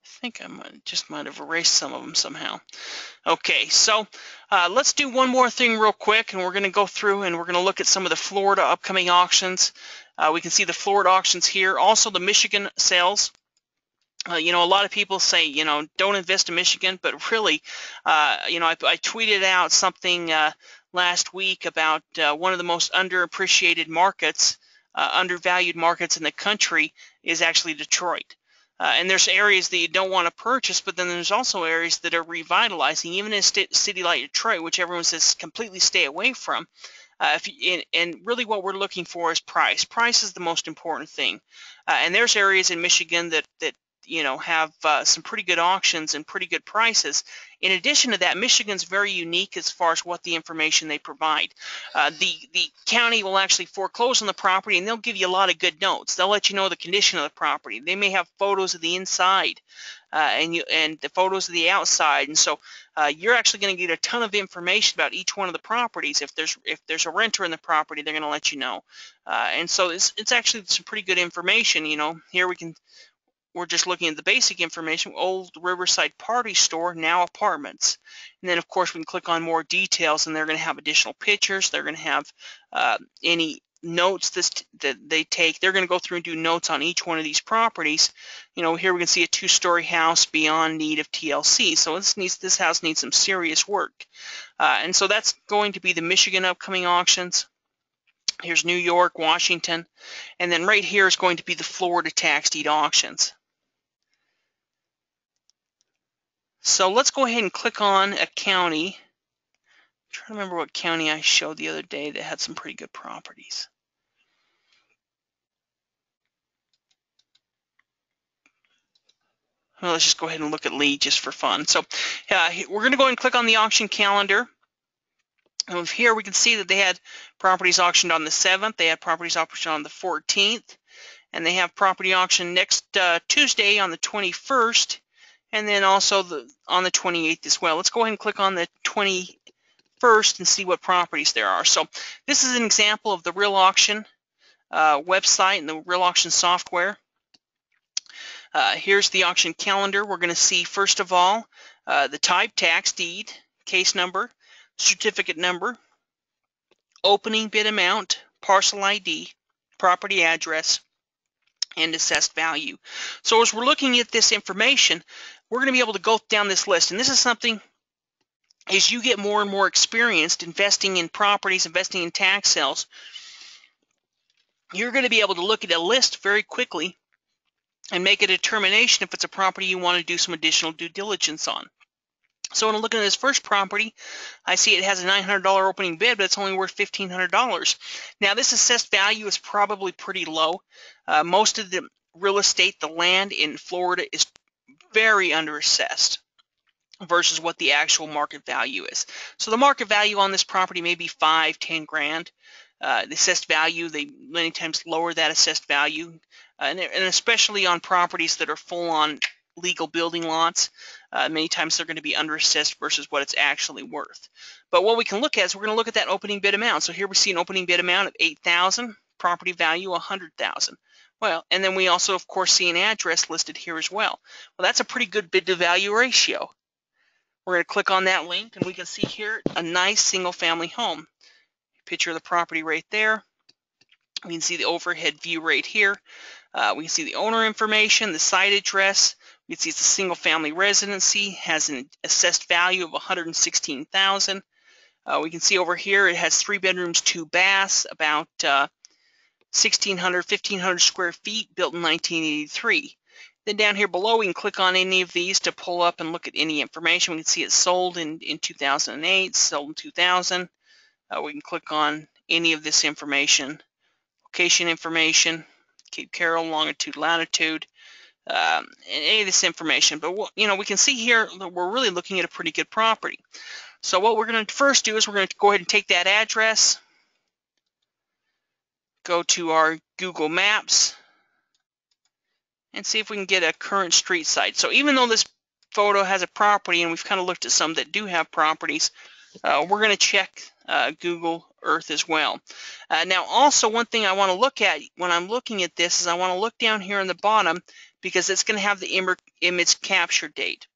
I think I might have erased some of them somehow. Okay, so let's do one more thing real quick, and we're going to go through and we're going to look at some of the Florida upcoming auctions. We can see the Florida auctions here, also the Michigan sales. You know, a lot of people say, you know, don't invest in Michigan, but really, you know, I tweeted out something last week about one of the most underappreciated markets, undervalued markets in the country is actually Detroit. And there's areas that you don't want to purchase, but then there's also areas that are revitalizing, even in a city like Detroit, which everyone says completely stay away from. And really what we're looking for is price. Price is the most important thing. And there's areas in Michigan that you know, have some pretty good auctions and pretty good prices. In addition to that, Michigan's very unique as far as what the information they provide. The county will actually foreclose on the property, and they'll give you a lot of good notes. They'll let you know the condition of the property. They may have photos of the inside and the photos of the outside, and so you're actually going to get a ton of information about each one of the properties. If there's a renter in the property, they're going to let you know. And so it's actually some pretty good information. You know, here we're just looking at the basic information. Old Riverside Party Store, now apartments. And then, of course, we can click on more details, and they're going to have additional pictures. They're going to have any notes that they take. They're going to go through and do notes on each one of these properties. You know, here we can see a 2-story house beyond need of TLC. So this house needs some serious work. And so that's going to be the Michigan upcoming auctions. Here's New York, Washington, and then right here is going to be the Florida tax deed auctions. So let's go ahead and click on a county. I'm trying to remember what county I showed the other day that had some pretty good properties. Well, let's just go ahead and look at Lee just for fun. So we're going to go ahead and click on the auction calendar. And here we can see that they had properties auctioned on the 7th. They had properties auctioned on the 14th. And they have property auction next Tuesday on the 21st. And then also on the 28th as well. Let's go ahead and click on the 21st and see what properties there are. So this is an example of the Real Auction website and the Real Auction software. Here's the auction calendar. We're going to see, first of all, the type, tax deed, case number, certificate number, opening bid amount, parcel ID, property address, and assessed value. So as we're looking at this information, we're going to be able to go down this list. And this is something, as you get more and more experienced investing in properties, investing in tax sales, you're going to be able to look at a list very quickly and make a determination if it's a property you want to do some additional due diligence on. So when I'm looking at this first property, I see it has a $900 opening bid, but it's only worth $1,500. Now this assessed value is probably pretty low. Most of the real estate, the land in Florida, is very underassessed versus what the actual market value is. So the market value on this property may be $5–10 grand. The assessed value, they many times lower that assessed value, and especially on properties that are full-on legal building lots, many times they're going to be underassessed versus what it's actually worth. But what we can look at is we're going to look at that opening bid amount. So here we see an opening bid amount of $8,000, property value $100,000. Well, and then we also, of course, see an address listed here as well. Well, that's a pretty good bid to value ratio. We're going to click on that link, and we can see here a nice single-family home. Picture of the property right there. We can see the overhead view right here. We can see the owner information, the site address. We can see it's a single-family residency, has an assessed value of $116,000. We can see over here it has 3 bedrooms, 2 baths, about 1,500 square feet, built in 1983. Then down here below, we can click on any of these to pull up and look at any information. We can see it's sold in 2008, sold in 2000. We can click on any of this information, location information, Cape Carroll, longitude, latitude, any of this information. But you know, we can see here that we're really looking at a pretty good property. So what we're going to first do is we're going to go ahead and take that address, go to our Google Maps, and see if we can get a current street site. So even though this photo has a property, and we've kind of looked at some that do have properties, we're going to check Google Earth as well. Now also, one thing I want to look at when I'm looking at this is I want to look down here on the bottom, because it's going to have the image capture date.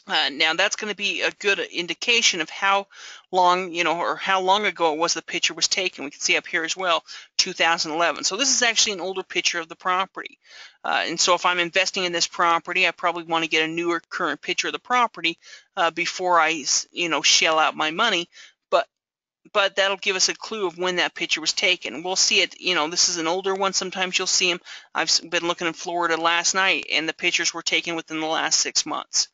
Now that's going to be a good indication of how long, or how long ago it was the picture was taken. We can see up here as well, 2011. So this is actually an older picture of the property. And so if I'm investing in this property, I probably want to get a newer current picture of the property before I, shell out my money. But that'll give us a clue of when that picture was taken. We'll see it, this is an older one. Sometimes you'll see them. I've been looking in Florida last night, and the pictures were taken within the last 6 months.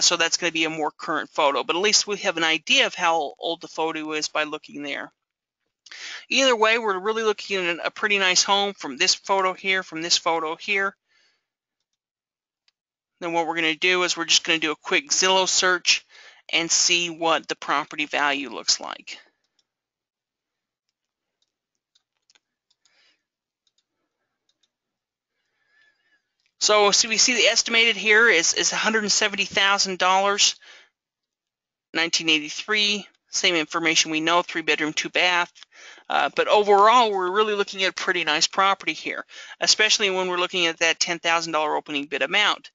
So that's going to be a more current photo. But at least we have an idea of how old the photo is by looking there. Either way, we're really looking at a pretty nice home from this photo here, from this photo here. Then what we're going to do is we're just going to do a quick Zillow search and see what the property value looks like. So we see the estimated here is $170,000, 1983. Same information we know, 3 bedroom, 2 bath. But overall, we're really looking at a pretty nice property here, especially when we're looking at that $10,000 opening bid amount.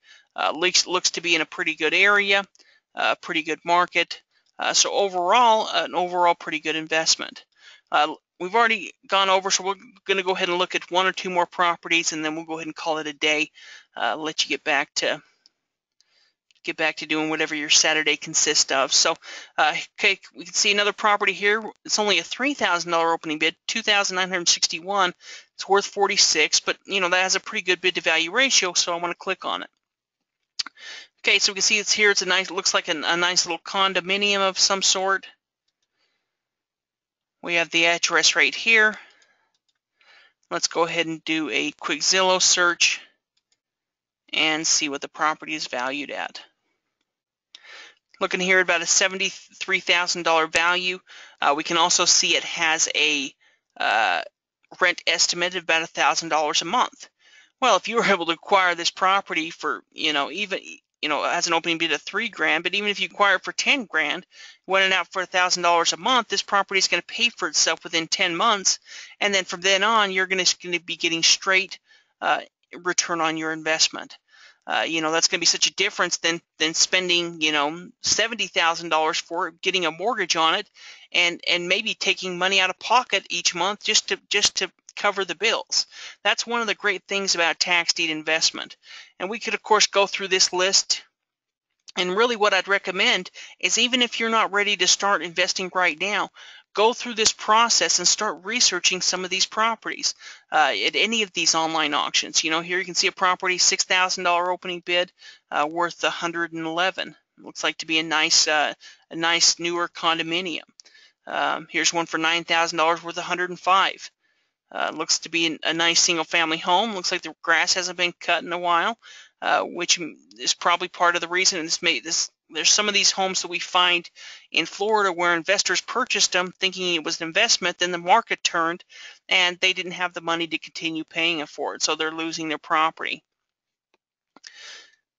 Looks to be in a pretty good area, pretty good market. So overall, an overall pretty good investment. we've already gone over, so we're going to go ahead and look at one or two more properties, and then we'll go ahead and call it a day. Let you get back to doing whatever your Saturday consists of. So, okay, we can see another property here. It's only a $3,000 opening bid, $2,961. It's worth $46, but that has a pretty good bid to value ratio, so I want to click on it. Okay, so we can see it's here. It's a nice, looks like a nice little condominium of some sort. We have the address right here. Let's go ahead and do a quick Zillow search and see what the property is valued at. Looking here at about a $73,000 value. We can also see it has a rent estimate of about $1,000 a month. Well, if you were able to acquire this property for, even, as an opening bid of $3,000, but even if you acquire it for $10,000, went out for $1,000 a month, this property is going to pay for itself within 10 months, and then from then on, you're going to be getting straight return on your investment. That's going to be such a difference than spending, $70,000 for it, getting a mortgage on it, and maybe taking money out of pocket each month just to cover the bills. That's one of the great things about tax deed investment. And we could, of course, go through this list. And really what I'd recommend is, even if you're not ready to start investing right now, go through this process and start researching some of these properties at any of these online auctions. Here you can see a property, $6,000 opening bid, worth $111. Looks like to be a nice newer condominium. Here's one for $9,000 worth $105. Looks to be a nice single-family home. Looks like the grass hasn't been cut in a while, which is probably part of the reason. There's some of these homes that we find in Florida where investors purchased them thinking it was an investment, then the market turned and they didn't have the money to continue paying for it, so they're losing their property.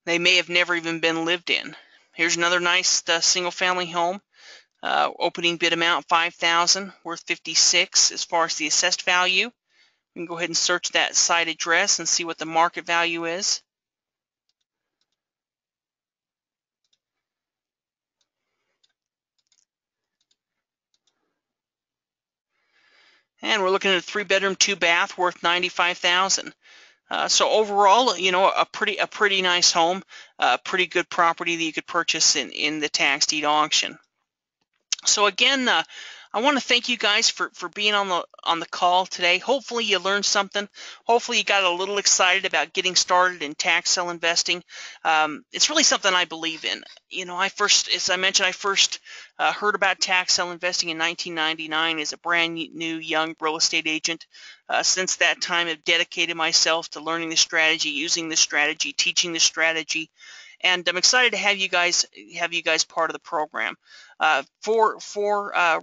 They may have never even been lived in. Here's another nice single-family home. Opening bid amount $5,000, worth $56 as far as the assessed value. We can go ahead and search that site address and see what the market value is. And we're looking at a 3-bedroom, 2-bath worth $95,000. So overall, a pretty nice home, pretty good property that you could purchase in the tax deed auction. So again, I want to thank you guys for being on the call today. Hopefully you learned something. Hopefully you got a little excited about getting started in tax sale investing. It's really something I believe in. As I mentioned, I first heard about tax sale investing in 1999 as a brand new young real estate agent. Since that time, I've dedicated myself to learning the strategy, using the strategy, teaching the strategy, and I'm excited to have you guys part of the program. For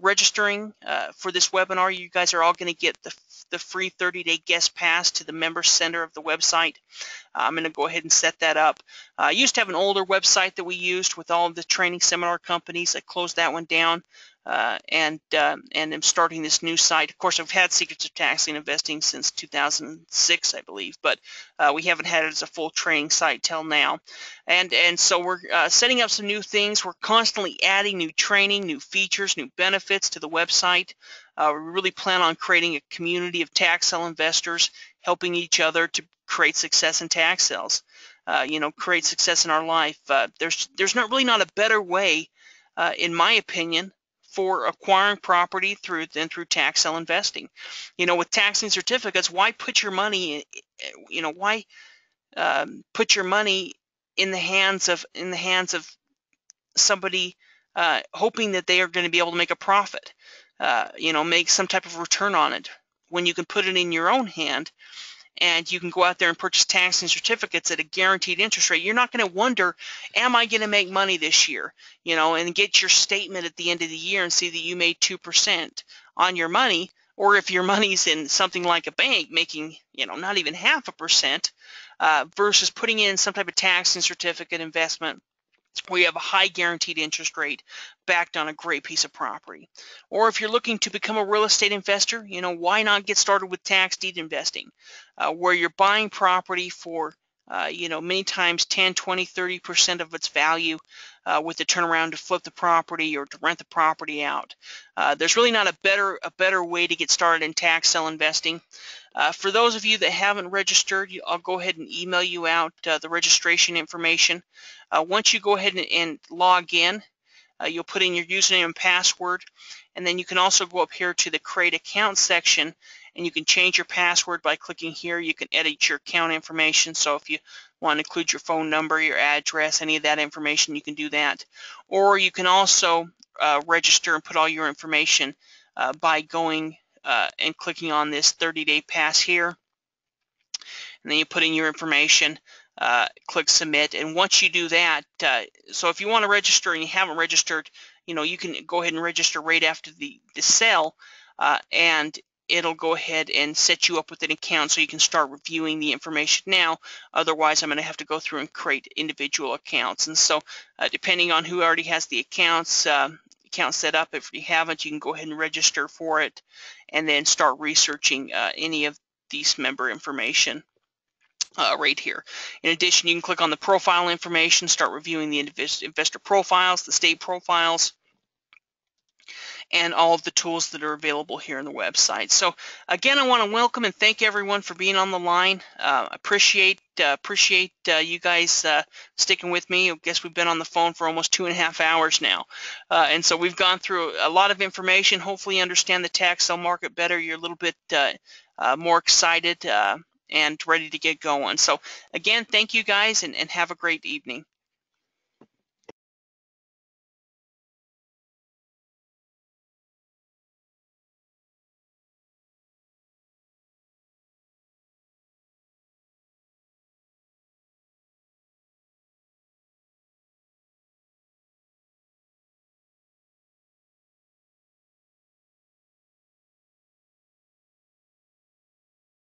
registering for this webinar, you guys are all going to get the free 30-day guest pass to the member center of the website. I'm going to go ahead and set that up. I used to have an older website that we used with all of the training seminar companies. I closed that one down. And I'm starting this new site. Of course, I've had Secrets of Tax and Investing since 2006, I believe, but we haven't had it as a full training site till now. And so we're setting up some new things. We're constantly adding new training, new features, new benefits to the website. We really plan on creating a community of tax sale investors, helping each other to create success in tax sales. Create success in our life. There's not a better way, in my opinion, for acquiring property than through tax sale investing. With taxing certificates, why put your money put your money in the hands of somebody hoping that they are going to be able to make a profit, make some type of return on it, when you can put it in your own hand and you can go out there and purchase taxing certificates at a guaranteed interest rate. You're not going to wonder, am I going to make money this year? And get your statement at the end of the year and see that you made 2% on your money, or if your money's in something like a bank making, not even 0.5%, versus putting in some type of taxing certificate investment where you have a high guaranteed interest rate backed on a great piece of property. Or if you're looking to become a real estate investor, why not get started with tax deed investing, where you're buying property for many times 10, 20, 30% of its value with the turnaround to flip the property or to rent the property out. There's really not a better way to get started in tax sale investing. For those of you that haven't registered, I'll go ahead and email you out the registration information. Once you go ahead and log in, you'll put in your username and password, and then you can also go up here to the Create Account section, and you can change your password by clicking here. You can edit your account information, so if you want to include your phone number, your address, any of that information, you can do that. Or you can also register and put all your information by going and clicking on this 30-day pass here, and then you put in your information, click submit, and once you do that, so if you want to register and you haven't registered, you can go ahead and register right after the sale, and it'll go ahead and set you up with an account so you can start reviewing the information now. Otherwise, I'm going to have to go through and create individual accounts. And so depending on who already has the account set up, if you haven't, you can go ahead and register for it and then start researching any of these member information right here. In addition, you can click on the profile information, start reviewing the investor profiles, the state profiles, and all of the tools that are available here on the website. So again, I want to welcome and thank everyone for being on the line. Appreciate you guys sticking with me. I guess we've been on the phone for almost 2.5 hours now, and so we've gone through a lot of information. Hopefully you understand the tax sale market better. You're a little bit more excited and ready to get going. So again, thank you guys, and have a great evening.